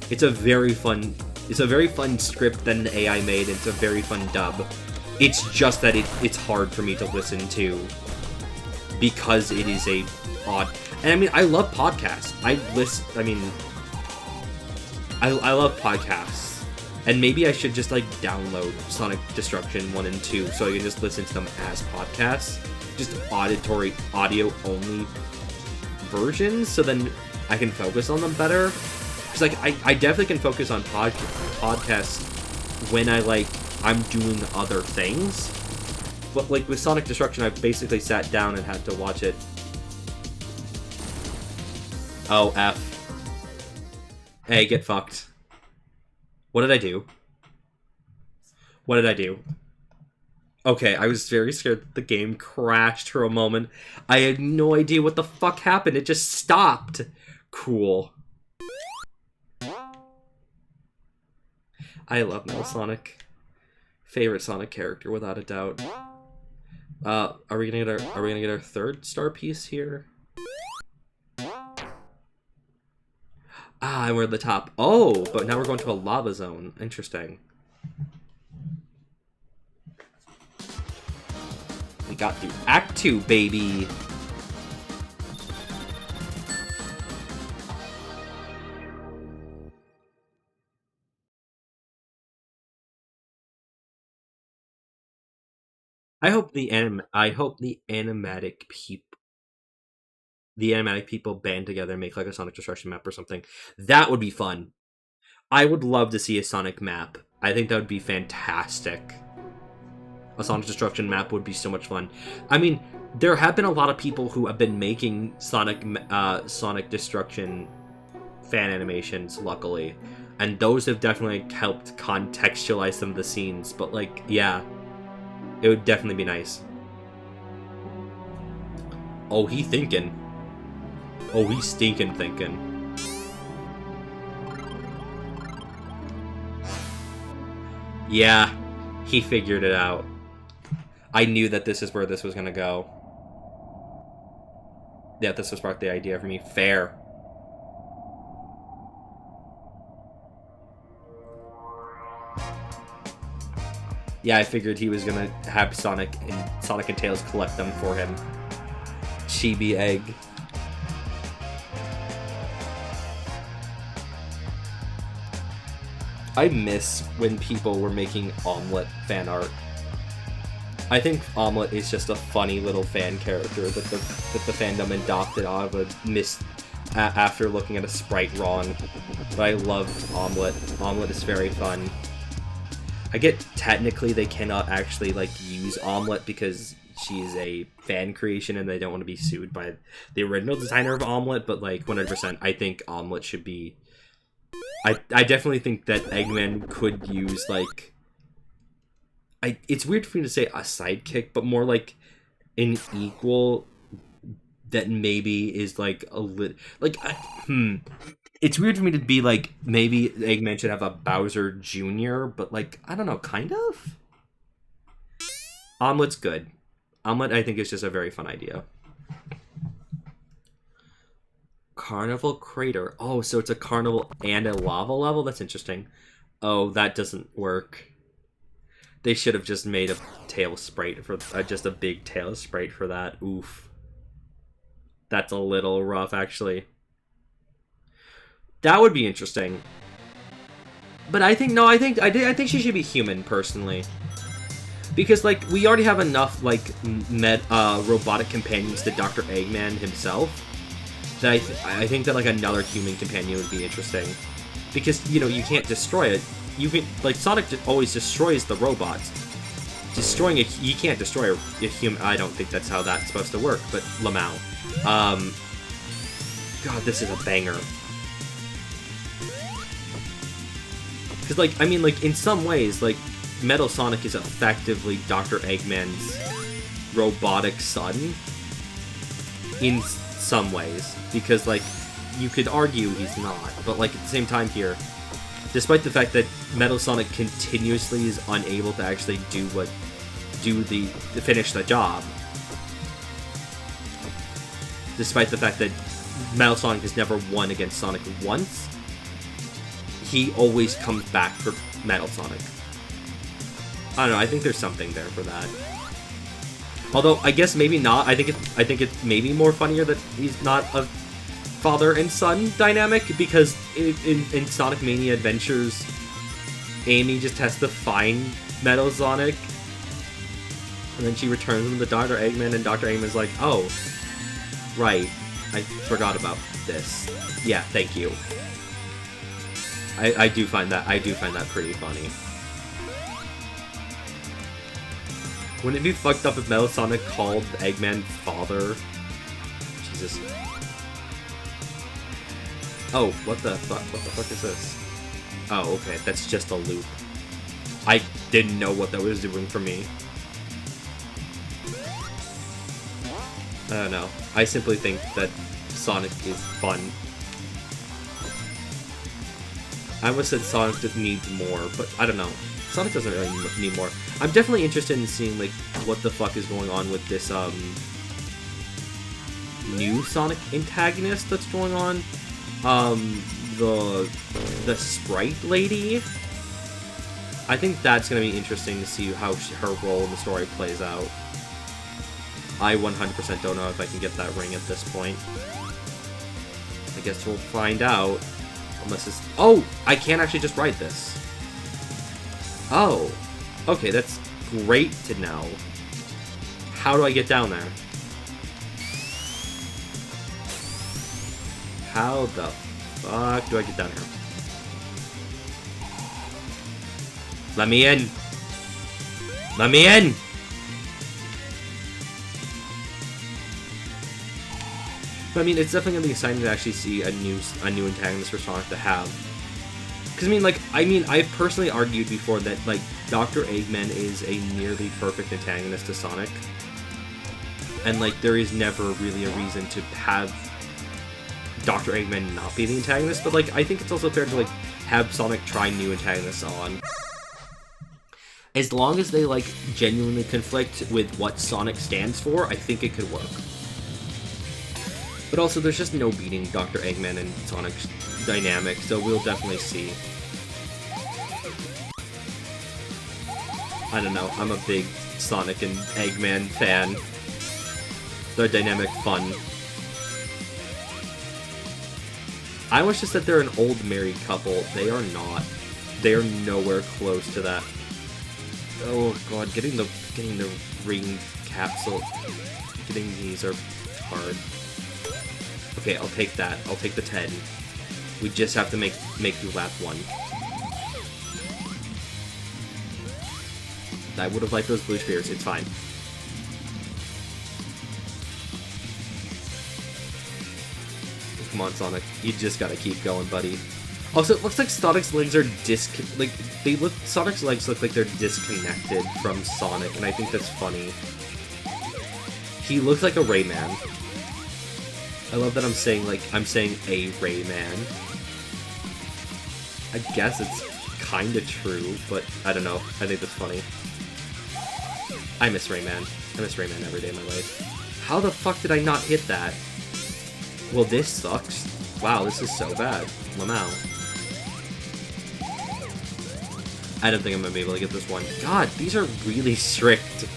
It's a very fun script that an AI made, and it's a very fun dub. It's just that it's hard for me to listen to because it is a odd... And I mean, I love podcasts. I love podcasts. And maybe I should just, like, download Sonic Destruction 1 and 2 so I can just listen to them as podcasts. Just audio-only versions, so then I can focus on them better. Because, like, I definitely can focus on podcasts when I'm doing other things. But, like, with Sonic Destruction, I basically sat down and had to watch it. Oh, F. Hey, get fucked. What did I do? What did I do? Okay, I was very scared that the game crashed for a moment. I had no idea what the fuck happened. It just stopped. Cool. I love Metal Sonic. Favorite Sonic character, without a doubt. Are we gonna get our third star piece here? Ah, and we're at the top. Oh, but now we're going to a lava zone. Interesting. We got through Act 2, baby! I hope the animatic people band together and make like a Sonic Destruction map or something. That would be fun. I would love to see a Sonic map. I think that would be fantastic. A Sonic Destruction map would be so much fun. I mean, there have been a lot of people who have been making Sonic Destruction fan animations, luckily. And those have definitely helped contextualize some of the scenes. But, like, yeah. It would definitely be nice. Oh, he thinking. Oh, he's stinking thinking. Yeah, he figured it out. I knew that this is where this was gonna go. Yeah, this was sparked the idea for me. Fair. Yeah, I figured he was gonna have Sonic and Tails collect them for him. Chibi egg. I miss when people were making Omelette fan art. I think Omelette is just a funny little fan character that the fandom adopted out of a after looking at a sprite wrong. But I love Omelette. Omelette is very fun. I get technically they cannot actually like use Omelette because she's a fan creation and they don't want to be sued by the original designer of Omelette, but like 100% I think Omelette should be... I definitely think that Eggman could use, like... it's weird for me to say a sidekick, but more like an equal that maybe is, like, a little... Like, It's weird for me to be like, maybe Eggman should have a Bowser Jr., but, like, I don't know, kind of? Omelette's good. Omelette, I think, is just a very fun idea. Carnival Crater. Oh, so it's a carnival and a lava level? That's interesting. Oh, that doesn't work. They should have just made a tail sprite for just a big tail sprite for that. Oof. That's a little rough, actually. That would be interesting. But I think I think she should be human, personally. Because, like, we already have enough, like, robotic companions to Dr. Eggman himself. That I think that, like, another human companion would be interesting. Because, you know, you can't destroy it. You can, like, Sonic always destroys the robots. Destroying you can't destroy a human. I don't think that's how that's supposed to work, but Lamau. God, this is a banger. Because, like, I mean, like, in some ways, like, Metal Sonic is effectively Dr. Eggman's robotic son. In some ways. Because, like, you could argue he's not. But, like, at the same time here, despite the fact that Metal Sonic continuously is unable to actually finish the job. Despite the fact that Metal Sonic has never won against Sonic once, he always comes back for Metal Sonic. I don't know, I think there's something there for that. Although, I guess maybe not. I think it's maybe more funnier that he's not a father and son dynamic, because in Sonic Mania Adventures, Amy just has to find Metal Sonic, and then she returns him to Dr. Eggman, and Dr. Eggman's like, oh, right, I forgot about this. Yeah, thank you. I do find that pretty funny. Wouldn't it be fucked up if Metal Sonic called Eggman father? Jesus. Oh, what the fuck? What the fuck is this? Oh, okay, that's just a loop. I didn't know what that was doing for me. I don't know. I simply think that Sonic is fun. I almost said Sonic just needs more, but I don't know. Sonic doesn't really need more. I'm definitely interested in seeing, like, what the fuck is going on with this, new Sonic antagonist that's going on. The Sprite Lady. I think that's gonna be interesting to see how her role in the story plays out. I 100% don't know if I can get that ring at this point. I guess we'll find out. Unless it's... Oh! I can't actually just ride this. Oh. Okay, that's great to know. How do I get down there? How the fuck do I get down here? Let me in! Let me in! But I mean, it's definitely gonna be exciting to actually see a new antagonist for Sonic to have. Because I mean, I've personally argued before that like Dr. Eggman is a nearly perfect antagonist to Sonic, and like there is never really a reason to have Dr. Eggman not be the antagonist. But like, I think it's also fair to like have Sonic try new antagonists on, as long as they like genuinely conflict with what Sonic stands for. I think it could work. But also, there's just no beating Dr. Eggman and Sonic's dynamic, so we'll definitely see. I don't know, I'm a big Sonic and Eggman fan. Their dynamic fun. I wish just that they're an old married couple. They are not. They are nowhere close to that. Oh god, getting the ring capsule, getting these are hard. Okay, I'll take that. I'll take the 10. We just have to make you lap 1. I would have liked those blue spheres. It's fine. Come on, Sonic. You just gotta keep going, buddy. Also, it looks like Sonic's legs are Sonic's legs look like they're disconnected from Sonic, and I think that's funny. He looks like a Rayman. I love that I'm saying a Rayman. I guess it's kinda true, but I don't know. I think that's funny. I miss Rayman. I miss Rayman every day of my life. How the fuck did I not hit that? Well, this sucks. Wow, this is so bad. Lamau. I don't think I'm gonna be able to get this one. God, these are really strict.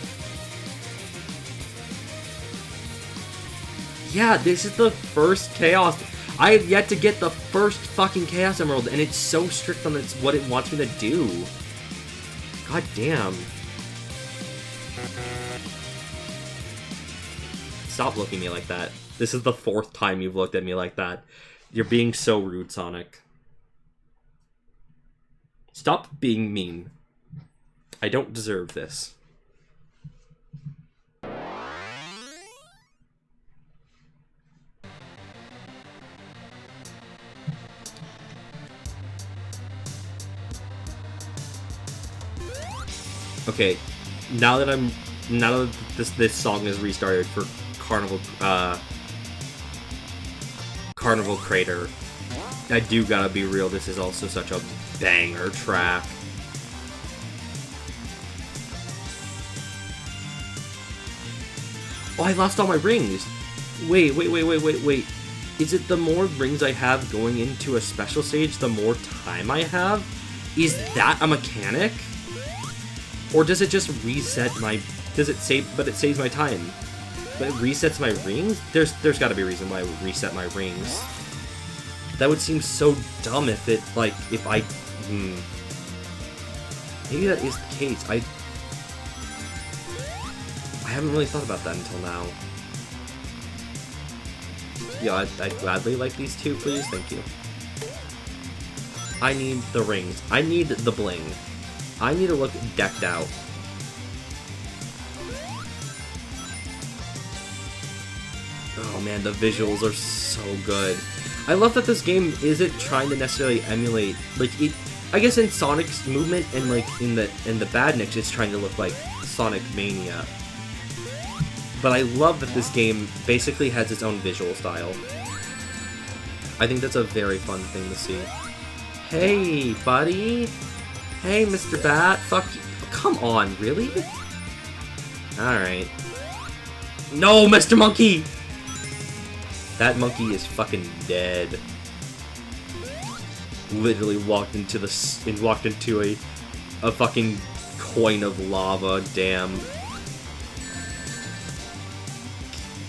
Yeah, this is the first Chaos. I have yet to get the first fucking Chaos Emerald, and it's so strict on what it wants me to do. God damn. Stop looking at me like that. This is the 4th time you've looked at me like that. You're being so rude, Sonic. Stop being mean. I don't deserve this. Okay, now that this song is restarted for Carnival Crater, I do gotta be real, this is also such a banger track. Oh, I lost all my rings! Wait. Is it the more rings I have going into a special stage, the more time I have? Is that a mechanic? Or does it just reset my... Does it save... But it saves my time. But it resets my rings? There's gotta be a reason why it would reset my rings. That would seem so dumb if it, like, if I... Maybe that is the case. I haven't really thought about that until now. Yeah, I'd gladly like these two, please. Thank you. I need the rings. I need the bling. I need to look decked out. Oh man, the visuals are so good. I love that this game isn't trying to necessarily emulate, like, it. I guess in Sonic's movement and like in the Badniks, it's trying to look like Sonic Mania. But I love that this game basically has its own visual style. I think that's a very fun thing to see. Hey, buddy. Hey, Mr. Bat. Fuck you. Come on, really? Alright. No, Mr. Monkey! That monkey is fucking dead. Literally walked into a fucking coin of lava. Damn.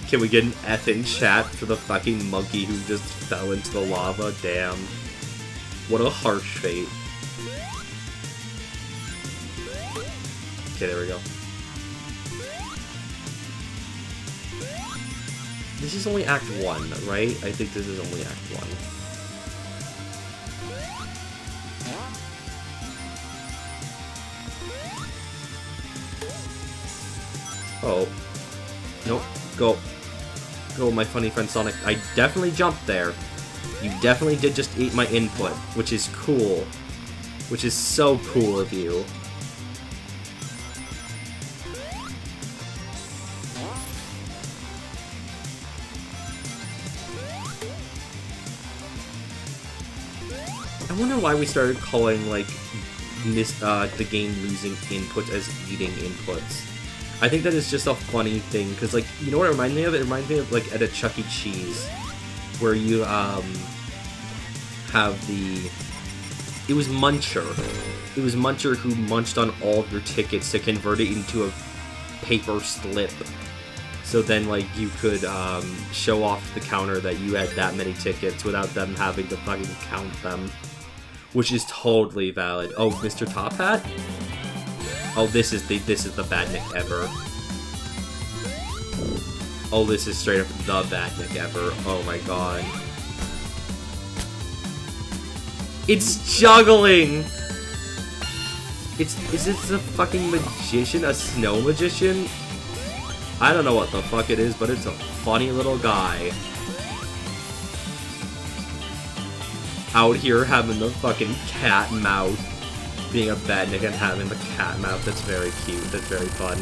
Can we get an F in chat for the fucking monkey who just fell into the lava? Damn. What a harsh fate. Okay, there we go. This is only Act 1, right? I think this is only Act 1. Oh. Nope. Go. Go, my funny friend Sonic. I definitely jumped there. You definitely did just eat my input, which is cool. Which is so cool of you. I wonder why we started calling, like, the game losing inputs as eating inputs. I think that is just a funny thing, because, like, you know what it reminds me of? It reminds me of, like, at a Chuck E. Cheese, where you, have the... It was Muncher. It was Muncher who munched on all of your tickets to convert it into a paper slip. So then, like, you could, show off the counter that you had that many tickets without them having to fucking count them. Which is totally valid. Oh, Mr. Top Hat? Oh, this is the badnik ever. Oh, this is straight up the badnik ever. Oh my god. It's juggling! Is this a fucking magician? A snow magician? I don't know what the fuck it is, but it's a funny little guy. Out here having the fucking cat mouth. Being a badnik and having the cat mouth. That's very cute. That's very fun.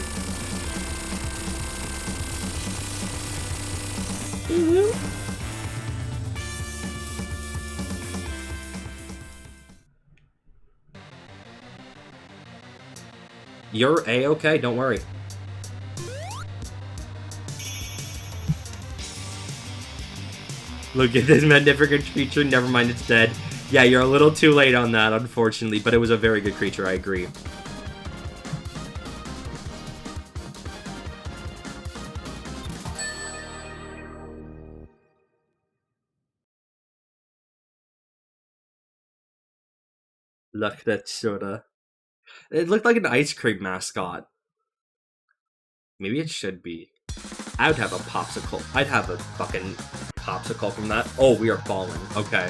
You're A-okay, don't worry. Look at this magnificent creature, never mind, it's dead. Yeah, you're a little too late on that, unfortunately, but it was a very good creature, I agree. Look, that sorta... It looked like an ice cream mascot. Maybe it should be. I would have a popsicle. I'd have a fucking popsicle from that. Oh, we are falling. Okay.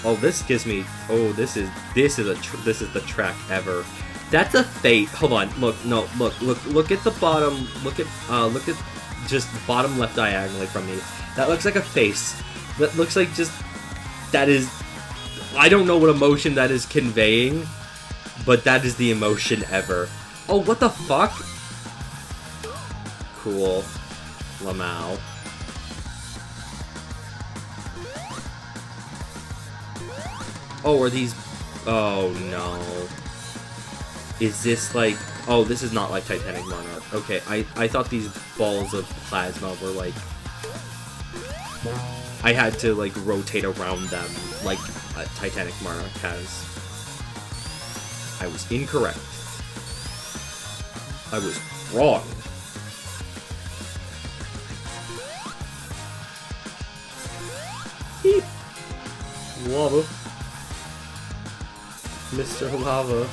Oh, this gives me. Oh, this is the track ever. That's a fate. Hold on. Look at the bottom. Look at just the bottom left diagonally from me. That looks like a face. That looks like just. That is. I don't know what emotion that is conveying, but that is the emotion ever. Oh, what the fuck? Cool. Lamau. Oh, are these... Oh, no. Is this like... Oh, this is not like Titanic Monarch. Okay, I thought these balls of plasma were like... I had to, like, rotate around them like Titanic Monarch has. I was incorrect. I was wrong. Beep. Lava. Mr. Lava.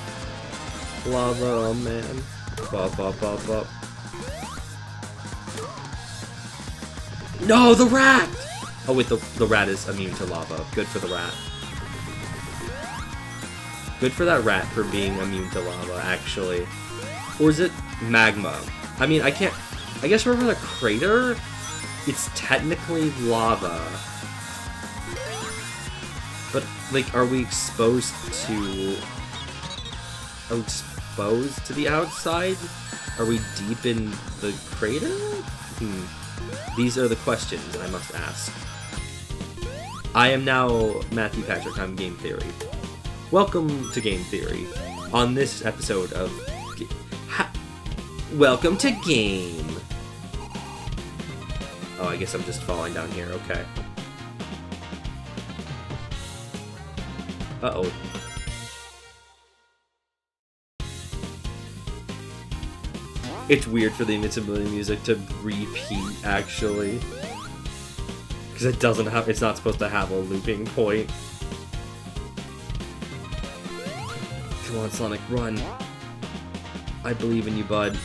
Lava, oh man. Bop, bop, bop, bop. No, the rat! Oh wait, the rat is immune to lava. Good for the rat. Good for that rat for being immune to lava, actually. Or is it magma? I mean, I can't... I guess wherever the crater, it's technically lava. But, like, are we exposed to... Are we exposed to the outside? Are we deep in the crater? These are the questions I must ask. I am now Matthew Patrick, I'm Game Theory. Welcome to Game Theory. On this episode of... Welcome to Game! Oh, I guess I'm just falling down here, okay. Uh-oh. It's weird for the invincibility music to repeat, actually. Because it doesn't have, it's not supposed to have a looping point. Come on, Sonic, run. I believe in you, bud.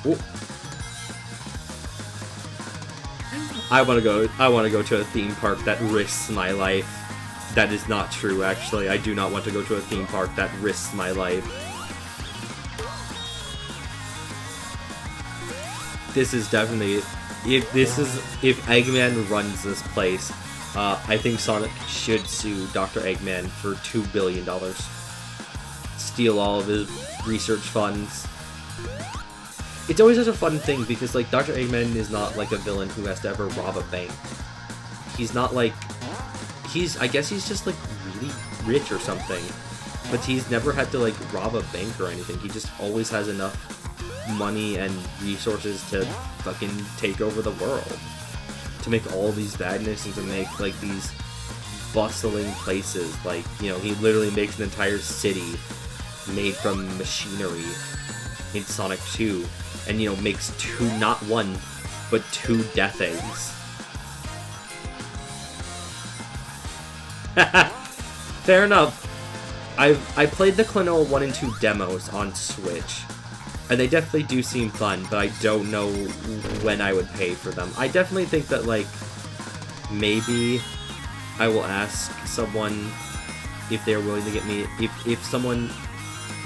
Ooh. I want to go to a theme park that risks my life. That is not true, actually. I do not want to go to a theme park that risks my life. This is definitely... If Eggman runs this place, I think Sonic should sue Dr. Eggman for $2 billion. Steal all of his research funds. It's always such a fun thing because, like, Dr. Eggman is not, like, a villain who has to ever rob a bank. He's not, like... I guess he's just, like, really rich or something. But he's never had to, like, rob a bank or anything. He just always has enough money and resources to fucking take over the world. To make all these badness and to make, like, these bustling places. Like, you know, he literally makes an entire city made from machinery in Sonic 2. And, you know, makes not one, but 2 death eggs. Fair enough. I played the Klonoa 1 and 2 demos on Switch. And they definitely do seem fun, but I don't know when I would pay for them. I definitely think that, like, maybe I will ask someone if they're willing to get me... If someone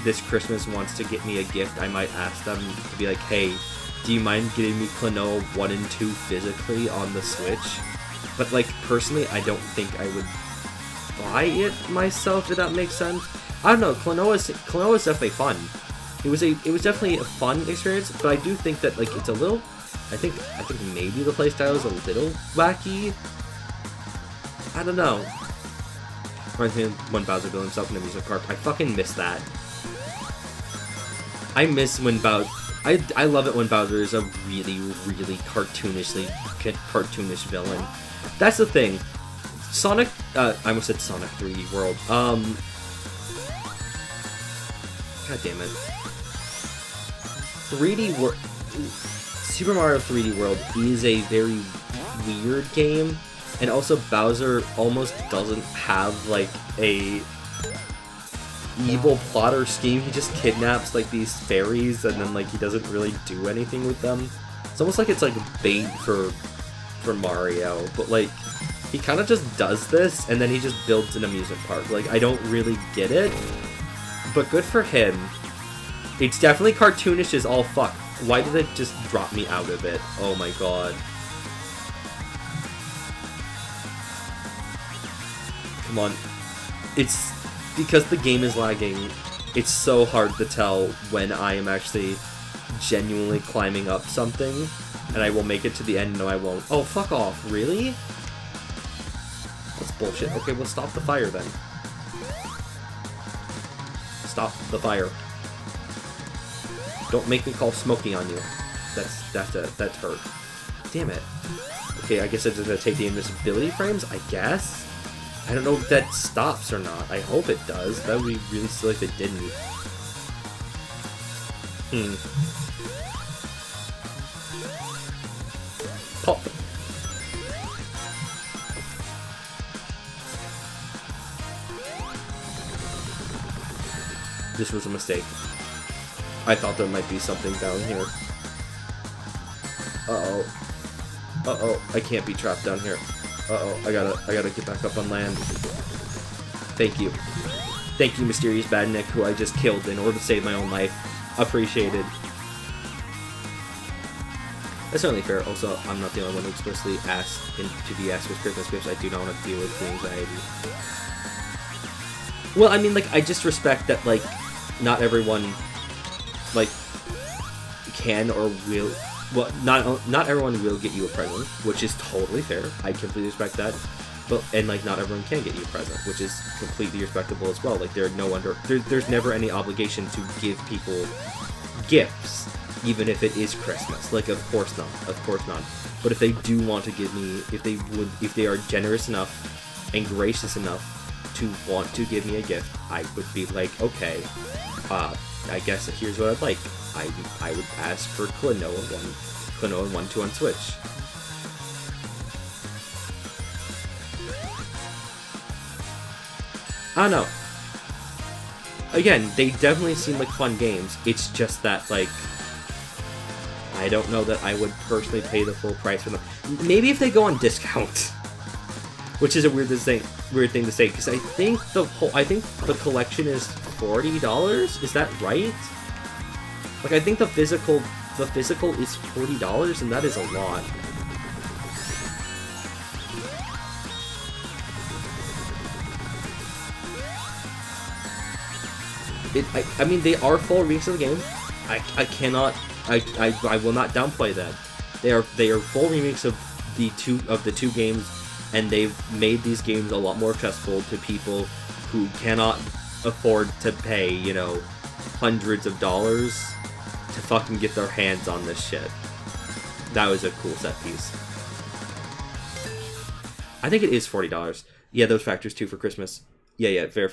this Christmas wants to get me a gift, I might ask them to be like, hey, do you mind getting me Klonoa 1 and 2 physically on the Switch? But, like, personally, I don't think I would buy it myself, if that makes sense. I don't know, Klonoa's definitely fun. It was definitely a fun experience, but I do think that, like, it's a little... I think maybe the playstyle is a little wacky. I don't know. Reminds me of when Bowser built himself in a music park. I fucking miss that. I miss when Bowser... I love it when Bowser is a really, really cartoonish villain. That's the thing. Sonic... I almost said Sonic 3D World. God damn it. 3D World... Super Mario 3D World is a very weird game. And also, Bowser almost doesn't have, like, a evil plot or scheme. He just kidnaps, like, these fairies, and then, like, he doesn't really do anything with them. It's almost like it's, like, bait for Mario. But, like, he kind of just does this, and then he just builds an amusement park. Like, I don't really get it, but good for him. It's definitely cartoonish as all fuck. Why did it just drop me out of it? Oh my god. Come on. It's because the game is lagging, it's so hard to tell when I am actually genuinely climbing up something, and I will make it to the end. No, I won't. Oh, fuck off. Really? That's bullshit. Okay, well, stop the fire then. Stop the fire. Don't make me call Smokey on you. That's hurt. Damn it. Okay, I guess it's gonna take the invisibility frames, I guess? I don't know if that stops or not. I hope it does. That would be really silly if it didn't. Pop. This was a mistake. I thought there might be something down here. Uh-oh. Uh-oh. I can't be trapped down here. Uh-oh. I gotta get back up on land. Thank you. Thank you, Mysterious Badnik, who I just killed in order to save my own life. Appreciated. That's certainly fair. Also, I'm not the only one who explicitly asked to be asked with Christmas gifts. I do not want to deal with the anxiety. Well, I mean, like, I just respect that, like, not everyone, like, can or will... Well, not everyone will get you a present, which is totally fair. I completely respect that. But, and, like, not everyone can get you a present, which is completely respectable as well. Like, there's never any obligation to give people gifts, even if it is Christmas. Like, of course not. Of course not. But if they do want to give me, if they are generous enough and gracious enough to want to give me a gift, I would be like, okay, I guess here's what I'd like. I would ask for Klonoa Klonoa and 1-2 on Switch. I don't know. Again, they definitely seem like fun games. It's just that, like, I don't know that I would personally pay the full price for them. Maybe if they go on discount, which is a weird thing to say, because I think the collection is $40. Is that right? Like, I think the physical is $40, and that is a lot. I mean, they are full remakes of the game. I will not downplay that. They are full remakes of the two games, and they've made these games a lot more accessible to people who cannot afford to pay, you know, hundreds of dollars to fucking get their hands on this shit. That was a cool set piece. I think it is $40. Yeah, those factors too for Christmas. Yeah, fair.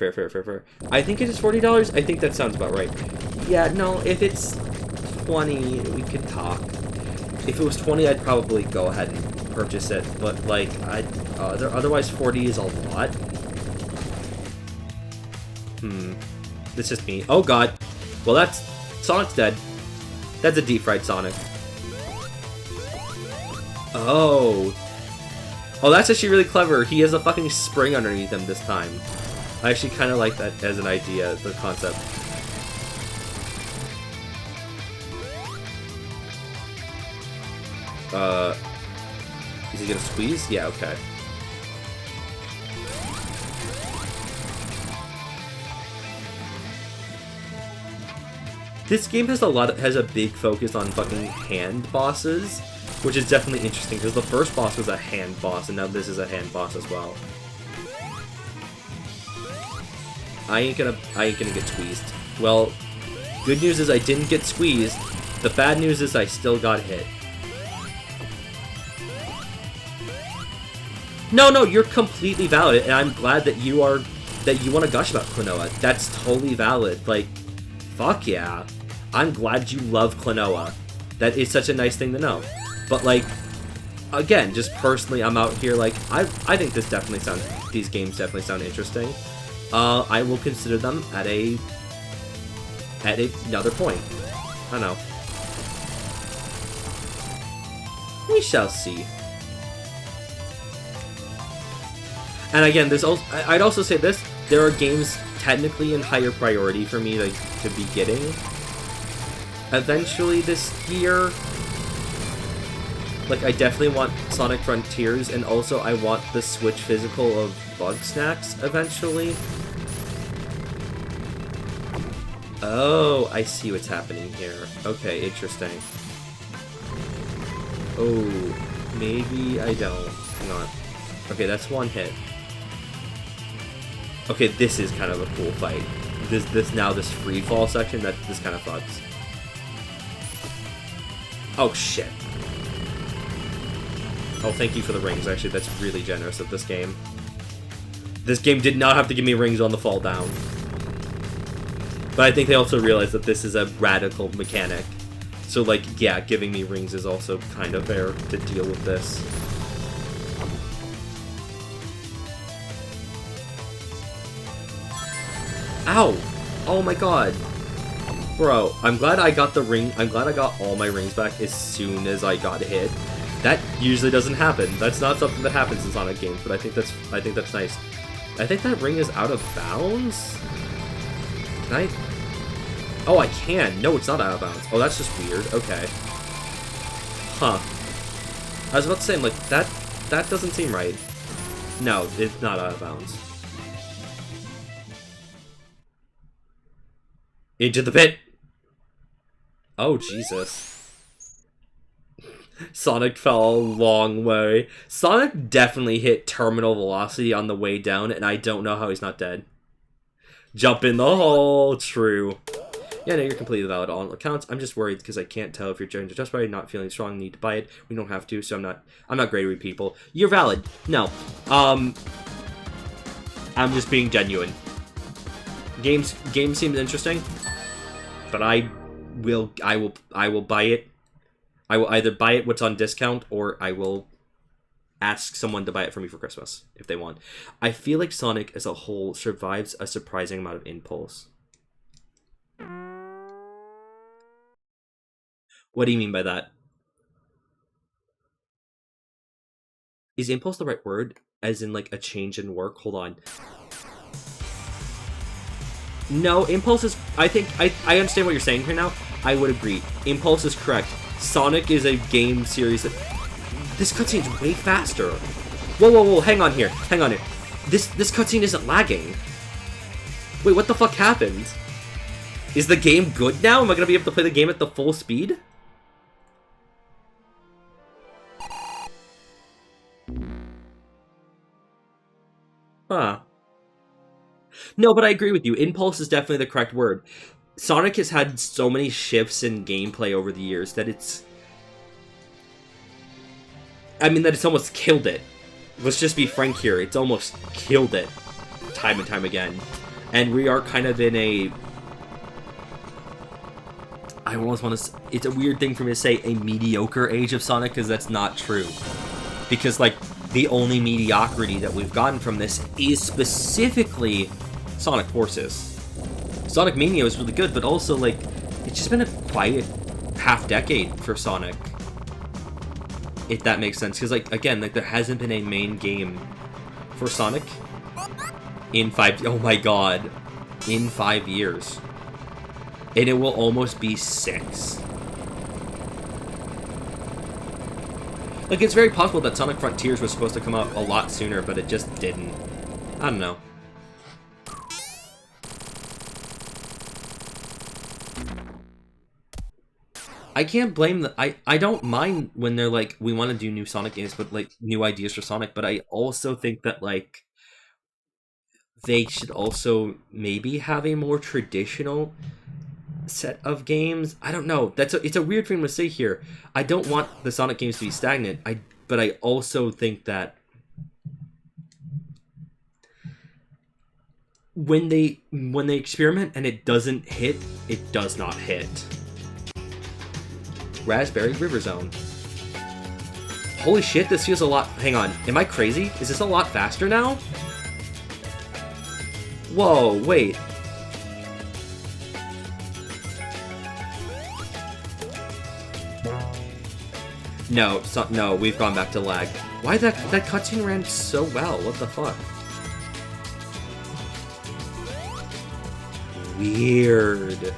I think it is $40. I think that sounds about right. Yeah, no, if it's 20, we could talk. If it was 20, I'd probably go ahead and purchase it, but, like, otherwise 40 is a lot. It's just me. Oh, God. Well, Sonic's dead. That's a deep-fried Sonic. Oh, that's actually really clever. He has a fucking spring underneath him this time. I actually kind of like that as an idea, the concept. Is he gonna squeeze? Yeah, okay. This game has a big focus on fucking hand bosses, which is definitely interesting because the first boss was a hand boss, and now this is a hand boss as well. I ain't gonna get squeezed. Well, good news is I didn't get squeezed. The bad news is I still got hit. No, you're completely valid, and I'm glad that you want to gush about Klonoa. That's totally valid. Like, fuck yeah. I'm glad you love Klonoa. That is such a nice thing to know. But, like, again, just personally, I'm out here, like, I think these games definitely sound interesting. I will consider them at another point. I don't know. We shall see. And again, I'd also say this, there are games technically in higher priority for me to be getting eventually this year. Like, I definitely want Sonic Frontiers, and also I want the Switch physical of Bug Snacks eventually. Oh, I see what's happening here. Okay, interesting. Oh, maybe I don't. Hang on. Okay, that's one hit. Okay, this is kind of a cool fight. This free fall section, this kind of fucks. Oh shit. Oh, thank you for the rings, actually, that's really generous of this game. This game did not have to give me rings on the fall down. But I think they also realized that this is a radical mechanic. So, like, yeah, giving me rings is also kind of fair to deal with this. Ow! Oh my god. Bro, I'm glad I got the ring. I'm glad I got all my rings back as soon as I got hit. That usually doesn't happen. That's not something that happens in Sonic games, but I think that's nice. I think that ring is out of bounds? Can I? Oh, I can. No, it's not out of bounds. Oh, that's just weird. Okay. Huh. I was about to say, I'm like, that doesn't seem right. No, it's not out of bounds. Into the pit! Oh, Jesus. Sonic fell a long way. Sonic definitely hit terminal velocity on the way down, and I don't know how he's not dead. Jump in the hole! True. Yeah, no, you're completely valid on all accounts. I'm just worried because I can't tell if you're judging just by not feeling strong, need to buy it. We don't have to, so I'm not great with people. You're valid. No. I'm just being genuine. Game seems interesting, but I will buy it I will either buy it what's on discount, or I will ask someone to buy it for me for Christmas if they want. I feel like Sonic as a whole survives a surprising amount of impulse. What do you mean by that? Is impulse the right word? As in, like, a change in work? Hold on. No, impulse is... I think... I understand what you're saying here now. I would agree. Impulse is correct. Sonic is a game series that... This cutscene's way faster. Whoa, whoa, whoa, hang on here. Hang on here. This cutscene isn't lagging. Wait, what the fuck happened? Is the game good now? Am I gonna be able to play the game at the full speed? Huh. No, but I agree with you. Impulse is definitely the correct word. Sonic has had so many shifts in gameplay over the years that it's... I mean, that it's almost killed it. Let's just be frank here. It's almost killed it. Time and time again. And we are kind of in a... I almost want to... It's a weird thing for me to say a mediocre age of Sonic, because that's not true. Because, like, the only mediocrity that we've gotten from this is specifically Sonic Forces. Sonic Mania was really good, but also, like, it's just been a quiet half-decade for Sonic. If that makes sense. Because, like, again, like, there hasn't been a main game for Sonic in 5... Oh my god. In 5 years. And it will almost be 6. Like, it's very possible that Sonic Frontiers was supposed to come out a lot sooner, but it just didn't. I don't know. I can't blame the... I don't mind when they're like, we want to do new Sonic games, but, like, new ideas for Sonic, but I also think that, like, they should also maybe have a more traditional set of games. I don't know. It's a weird thing to say here. I don't want the Sonic games to be stagnant. But I also think that when they experiment and it doesn't hit, it does not hit. Raspberry River Zone. Holy shit, this feels a lot... Hang on, am I crazy? Is this a lot faster now? Whoa, wait. No, no, we've gone back to lag. Why that cutscene ran so well? What the fuck? Weird.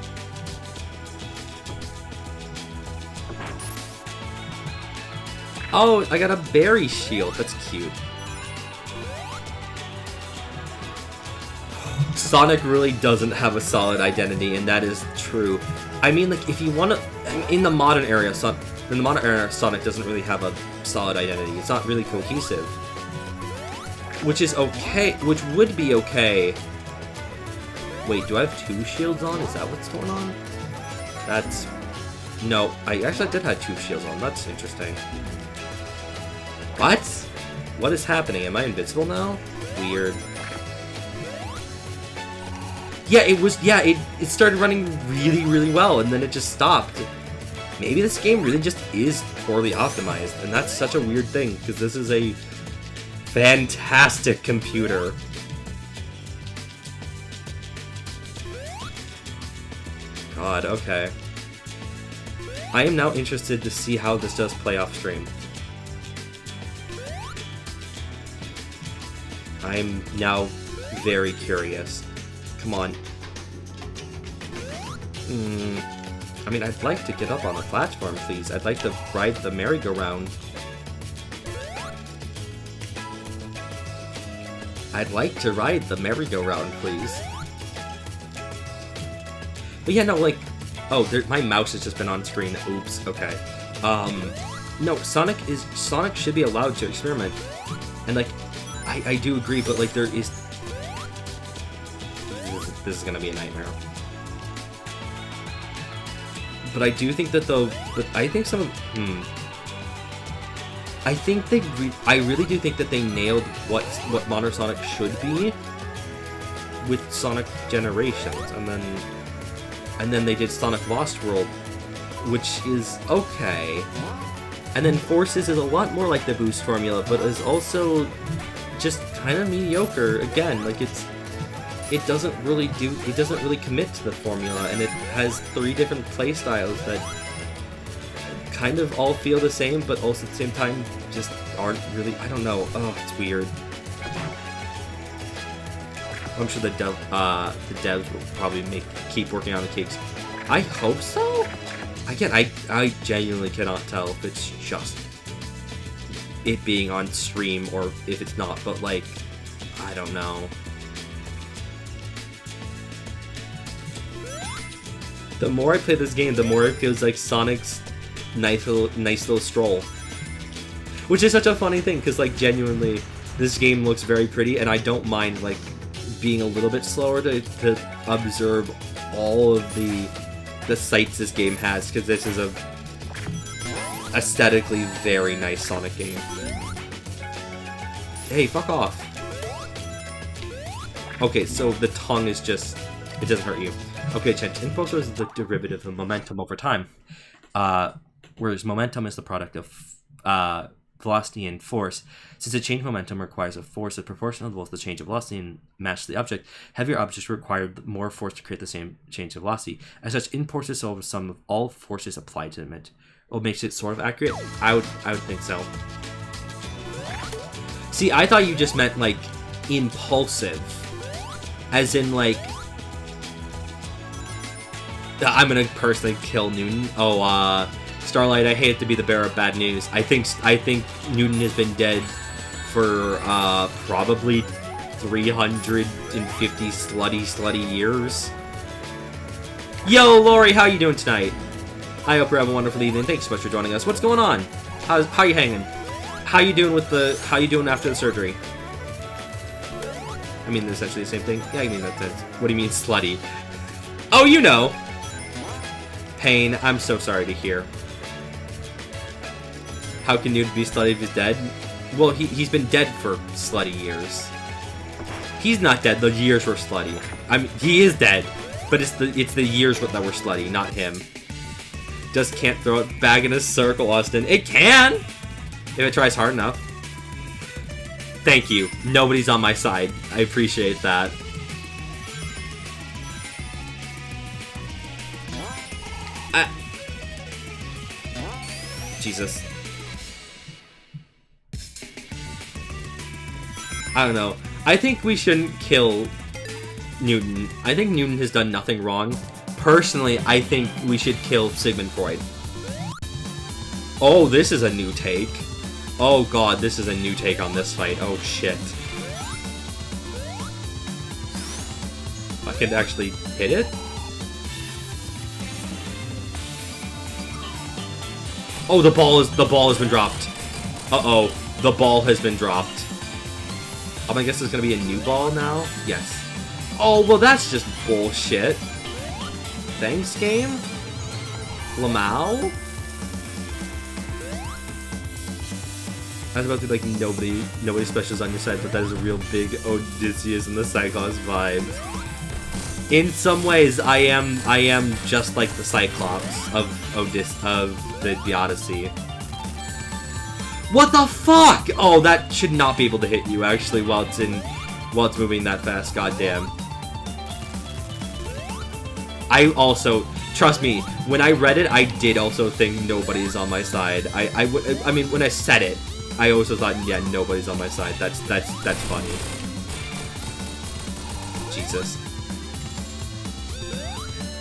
Oh, I got a berry shield. That's cute. Sonic really doesn't have a solid identity, and that is true. I mean, like, if you want to... In the modern era, Sonic doesn't really have a solid identity. It's not really cohesive. Which is okay. Which would be okay. Wait, do I have 2 shields on? Is that what's going on? That's... No, I did have 2 shields on. That's interesting. What? What is happening? Am I invincible now? Weird. Yeah, it started running really, really well, and then it just stopped. Maybe this game really just is poorly optimized, and that's such a weird thing, because this is a fantastic computer. God, okay. I am now interested to see how this does play off stream. I'm now very curious. Come on. I mean, I'd like to get up on the platform, please. I'd like to ride the merry-go-round. I'd like to ride the merry-go-round, please. But yeah, no, like... Oh, my mouse has just been on screen. Oops, okay. No, Sonic should be allowed to experiment. And, like, I do agree, but, like, there is... This is gonna be a nightmare. But I do think that I think some of... I think I really do think that they nailed what modern Sonic should be with Sonic Generations, and then they did Sonic Lost World which is okay. And then Forces is a lot more like the boost formula, but is also just kind of mediocre. Again, like it doesn't really commit to the formula, and it has 3 different playstyles that kind of all feel the same, but also at the same time just aren't really. I don't know. Oh, it's weird. I'm sure the devs will probably keep working on the cakes. I hope so. Again, I genuinely cannot tell if it's just it being on stream or if it's not, but like, I don't know. The more I play this game, the more it feels like Sonic's nice little stroll. Which is such a funny thing, because like genuinely, this game looks very pretty, and I don't mind like being a little bit slower to observe all of the sights this game has, because this is a aesthetically very nice Sonic game. Hey, fuck off. Okay, so the tongue is just, it doesn't hurt you. Okay, Chent, impulse is the derivative of momentum over time, whereas momentum is the product of velocity and force. Since a change of momentum requires a force that's proportional to both the change of velocity and match the object, heavier objects require more force to create the same change of velocity. As such, impulse is the sum of all forces applied to it. What makes it sort of accurate? I would think so. See, I thought you just meant like impulsive, as in like I'm gonna personally kill Newton. Oh, Starlight, I hate to be the bearer of bad news. I think Newton has been dead for probably 350 slutty years. Yo, Lori, how you doing tonight? I hope you're having a wonderful evening. Thanks so much for joining us. What's going on? How you hanging? How you doing after the surgery? I mean, essentially the same thing. Yeah, I mean that's it. What do you mean slutty? Oh, you know. Pain. I'm so sorry to hear. How can Newton be slutty if he's dead? Well, he's been dead for slutty years. He's not dead. The years were slutty. I mean, he is dead, but it's the years that were slutty, not him. Just can't throw it back in a circle, Austin. It can, if it tries hard enough. Thank you. Nobody's on my side. I appreciate that. Jesus. I don't know. I think we shouldn't kill Newton. I think Newton has done nothing wrong. Personally, I think we should kill Sigmund Freud. Oh, this is a new take. Oh god, this is a new take on this fight. Oh shit. I can actually hit it? Oh, the ball has been dropped. Uh-oh, the ball has been dropped. I guess there's gonna be a new ball now? Yes. Oh, well that's just bullshit. Thanks, game? Lamau? I was about to be like, nobody special's on your side, but that is a real big Odysseus and the Cyclops vibe. In some ways, I am just like the Cyclops of the Odyssey. What the fuck? Oh, that should not be able to hit you actually while it's moving that fast. Goddamn. I also, trust me, when I read it, I did also think nobody's on my side. I mean, when I said it, I also thought, yeah, nobody's on my side. That's funny. Jesus.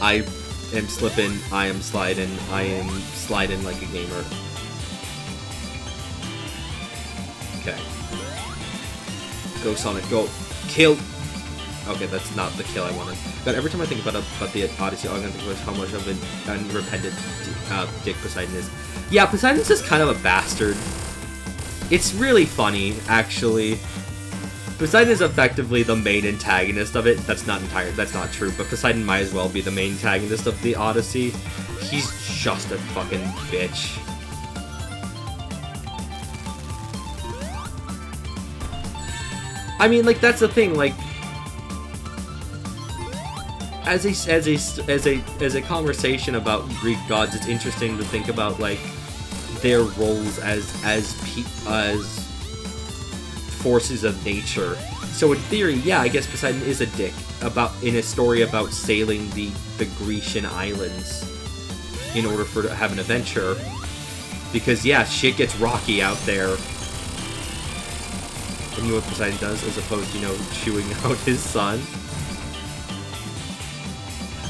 I am slipping, I am sliding like a gamer. Okay. Go Sonic, go. Kill! Okay, that's not the kill I wanted. But every time I think about the Odyssey, all I'm gonna think about is how much of an unrepentant dick Poseidon is. Yeah, Poseidon's just kind of a bastard. It's really funny, actually. Poseidon is effectively the main antagonist of it. That's not true, but Poseidon might as well be the main antagonist of the Odyssey. He's just a fucking bitch. I mean, like, that's the thing, like... as a conversation about Greek gods, it's interesting to think about like their roles as forces of nature. So in theory, yeah, I guess Poseidon is a dick in a story about sailing the Grecian islands in order to have an adventure. Because yeah, shit gets rocky out there. And you know what Poseidon does as opposed to, chewing out his son?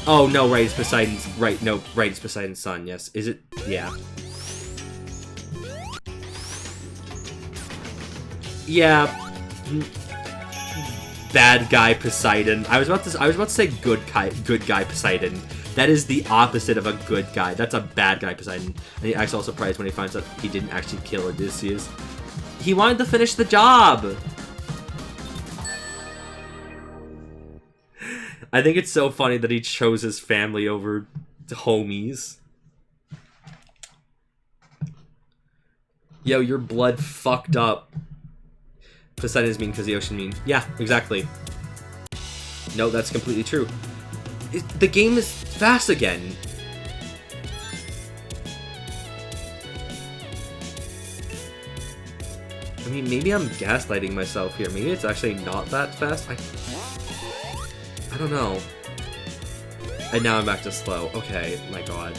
Oh, no, right, it's Poseidon's... Right, no, right, it's Poseidon's son, yes. Is it? Yeah. Yeah. Bad guy Poseidon. I was about to say good guy Poseidon. That is the opposite of a good guy. That's a bad guy Poseidon. And he acts all surprised when he finds out he didn't actually kill Odysseus. He wanted to finish the job! I think it's so funny that he chose his family over homies. Yo, your blood fucked up. Poseidon is mean because the ocean mean. Yeah, exactly. No, that's completely true. The game is fast again. I mean, maybe I'm gaslighting myself here. Maybe it's actually not that fast. I don't know. And now I'm back to slow. Okay, my god.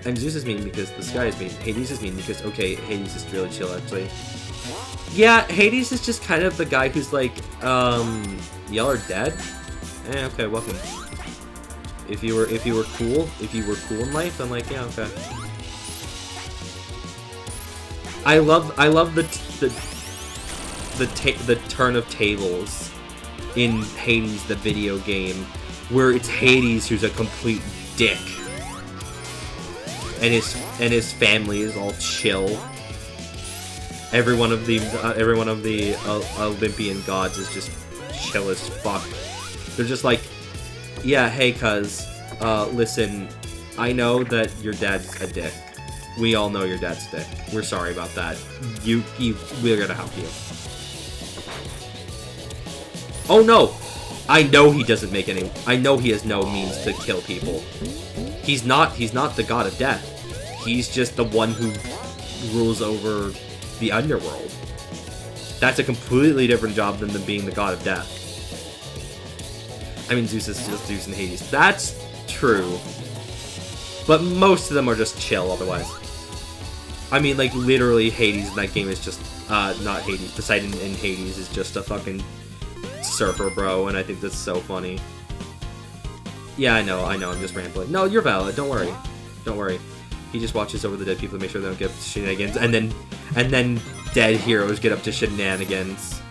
And Zeus is mean because the sky is mean. Hades is mean because, okay, Hades is really chill, actually. Yeah, Hades is just kind of the guy who's like, y'all are dead? Okay, welcome. If you were cool in life, then like, yeah, okay. I love the turn of tables in Hades, the video game, where it's Hades who's a complete dick, and his family is all chill. Every one of the Olympian gods is just chill as fuck. They're just like, yeah, hey, cuz, listen, I know that your dad's a dick. We all know your dad's a dick. We're sorry about that. We're gonna help you. Oh no! I know he doesn't make any. I know he has no means to kill people. He's not the god of death. He's just the one who rules over the underworld. That's a completely different job than being the god of death. I mean, Zeus is just Zeus and Hades. That's true. But most of them are just chill otherwise. I mean, like, literally Hades in that game is just, not Hades. Poseidon in Hades is just a fucking surfer bro, and I think that's so funny. Yeah, I know, I'm just rambling. No, you're valid, don't worry. Don't worry. He just watches over the dead people to make sure they don't get up to shenanigans, and then dead heroes get up to shenanigans.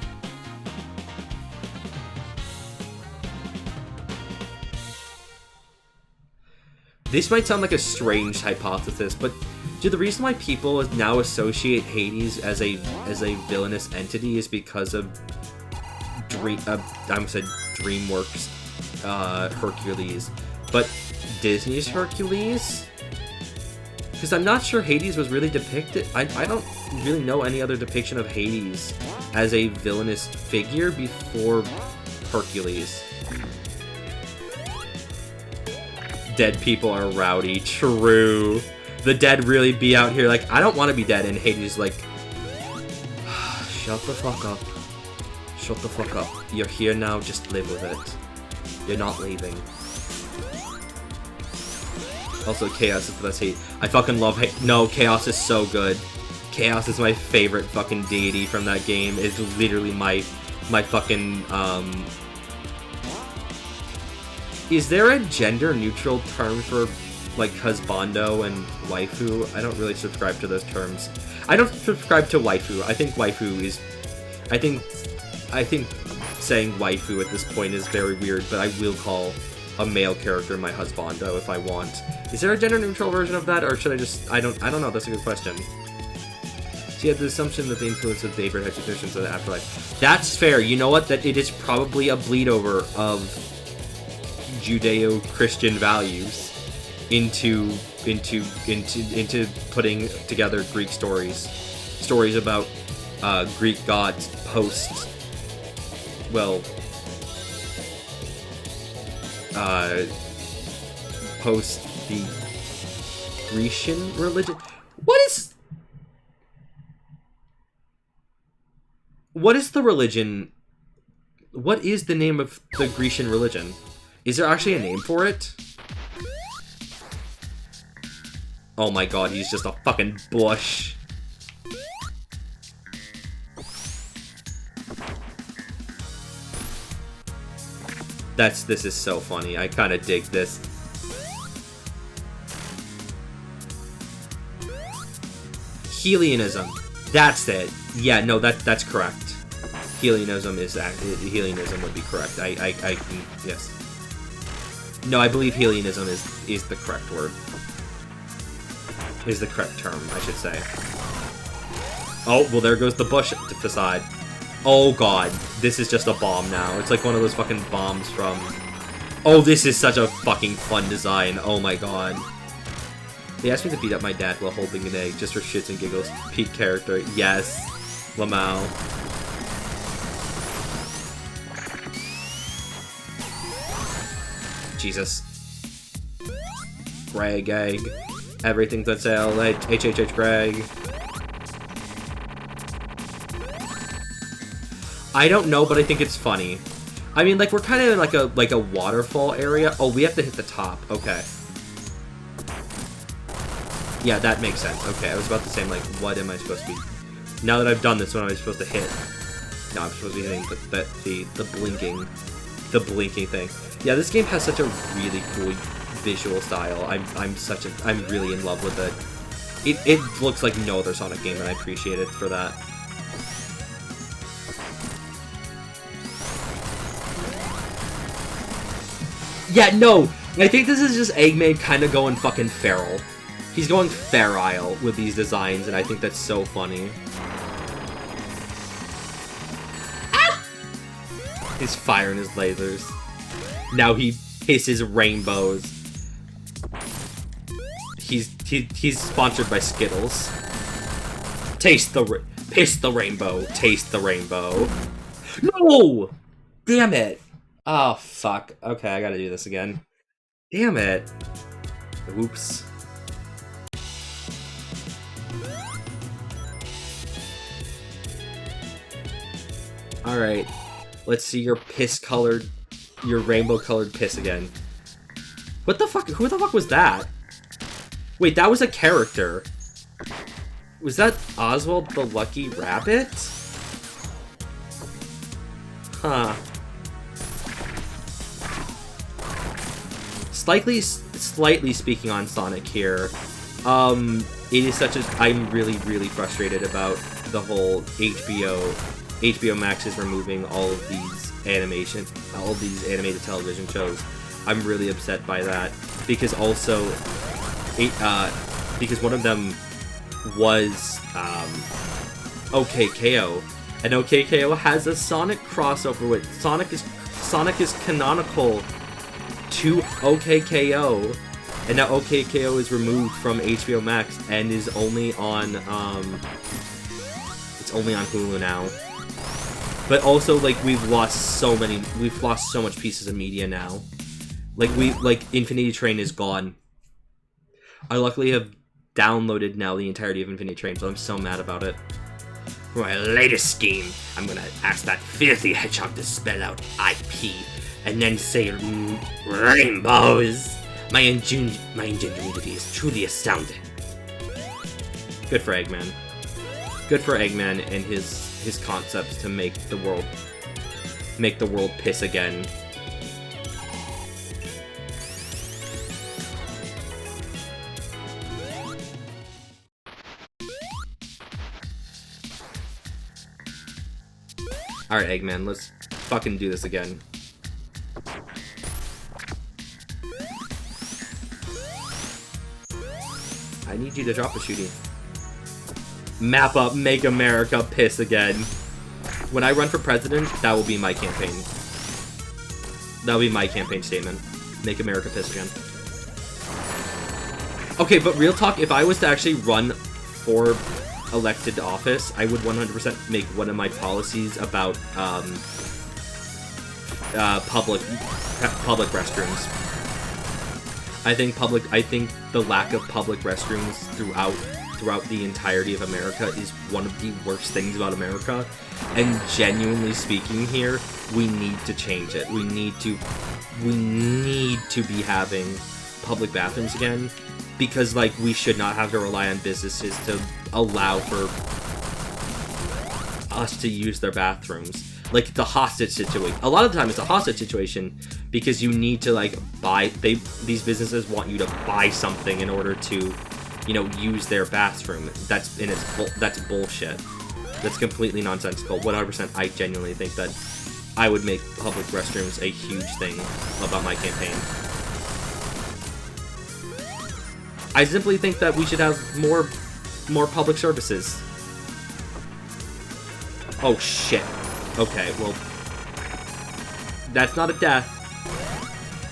This might sound like a strange hypothesis, but the reason why people now associate Hades as a villainous entity is because of DreamWorks Hercules, but Disney's Hercules? Because I'm not sure Hades was really depicted. I don't really know any other depiction of Hades as a villainous figure before Hercules. Dead people are rowdy. True. The dead really be out here like, I don't want to be dead, and Hades like, shut the fuck up. Shut the fuck up. You're here now, just live with it. You're not leaving. Also, Chaos is the best hate. I fucking love hate. No, Chaos is so good. Chaos is my favorite fucking deity from that game. It's literally my fucking, Is there a gender-neutral term for, like, husbando and waifu? I don't really subscribe to those terms. I don't subscribe to waifu. I think waifu is... I think saying waifu at this point is very weird, but I will call a male character my husbando if I want. Is there a gender-neutral version of that, or should I just... I don't know, that's a good question. So you have the assumption that the influence of David had traditions of the afterlife. That's fair. You know what? That it is probably a bleed-over of Judeo-Christian values into putting together Greek stories about Greek gods post, well, post the Grecian religion. What is the religion? What is the name of the Grecian religion? Is there actually a name for it? Oh my god, he's just a fucking bush. This is so funny. I kind of dig this. Hellenism. That's it. Yeah, no, that's correct. Hellenism would be correct. Yes. No, I believe Hellenism is the correct word. Is the correct term, I should say. Oh, well, there goes the bush facade. Oh god, this is just a bomb now. It's like one of those fucking bombs from... Oh, this is such a fucking fun design. Oh my god. They asked me to beat up my dad while holding an egg, just for shits and giggles. Peak character. Yes. Lamau. Jesus. Greg egg. Everything's on sale. HHH Greg. I don't know, but I think it's funny. I mean, like, we're kind of in like a waterfall area. Oh, we have to hit the top. Okay. Yeah, that makes sense. Okay, I was about to say, like, what am I supposed to be... Now that I've done this, what am I supposed to hit? No, I'm supposed to be hitting the blinking thing. Yeah, this game has such a really cool visual style. I'm really in love with it. It looks like no other Sonic game, and I appreciate it for that. Yeah, no! I think this is just Eggman kind of going fucking feral. He's going ferile with these designs, and I think that's so funny. Ah! He's firing his lasers. Now he hisses rainbows. He's sponsored by Skittles. Taste the rainbow. Taste the rainbow. No! Damn it! Oh, fuck. Okay, I gotta do this again. Damn it. Oops. Alright. Let's see your rainbow-colored piss again. What the fuck? Who the fuck was that? Wait, that was a character. Was that Oswald the Lucky Rabbit? Huh. Slightly speaking on Sonic here, it is such a... I'm really frustrated about the whole HBO Max is removing all of these animated television shows. I'm really upset by that, because also, because one of them was, OKKO, and OKKO has a Sonic crossover with... Sonic is canonical to OKKO, and now OKKO is removed from HBO Max and is only on it's only on Hulu now. But also, like, we've lost so much pieces of media now. Like Infinity Train is gone. I luckily have downloaded now the entirety of Infinity Train, so I'm so mad about it. For my latest scheme, I'm gonna ask that filthy hedgehog to spell out IP and then say rainbows. My ingenuity is truly astounding. Good for Eggman. Good for Eggman and his concepts to make the world piss again. Alright, Eggman, let's fucking do this again. I need you to drop a shooting. Map up, make America piss again. When I run for president, that will be my campaign. That'll be my campaign statement. Make America piss again. Okay, but real talk, if I was to actually run for elected office, I would 100% make one of my policies about public restrooms. I think the lack of public restrooms throughout the entirety of America is one of the worst things about America. And genuinely speaking here, we need to change it. We need to be having public bathrooms again, because like we should not have to rely on businesses to allow for us to use their bathrooms. Like it's a hostage situation. A lot of the time it's a hostage situation because you need to like these businesses want you to buy something in order to, you know, use their bathroom. That's bullshit. That's completely nonsensical. 100%. I genuinely think that I would make public restrooms a huge thing about my campaign. I simply think that we should have more public services. Oh shit. Okay, well, that's not a death.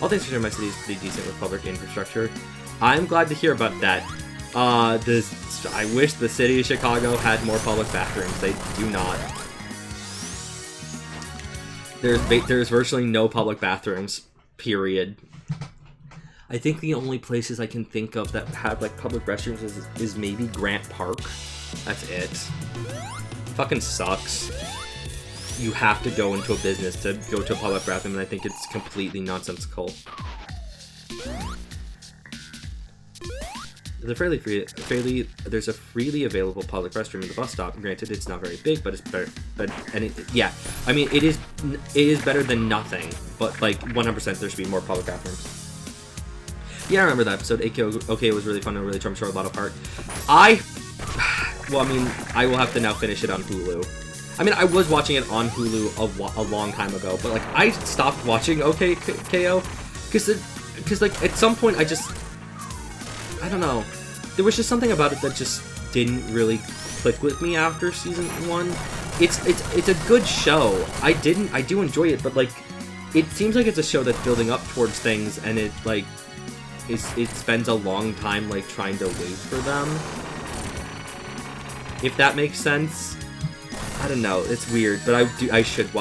All things considered, my city is pretty decent with public infrastructure. I'm glad to hear about that. I wish the city of Chicago had more public bathrooms. They do not. There's virtually no public bathrooms, period. I think the only places I can think of that have like public restrooms is maybe Grant Park. That's it. Fucking sucks. You have to go into a business to go to a public bathroom, and I think it's completely nonsensical. There's a freely available public restroom in the bus stop. Granted, it's not very big, but it's better. Yeah, I mean, it is better than nothing. But like 100%, there should be more public bathrooms. Yeah, I remember that episode. Okay, it was really fun and really tore a lot apart. Well, I mean, I will have to now finish it on Hulu. I mean, I was watching it on Hulu a long time ago, but like I stopped watching OK KO because like at some point I don't know, there was just something about it that just didn't really click with me after season 1. It's a good show. I do enjoy it, but like it seems like it's a show that's building up towards things, and it like it spends a long time like trying to wait for them. If that makes sense. I don't know, it's weird, but I should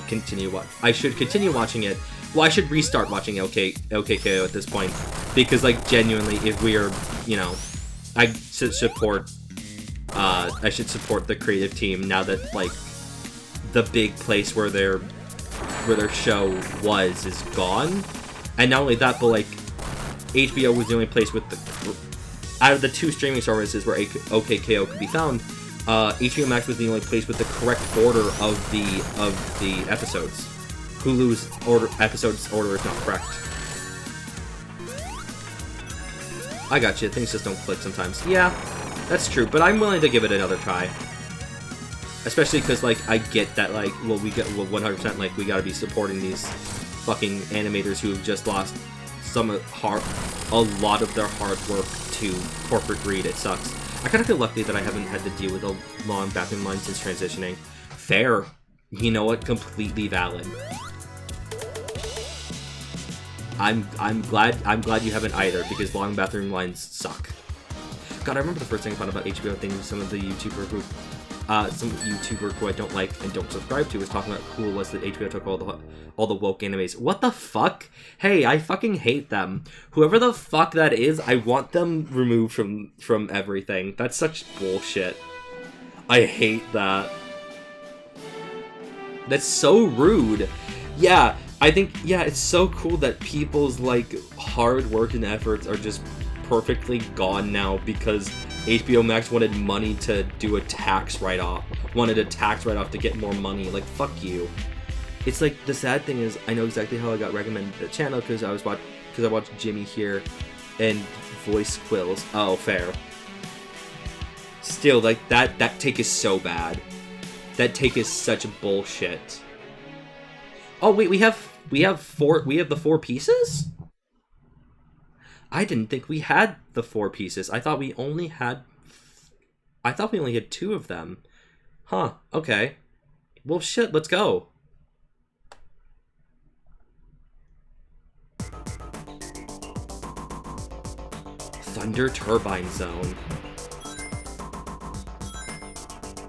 continue watching it. Well, I should restart watching OKKO at this point, because like genuinely, if we are, you know, I should support the creative team now that like the big place where their show is gone. And not only that, but like HBO was the only place with out of the 2 streaming services where OKKO could be found. HBO Max was the only place with the correct order of the episodes. Hulu's episodes order is not correct. I got you. Things just don't click sometimes. Yeah, that's true. But I'm willing to give it another try. Especially because like I get that like 100% like we gotta be supporting these fucking animators who have just lost a lot of their hard work to corporate greed. It sucks. I kind of feel lucky that I haven't had to deal with a long bathroom line since transitioning. Fair. You know what? Completely valid. I'm glad you haven't either, because long bathroom lines suck. God, I remember the first thing I found about HBO things. Some YouTuber who I don't like and don't subscribe to was talking about how cool it was that HBO took all the woke animes. What the fuck? Hey, I fucking hate them. Whoever the fuck that is, I want them removed from everything. That's such bullshit. I hate that. That's so rude. Yeah, I think, yeah, it's so cool that people's, like, hard work and efforts are just perfectly gone now because HBO Max wanted money to do a tax write-off. Wanted a tax write-off to get more money. Like, fuck you. It's like, the sad thing is, I know exactly how I got recommended the channel because I watched Jimmy here and Voice Quills. Oh, fair. Still, like, that take is so bad. That take is such bullshit. Oh wait, we have the 4 pieces? I didn't think we had the 4 pieces. I thought we only had 2 of them. Huh, okay. Well shit, let's go. Thunder Turbine Zone.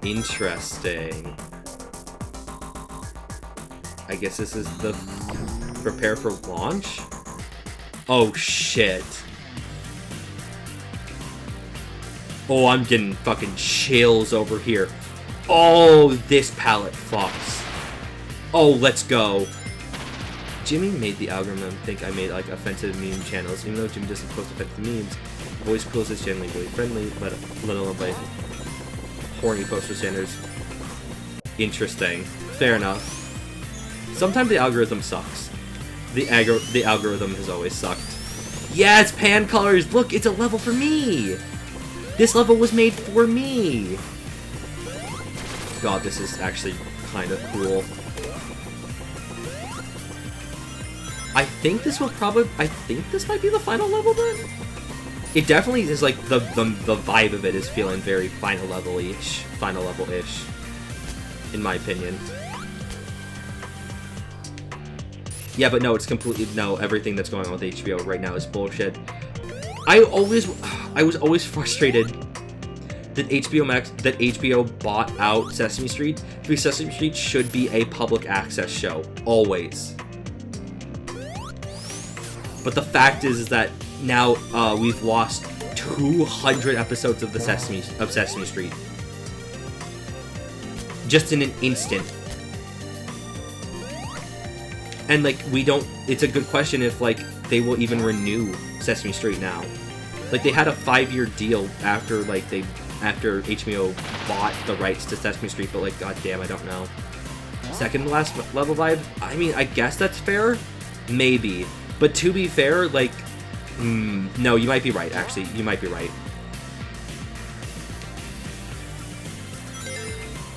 Interesting. I guess this is the prepare for launch? Oh, shit. Oh, I'm getting fucking chills over here. Oh, this palette fucks. Oh, let's go. Jimmy made the algorithm think I made like offensive meme channels, even though Jimmy doesn't post offensive memes. Voice Pools is generally really friendly, but let alone by horny poster standards. Interesting. Fair enough. Sometimes the algorithm sucks. The algorithm has always sucked. Yeah, it's pan colors! Look, it's a level for me! This level was made for me! God, this is actually kind of cool. I think this might be the final level then? It definitely is like, the vibe of it is feeling very final level-ish, in my opinion. Yeah, but no, it's completely, no, everything that's going on with HBO right now is bullshit. I was always frustrated that HBO bought out Sesame Street, because Sesame Street should be a public access show, always. But the fact is that now we've lost 200 episodes of Sesame Street, just in an instant. And like it's a good question if like they will even renew Sesame Street now. Like they had a 5-year deal after HBO bought the rights to Sesame Street, but like goddamn, I don't know. Second last level vibe? I mean, I guess that's fair, maybe. But to be fair, like, no, you might be right. Actually, you might be right.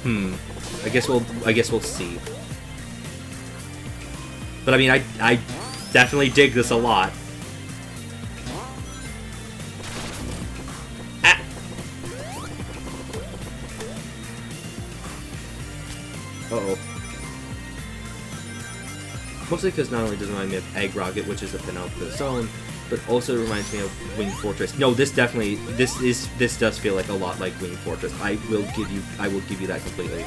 I guess we'll see. But I mean, I definitely dig this a lot. Ah. Uh-oh. Mostly because not only does it remind me of Egg Rocket, which is a pin-out for its own, but also reminds me of Wing Fortress. No, this does feel like a lot like Wing Fortress. I will give you that completely.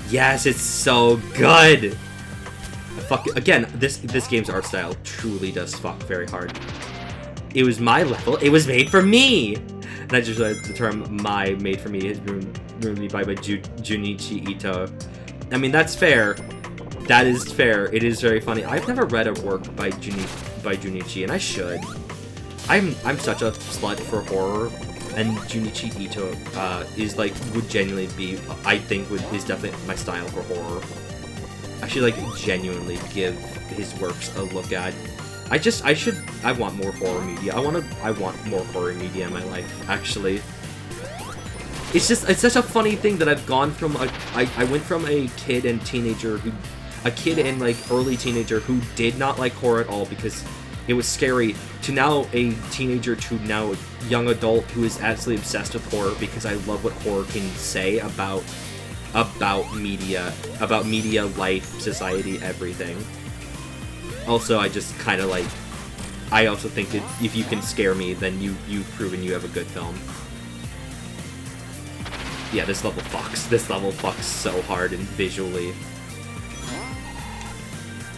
Yes, it's so good. Again, this game's art style truly does fuck very hard. It was my level. It was made for me. And I just realized the term "my" made for me is ruined by Junichi Ito. I mean, that's fair. That is fair. It is very funny. I've never read a work by Junichi, and I should. I'm such a slut for horror, and Junichi Ito would genuinely be, I think, is definitely my style for horror. I should like genuinely give his works a look at. I want more horror media. I want more horror media in my life, actually. It's such a funny thing that I've gone from I went from a kid and like early teenager who did not like horror at all because it was scary, to now a teenager to now a young adult who is absolutely obsessed with horror because I love what horror can say about media, life, society, everything. Also, I just kind of like, I also think that if you can scare me, then you've proven you have a good film. Yeah, this level fucks. This level fucks so hard and visually.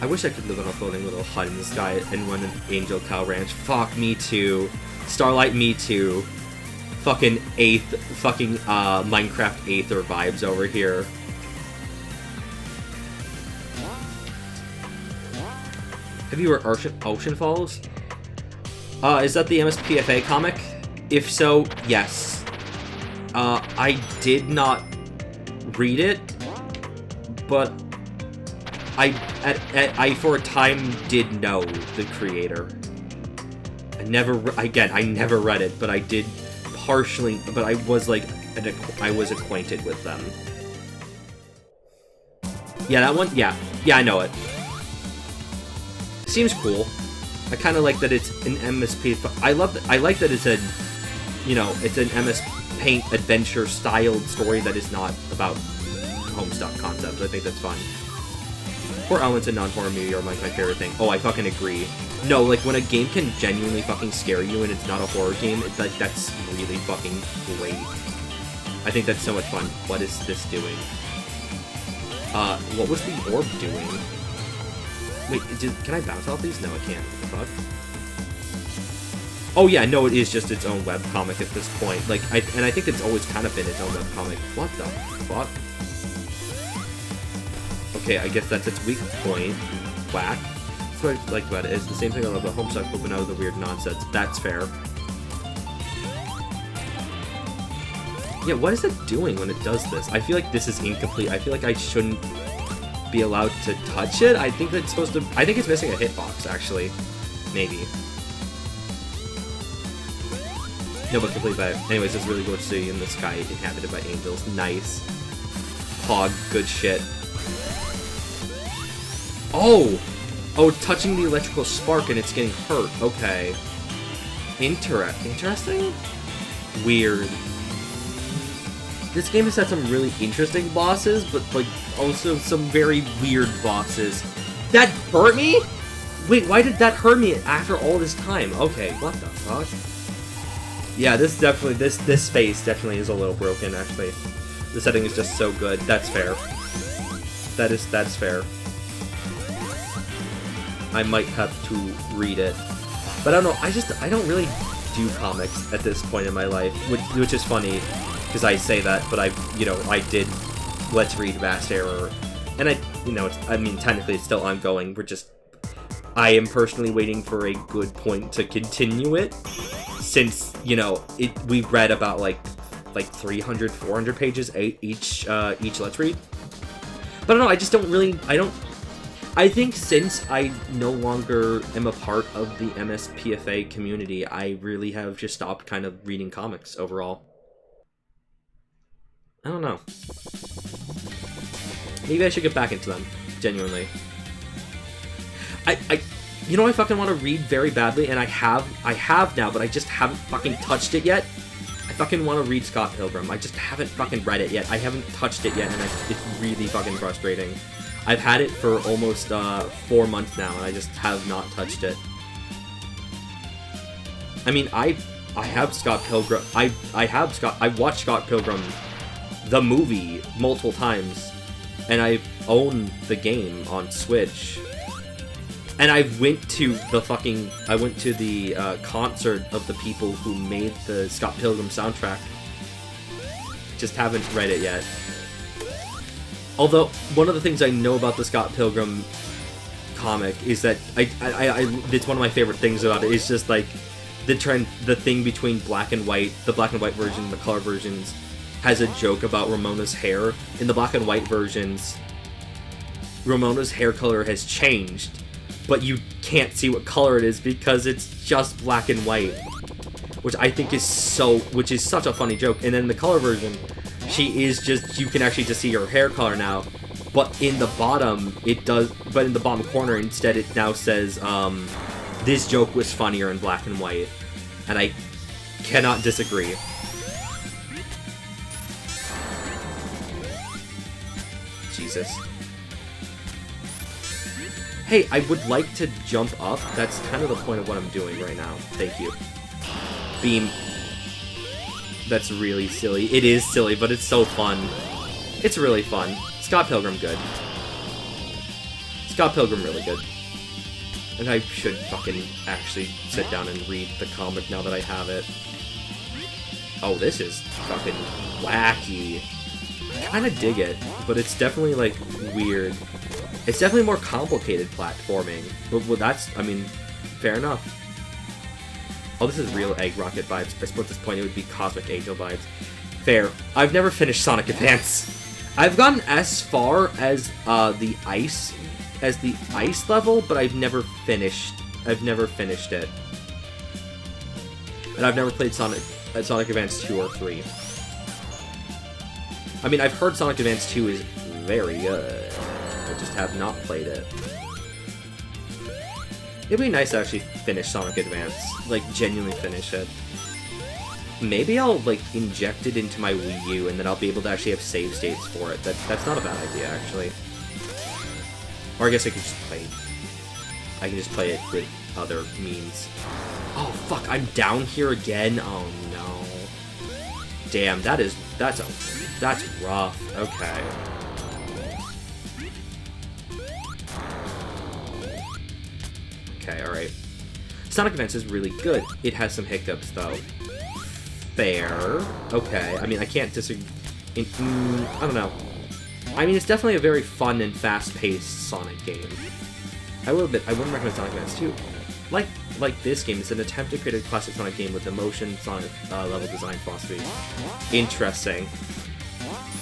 I wish I could live on a floating little hut in the sky and run an Angel Cow Ranch. Fuck, me too. Starlight, me too. Fucking Minecraft Aether vibes over here. Have you heard Ocean Falls? Is that the MSPFA comic? If so, yes. I did not read it, but I for a time did know the creator. I never read it, but I did partially, but I was like, I was acquainted with them. Yeah, that one, yeah, I know it. Seems cool. I kind of like that it's an MSP, I like that it's it's an MS Paint adventure styled story that is not about Homestuck concepts. I think that's fun. Horror elements in non-horror media are my favorite thing. Oh, I fucking agree. No, like, when a game can genuinely fucking scare you and it's not a horror game, that's really fucking great. I think that's so much fun. What is this doing? What was the orb doing? Wait, can I bounce off these? No, I can't. What the fuck? Oh yeah, no, it is just its own webcomic at this point. Like, I think it's always kind of been its own webcomic. What the fuck? Okay, I guess that's its weak point. Whack. That's what I like about it. It's the same thing I love about Homestuck, but out of the weird nonsense. That's fair. Yeah, what is it doing when it does this? I feel like this is incomplete. I feel like I shouldn't be allowed to touch it. I think it's supposed to... I think it's missing a hitbox, actually. Maybe. No, but complete by... Anyways, it's really cool to see in the sky inhabited by angels. Nice. Hog, good shit. Oh! Oh, touching the electrical spark and it's getting hurt. Okay. Interesting? Weird. This game has had some really interesting bosses, but, like, also some very weird bosses. That hurt me? Wait, why did that hurt me after all this time? Okay, what the fuck? Yeah, this definitely, this space definitely is a little broken, actually. The setting is just so good. That's fair. That's fair. I might have to read it. But I don't know, I don't really do comics at this point in my life, which is funny. Because I say that, but I did Let's Read Vast Error, and I mean, technically it's still ongoing. I am personally waiting for a good point to continue it, since, we've read about like 300, 400 pages each Let's Read. But I don't know, I just don't really, I think since I no longer am a part of the MSPFA community, I really have just stopped kind of reading comics overall. I don't know. Maybe I should get back into them, genuinely. I fucking want to read very badly, and I have now, but I just haven't fucking touched it yet. I fucking want to read Scott Pilgrim. I just haven't fucking read it yet. I haven't touched it yet, and it's really fucking frustrating. I've had it for almost 4 months now, and I just have not touched it. I mean, I have Scott Pilgrim. I watched Scott Pilgrim the movie multiple times, and I own the game on Switch, and I went to the concert of the people who made the Scott Pilgrim soundtrack. Just haven't read it yet. Although one of the things I know about the Scott Pilgrim comic is that it's one of my favorite things about it is just like the thing between black and white, the black and white version and the color versions has a joke about Ramona's hair. In the black and white versions, Ramona's hair color has changed, but you can't see what color it is because it's just black and white, which I think is such a funny joke. And then the color version, you can actually just see her hair color now, but in the bottom corner instead it now says, this joke was funnier in black and white, and I cannot disagree. Jesus. Hey, I would like to jump up. That's kind of the point of what I'm doing right now. Thank you. Beam. That's really silly. It is silly, but it's so fun. It's really fun. Scott Pilgrim good. Scott Pilgrim really good. And I should fucking actually sit down and read the comic now that I have it. Oh, this is fucking wacky. I kind of dig it, but it's definitely, like, weird. It's definitely more complicated platforming. Well, that's, I mean, fair enough. Oh, this is real Egg Rocket vibes. I suppose at this point it would be Cosmic Angel vibes. Fair. I've never finished Sonic Advance. I've gotten as far as the ice level, but I've never finished it. And I've never played Sonic Advance 2 or 3. I mean, I've heard Sonic Advance 2 is very good. I just have not played it. It'd be nice to actually finish Sonic Advance. Like, genuinely finish it. Maybe I'll, like, inject it into my Wii U, and then I'll be able to actually have save states for it. That's not a bad idea, actually. Or I guess I could just play... I can just play it with other means. Oh, fuck, I'm down here again? Oh, no. Damn, that's rough. Okay. okay, alright. Sonic Advance is really good. It has some hiccups, though. Fair. Okay, I mean, I can't disagree. I don't know. I mean, it's definitely a very fun and fast-paced Sonic game. I wouldn't recommend Sonic Advance 2. Like this game, it's an attempt to create a classic Sonic game with emotion, Sonic level design philosophy. Interesting.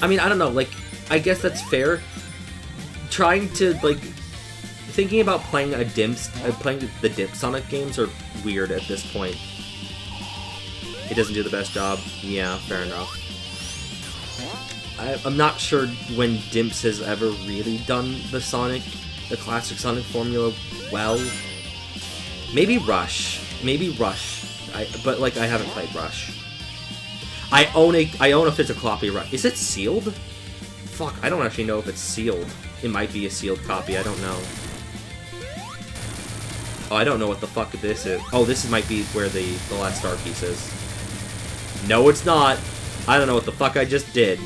I mean, I don't know, like, I guess that's fair. Trying to, like, thinking about playing the Dimp Sonic games are weird at this point. It doesn't do the best job. Yeah, fair enough. I'm not sure when Dimps has ever really done the classic Sonic formula well. Maybe Rush. But like I haven't played Rush. I own a physical copy of Rush. Is it sealed? Fuck, I don't actually know if it's sealed. It might be a sealed copy, I don't know. Oh, I don't know what the fuck this is. Oh, this might be where the last star piece is. No, it's not. I don't know what the fuck I just did.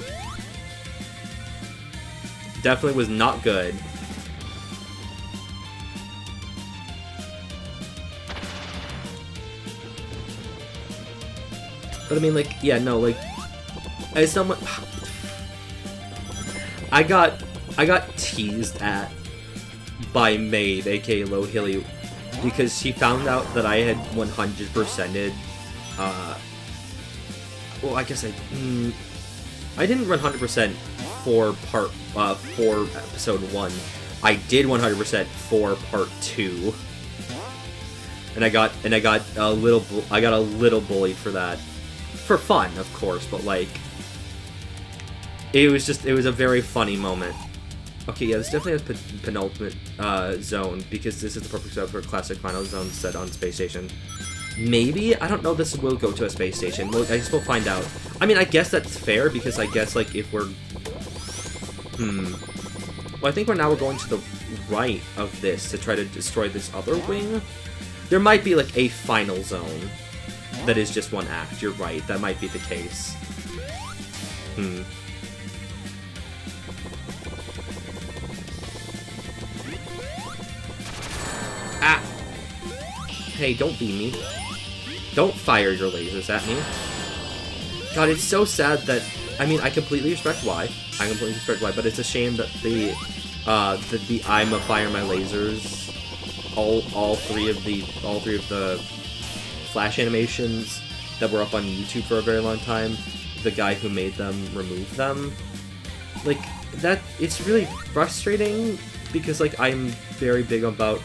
Definitely was not good. But I mean, like, yeah, no, like, as someone, I got teased at by Maeve, aka Low Hilly, because she found out that I had 100%ed, well, I guess I didn't run 100% for episode 1. I did 100% for part 2. And I got a little bullied for that. For fun, of course, but like it was a very funny moment. Okay, yeah, this definitely has penultimate zone, because this is the perfect zone for a classic final zone set on Space Station. Maybe? I don't know, this will go to a space station. I guess we'll find out. I mean, I guess that's fair, because I guess, like, if we're... Well, I think we're going to the right of this to try to destroy this other wing. There might be, like, a final zone that is just one act. You're right, that might be the case. Ah! Hey, don't beat me. Don't fire your lasers at me. God, it's so sad that... I mean, I completely respect why. But it's a shame that the I'ma fire my lasers, all three of the Flash animations that were up on YouTube for a very long time, the guy who made them removed them. Like, that, it's really frustrating, because, like, I'm very big about,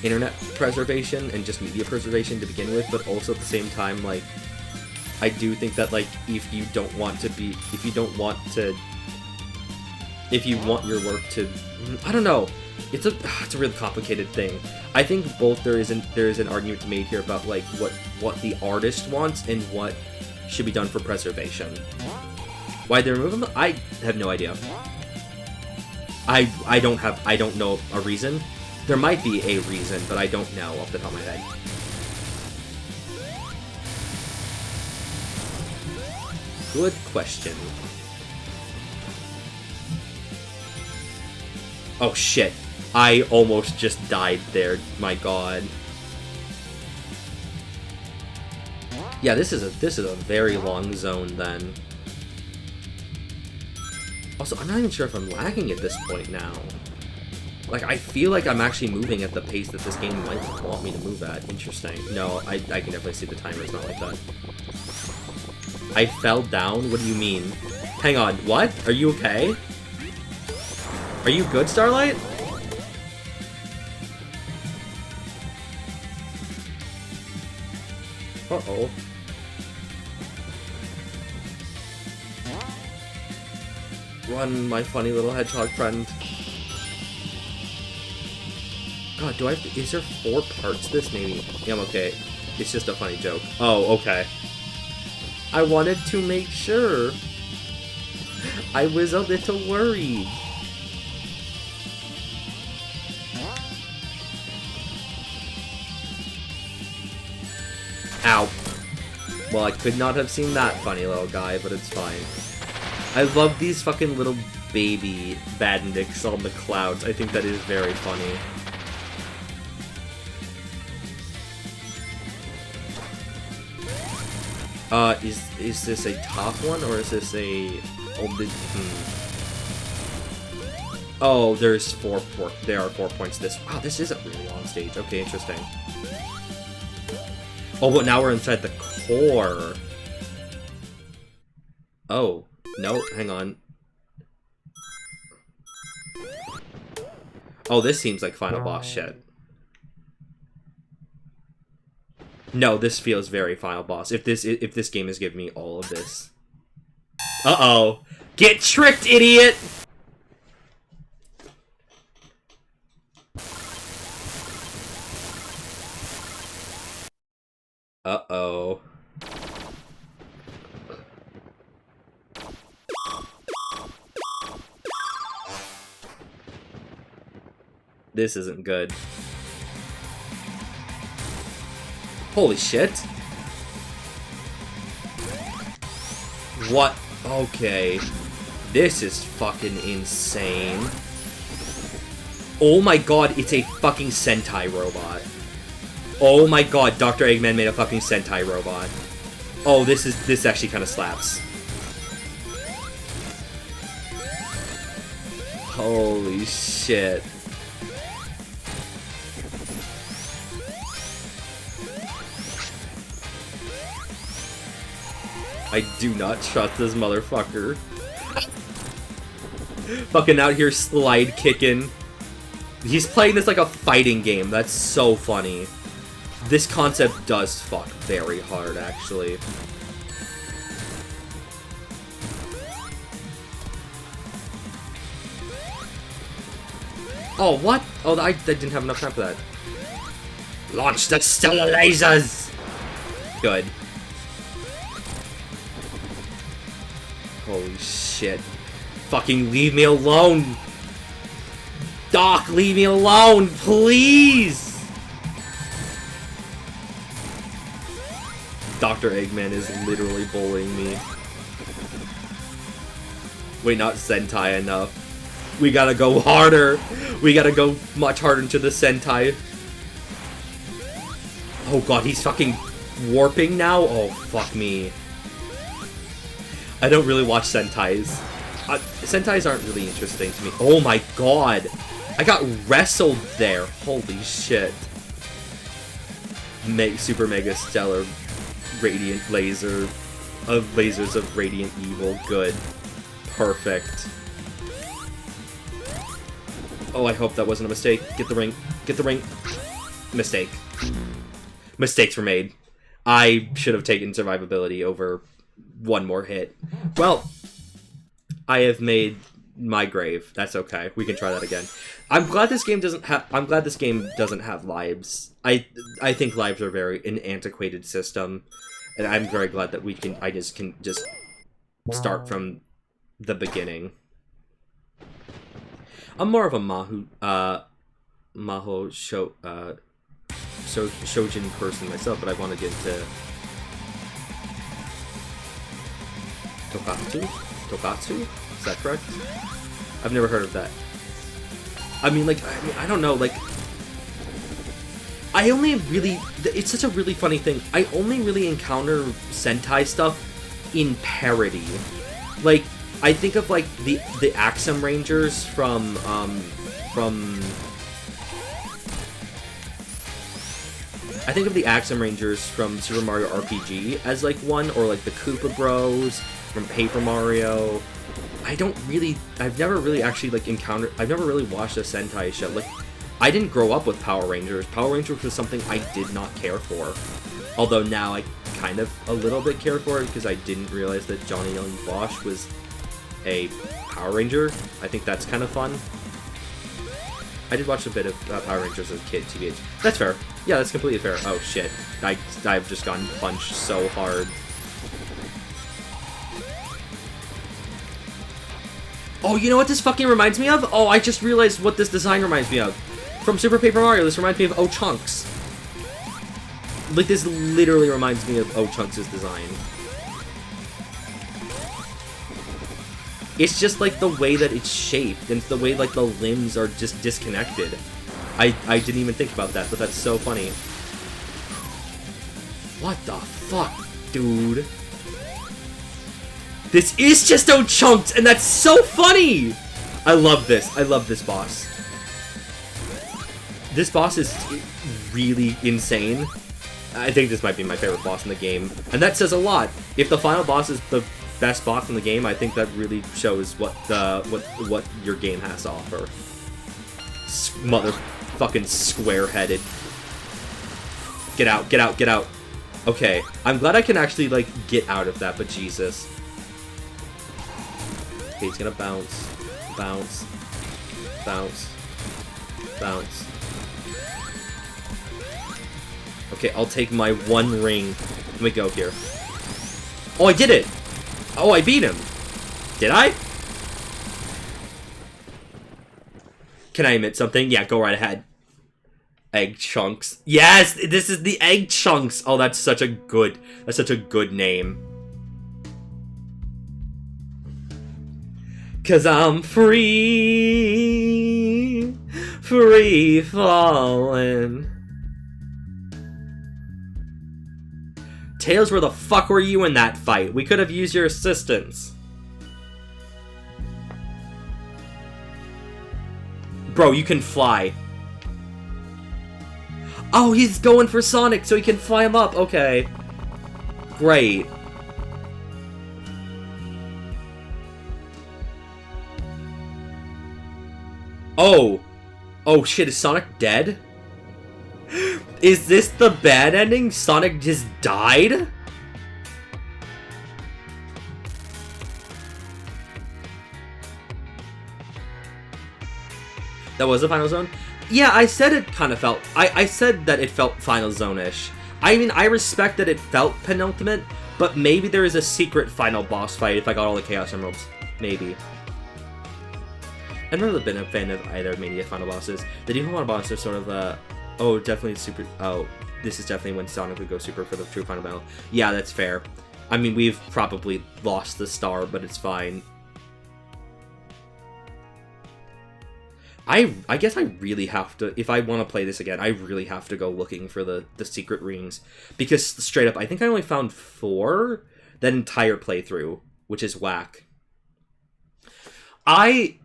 internet preservation and just media preservation to begin with, but also at the same time, like, I do think that, like, if you want your work to, I don't know, it's a really complicated thing. I think both there is an argument made here about, like, what the artist wants and what should be done for preservation. Why they remove them? I have no idea. I don't know a reason. There might be a reason, but I don't know off the top of my head. Good question. Oh shit. I almost just died there. My god. Yeah, this is a very long zone then. Also, I'm not even sure if I'm lagging at this point now. Like, I feel like I'm actually moving at the pace that this game might want me to move at. Interesting. No, I can definitely see the timer is not like that. I fell down? What do you mean? Hang on, what? Are you okay? Are you good, Starlight? Uh-oh. Run, my funny little hedgehog friend. God, is there 4 parts to this? Maybe. Yeah, I'm okay. It's just a funny joke. Oh, okay. I wanted to make sure. I was a little worried. Ow. Well, I could not have seen that funny little guy, but it's fine. I love these fucking little baby badniks on the clouds. I think that is very funny. Is this a top one, or is this a... Oh, there's there are 4 points this... Wow, this is a really long stage. Okay, interesting. Oh, but now we're inside the core. Oh, no, hang on. Oh, this seems like final boss shit. No, this feels very final boss. If this game is giving me all of this. Uh-oh. Get tricked, idiot! Uh-oh. This isn't good. Holy shit. What? Okay. This is fucking insane. Oh my god, it's a fucking Sentai robot. Oh my god, Dr. Eggman made a fucking Sentai robot. Oh, this actually kind of slaps. Holy shit. I do not trust this motherfucker. Fucking out here slide kicking. He's playing this like a fighting game. That's so funny. This concept does fuck very hard, actually. Oh, what? Oh, I didn't have enough time for that. Launch the stellar lasers! Good. Holy shit. Fucking leave me alone! Doc, leave me alone, please! Dr. Eggman is literally bullying me. Wait, not Sentai enough. We gotta go harder! We gotta go much harder into the Sentai. Oh god, he's fucking warping now? Oh, fuck me. I don't really watch Sentais. Sentais aren't really interesting to me. Oh my god! I got wrestled there! Holy shit. Super Mega Stellar Radiant Laser of Lasers of Radiant Evil. Good. Perfect. Oh, I hope that wasn't a mistake. Get the ring. Get the ring. Mistake. Mistakes were made. I should have taken survivability over one more hit. Well, I have made my grave. That's okay. We can try that again. I'm glad this game doesn't have lives. I think lives are an antiquated system, and I'm very glad that I can just start from the beginning. I'm more of a Shojin person myself, but I want to get into Tokatsu? Is that correct? I've never heard of that. I don't know, like... It's such a really funny thing. I only really encounter Sentai stuff in parody. Like, I think of, like, the Axum Rangers from I think of the Axum Rangers from Super Mario RPG as, like, one, or, like, the Koopa Bros from Paper Mario. I've never really actually, like, I've never really watched a Sentai show. Like, I didn't grow up with Power Rangers. Power Rangers was something I did not care for. Although now I kind of a little bit care for it because I didn't realize that Johnny Young Bosch was a Power Ranger. I think that's kind of fun. I did watch a bit of Power Rangers as a kid, TBH. That's fair. Yeah, that's completely fair. Oh, shit. I've just gotten punched so hard. Oh, you know what this fucking reminds me of? Oh, I just realized what this design reminds me of. From Super Paper Mario, this reminds me of O-Chunks. Like, this literally reminds me of O-Chunks' design. It's just like the way that it's shaped, and it's the way like the limbs are just disconnected. I didn't even think about that, but that's so funny. What the fuck, dude? This is just Chunks, and that's so funny! I love this. I love this boss. This boss is really insane. I think this might be my favorite boss in the game. And that says a lot. If the final boss is the best boss in the game, I think that really shows what your game has to offer. Motherfucking square-headed. Get out, get out, get out. Okay, I'm glad I can actually, like, get out of that, but Jesus. Okay, he's gonna bounce. Bounce. Bounce. Bounce. Okay, I'll take my one ring. Let me go here. Oh, I did it! Oh, I beat him! Did I? Can I admit something? Yeah, go right ahead. Egg Chunks. Yes! This is the Egg Chunks! Oh, that's such a good name. 'Cause I'm free. Free falling. Tails, where the fuck were you in that fight? We could have used your assistance. Bro, you can fly. Oh, he's going for Sonic so he can fly him up. Okay. Great. Oh. Oh shit, is Sonic dead? Is this the bad ending? Sonic just died? That was the final zone? Yeah, I said it kind of felt... I said that it felt final zone-ish. I mean, I respect that it felt penultimate, but maybe there is a secret final boss fight if I got all the Chaos Emeralds. Maybe. I've never been a fan of either Mania final bosses. The default final boss is sort of oh, definitely super... Oh, this is definitely when Sonic would go super for the true final battle. Yeah, that's fair. I mean, we've probably lost the star, but it's fine. I guess I really have to... If I want to play this again, I really have to go looking for the secret rings. Because, straight up, I think I only found 4 that entire playthrough, which is whack. I'm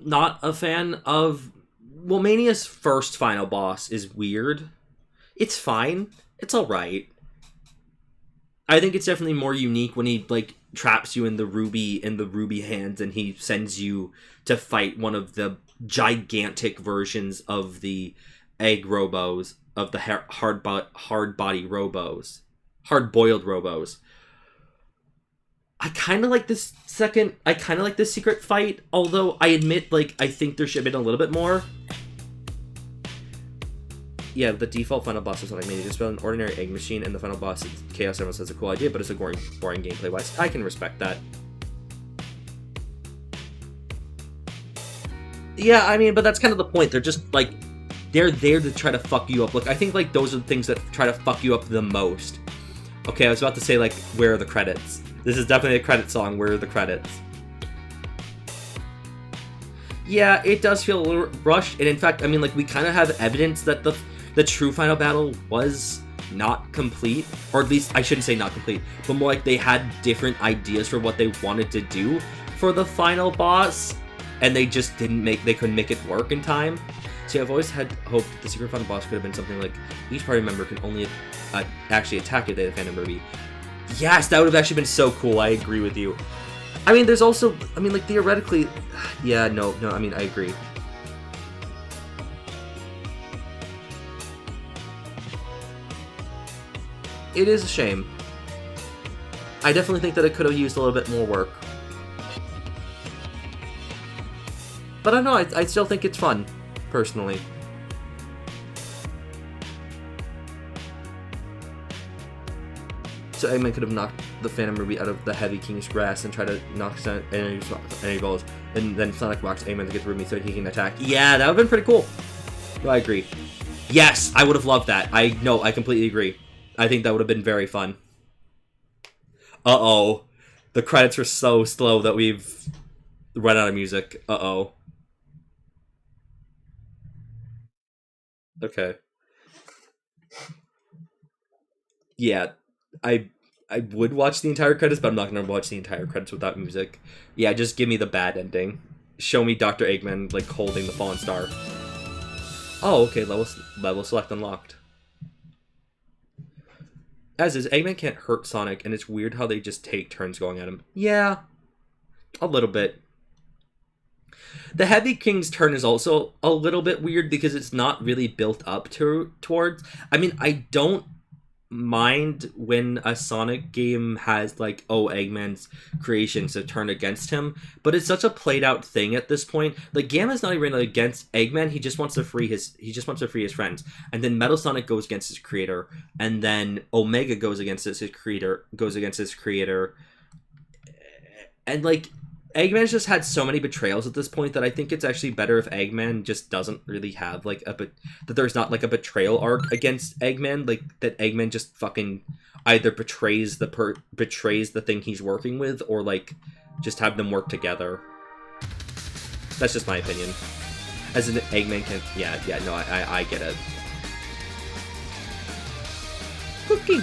not a fan of... Well, Mania's first final boss is weird. It's fine. It's alright. I think it's definitely more unique when he, like, traps you in the ruby hands and he sends you to fight one of the gigantic versions of the egg robos, of the hard-boiled robos. I kind of like this secret fight, although I admit, like, I think there should have been a little bit more. Yeah, the default final boss is what I mean. You just build an ordinary egg machine, and the final boss is Chaos Emerald. Says a cool idea, but it's a boring gameplay-wise. I can respect that. Yeah, I mean, but that's kind of the point. They're just, like, they're there to try to fuck you up. Like, I think, like, those are the things that try to fuck you up the most. Okay, I was about to say, like, where are the credits? This is definitely a credit song. Where are the credits? Yeah, it does feel a little rushed, and in fact, I mean, like, we kind of have evidence that the true final battle was not complete, or at least I shouldn't say not complete, but more like they had different ideas for what they wanted to do for the final boss, and they just couldn't make it work in time. See, I've always had hope that the secret final boss could have been something like each party member can only actually attack if they defend a movie. Yes, that would have actually been so cool. I agree with you. I mean, there's also, I mean, like, theoretically, yeah, no, I mean, I agree. It is a shame. I definitely think that it could have used a little bit more work. But I don't know, I still think it's fun, personally. So Eggman could have knocked the Phantom Ruby out of the heavy King's grass and try to knock energy balls, and then Sonic walks Eggman to get the Ruby so he can attack. Yeah, that would have been pretty cool. No, I agree. Yes, I would have loved that. I completely agree. I think that would have been very fun. Uh-oh. The credits were so slow that we've run out of music. Uh-oh. Okay. Yeah, I would watch the entire credits, but I'm not gonna watch the entire credits without music. Yeah, just give me the bad ending. Show me Dr. Eggman, like, holding the fallen star. Oh, okay, level select unlocked. As is, Eggman can't hurt Sonic, and it's weird how they just take turns going at him. Yeah, a little bit. The Heavy King's turn is also a little bit weird because it's not really built up towards... I mean, I don't mind when a Sonic game has, like, oh, Eggman's creations to turn against him, but it's such a played out thing at this point. Like, Gamma's not even against Eggman, he just wants to free his friends. And then Metal Sonic goes against his creator, and then Omega goes against his creator, and, like, Eggman's just had so many betrayals at this point that I think it's actually better if Eggman just doesn't really have, like, that there's not, like, a betrayal arc against Eggman, like, that Eggman just fucking either betrays the thing he's working with, or, like, just have them work together. That's just my opinion. As in, Eggman can... Yeah, no, I get it. Cookie!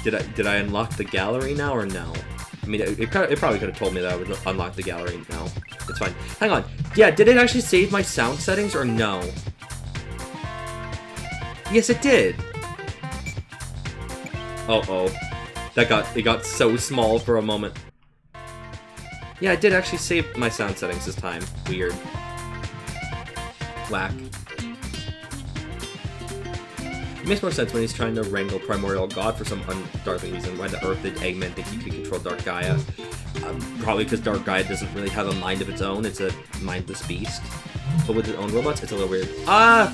Did I unlock the gallery now or no? I mean, it probably could have told me that I would unlock the gallery now. It's fine. Hang on. Yeah, did it actually save my sound settings or no? Yes, it did. Uh-oh. It got so small for a moment. Yeah, it did actually save my sound settings this time. Weird. Whack. It makes more sense when he's trying to wrangle Primordial God for some undarkling reason. Why the Earth did Eggman think he could control Dark Gaia? Probably because Dark Gaia doesn't really have a mind of its own. It's a mindless beast. But with its own robots, it's a little weird. I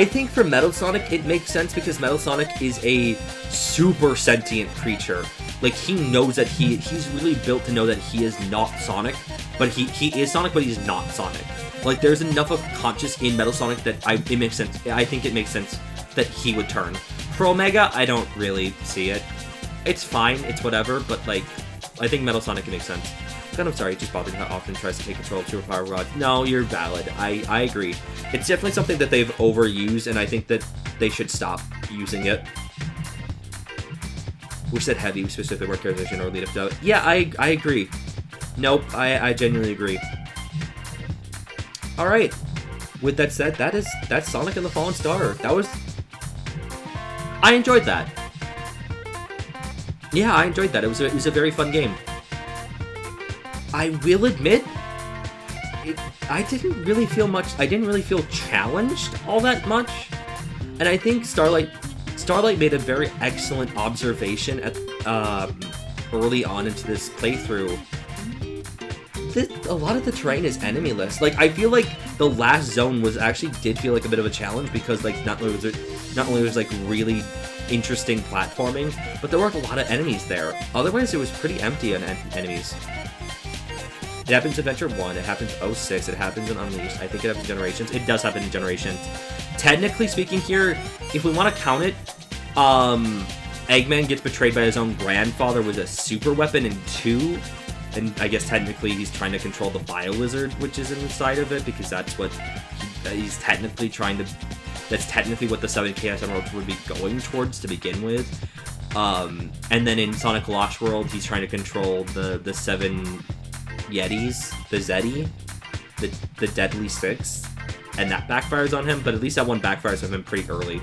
think for Metal Sonic, it makes sense because Metal Sonic is a super sentient creature. Like, he knows that he's really built to know that he is not Sonic. But he is Sonic, but he's not Sonic. Like, there's enough of conscious in Metal Sonic that it makes sense. I think it makes sense that he would turn. For Omega, I don't really see it. It's fine, it's whatever, but, like, I think Metal Sonic can make sense. I'm sorry, it just bothers me how often it tries to take control of Superpower Rod. No, you're valid. I agree. It's definitely something that they've overused, and I think that they should stop using it. We said heavy, specifically where characterization or lead up to it. Yeah, I agree. Nope, I genuinely agree. Alright, with that said, that's Sonic and the Fallen Star. I enjoyed that. Yeah, I enjoyed that. It was a very fun game. I will admit, I didn't really feel challenged all that much. And I think Starlight made a very excellent observation at early on into this playthrough. A lot of the terrain is enemyless. Like, I feel like the last zone did feel like a bit of a challenge because, like, not only was like really interesting platforming, but there weren't a lot of enemies there. Otherwise, it was pretty empty on enemies. It happens in Adventure 1, it happens in 06, it happens in Unleashed, I think it happens in Generations. It does happen in Generations. Technically speaking here, if we want to count it, Eggman gets betrayed by his own grandfather with a super weapon in 2. And I guess technically he's trying to control the Bio-Lizard, which is inside of it, because that's what he's technically trying to... That's technically what the 7 Chaos Emeralds would be going towards to begin with. And then in Sonic Lost World, he's trying to control the 7 Yetis, the Zeti, the Deadly 6, and that backfires on him, but at least that one backfires on him pretty early.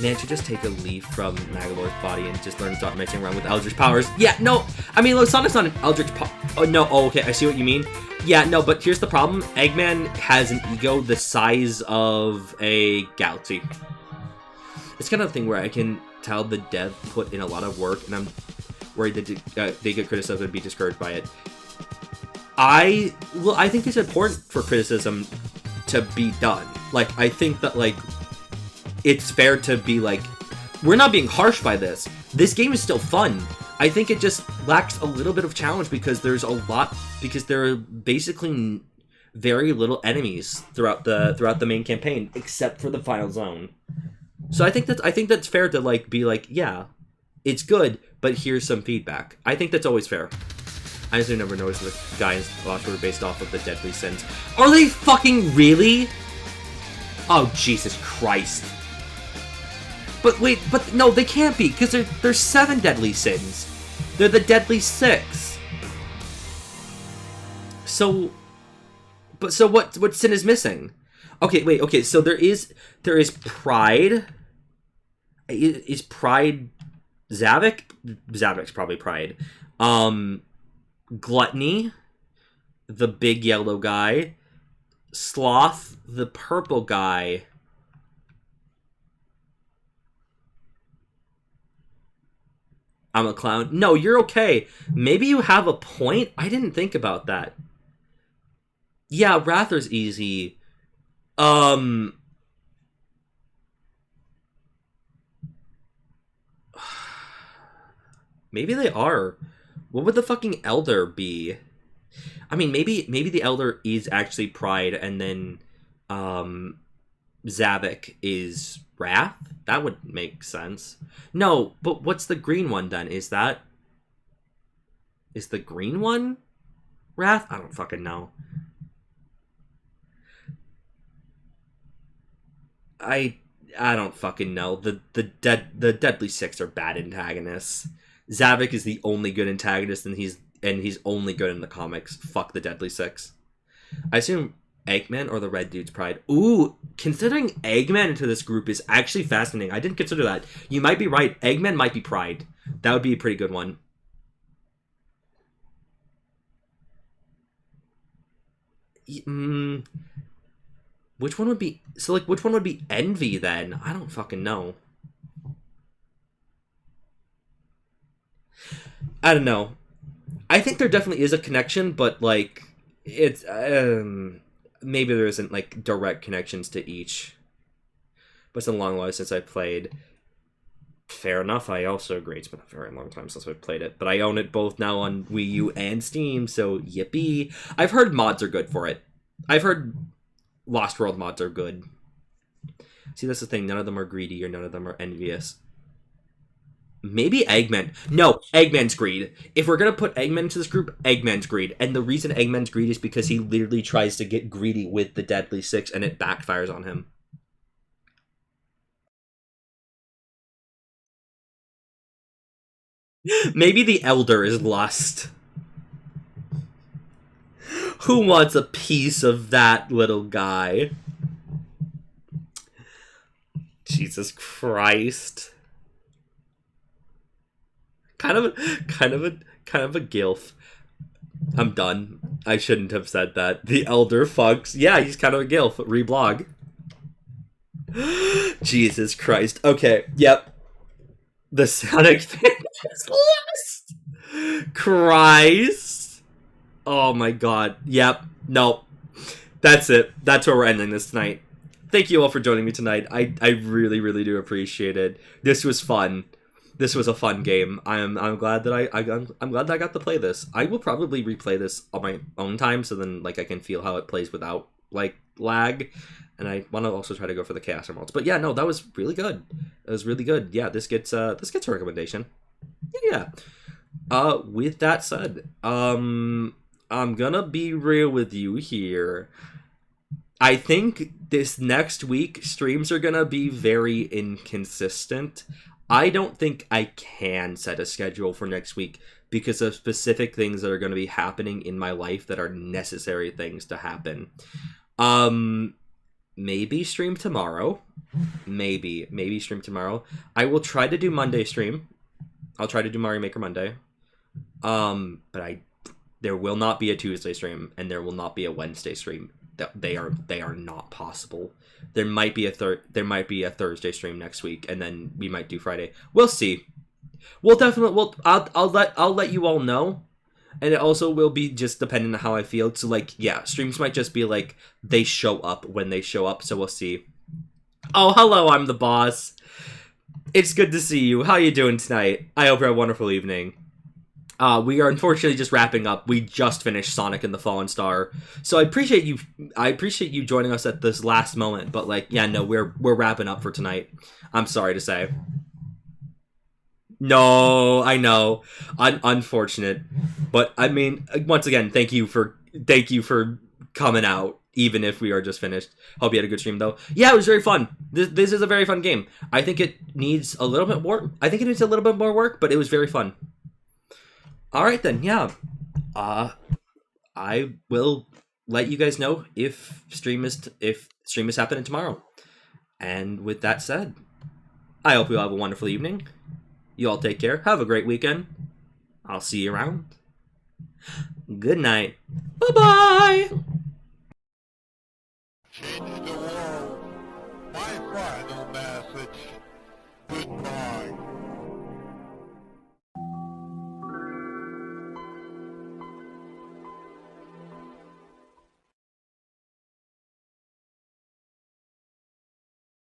Man should just take a leaf from Magolor's body and just learn to start messing around with Eldritch powers. Yeah, no, I mean, look, Sonic's not an Eldritch oh, no, oh, okay, I see what you mean. Yeah, no, but here's the problem. Eggman has an ego the size of a galaxy. It's kind of a thing where I can tell the dev put in a lot of work, and I'm worried that they get criticized and be discouraged by it. I think it's important for criticism to be done. Like, I think that, like, it's fair to be like, we're not being harsh by this. This game is still fun. I think it just lacks a little bit of challenge because there are basically very little enemies throughout the main campaign, except for the final zone. So I think that's fair to like be like, yeah, it's good, but here's some feedback. I think that's always fair. I just never noticed the guys Lost were based off of the Deadly Sins. Are they fucking really? Oh, Jesus Christ. But wait, but no, they can't be, because there's 7 Deadly Sins. They're the Deadly 6. So what sin is missing? Okay, wait, okay, so there is pride. Is pride Zavik? Zavik's probably pride. Gluttony, the big yellow guy. Sloth, the purple guy. I'm a clown. No, you're okay. Maybe you have a point. I didn't think about that. Yeah, Rather's easy. Maybe they are. What would the fucking Elder be? I mean, maybe the Elder is actually Pride, and then Zavik is Wrath? That would make sense. No, but what's the green one then? Is the green one Wrath? I don't fucking know. I don't fucking know. The Deadly Six are bad antagonists. Zavik is the only good antagonist, and he's only good in the comics. Fuck the Deadly Six. I assume Eggman or the Red Dude's Pride. Ooh, considering Eggman into this group is actually fascinating. I didn't consider that. You might be right. Eggman might be Pride. That would be a pretty good one. Which one would be... So, like, which one would be Envy, then? I don't fucking know. I don't know. I think there definitely is a connection, but, like, it's... maybe there isn't, like, direct connections to each. But it's been a long while since I played. Fair enough, I also agree. It's been a very long time since I've played it. But I own it both now on Wii U and Steam, so yippee. I've heard mods are good for it. I've heard Lost World mods are good. See, that's the thing. None of them are greedy or none of them are envious. Maybe Eggman. No, Eggman's greed. If we're going to put Eggman into this group, Eggman's greed. And the reason Eggman's greed is because he literally tries to get greedy with the Deadly Six and it backfires on him. Maybe the Elder is lust. Who wants a piece of that little guy? Jesus Christ. Kind of a gilf. I'm done. I shouldn't have said that. The Elder fucks. Yeah, he's kind of a gilf. Reblog. Jesus Christ. Okay, yep. The Sonic fan is lost. Christ. Oh my god. Yep. Nope. That's it. That's where we're ending this tonight. Thank you all for joining me tonight. I really, really do appreciate it. This was fun. This was a fun game. I'm glad that I'm glad that I got to play this. I will probably replay this on my own time, so then like I can feel how it plays without like lag. And I want to also try to go for the chaos emeralds. But yeah, no, that was really good. It was really good. Yeah, this gets a recommendation. Yeah. With that said, I'm gonna be real with you here. I think this next week streams are gonna be very inconsistent. I don't think I can set a schedule for next week because of specific things that are going to be happening in my life that are necessary things to happen. Maybe stream tomorrow. Maybe stream tomorrow. I will try to do Monday stream. I'll try to do Mario Maker Monday. But there will not be a Tuesday stream and there will not be a Wednesday stream. They are not possible. There might be a Thursday stream next week, and then we might do Friday. We'll see. We'll definitely. I'll let you all know, and it also will be just depending on how I feel. So like, yeah, streams might just be like they show up when they show up. So we'll see. Oh, hello, I'm the boss. It's good to see you. How you doing tonight? I hope you have a wonderful evening. We are unfortunately just wrapping up. We just finished Sonic and the Fallen Star, so I appreciate you. I appreciate you joining us at this last moment. But like, yeah, no, we're wrapping up for tonight. I'm sorry to say. No, I know, unfortunate, but I mean, once again, thank you for coming out, even if we are just finished. Hope you had a good stream though. Yeah, it was very fun. This is a very fun game. I think it needs a little bit more. I think it needs a little bit more work, but it was very fun. All right then, yeah. I will let you guys know if stream is happening tomorrow. And with that said, I hope you all have a wonderful evening. You all take care. Have a great weekend. I'll see you around. Good night. Bye-bye. Change the world. My final message. Goodbye.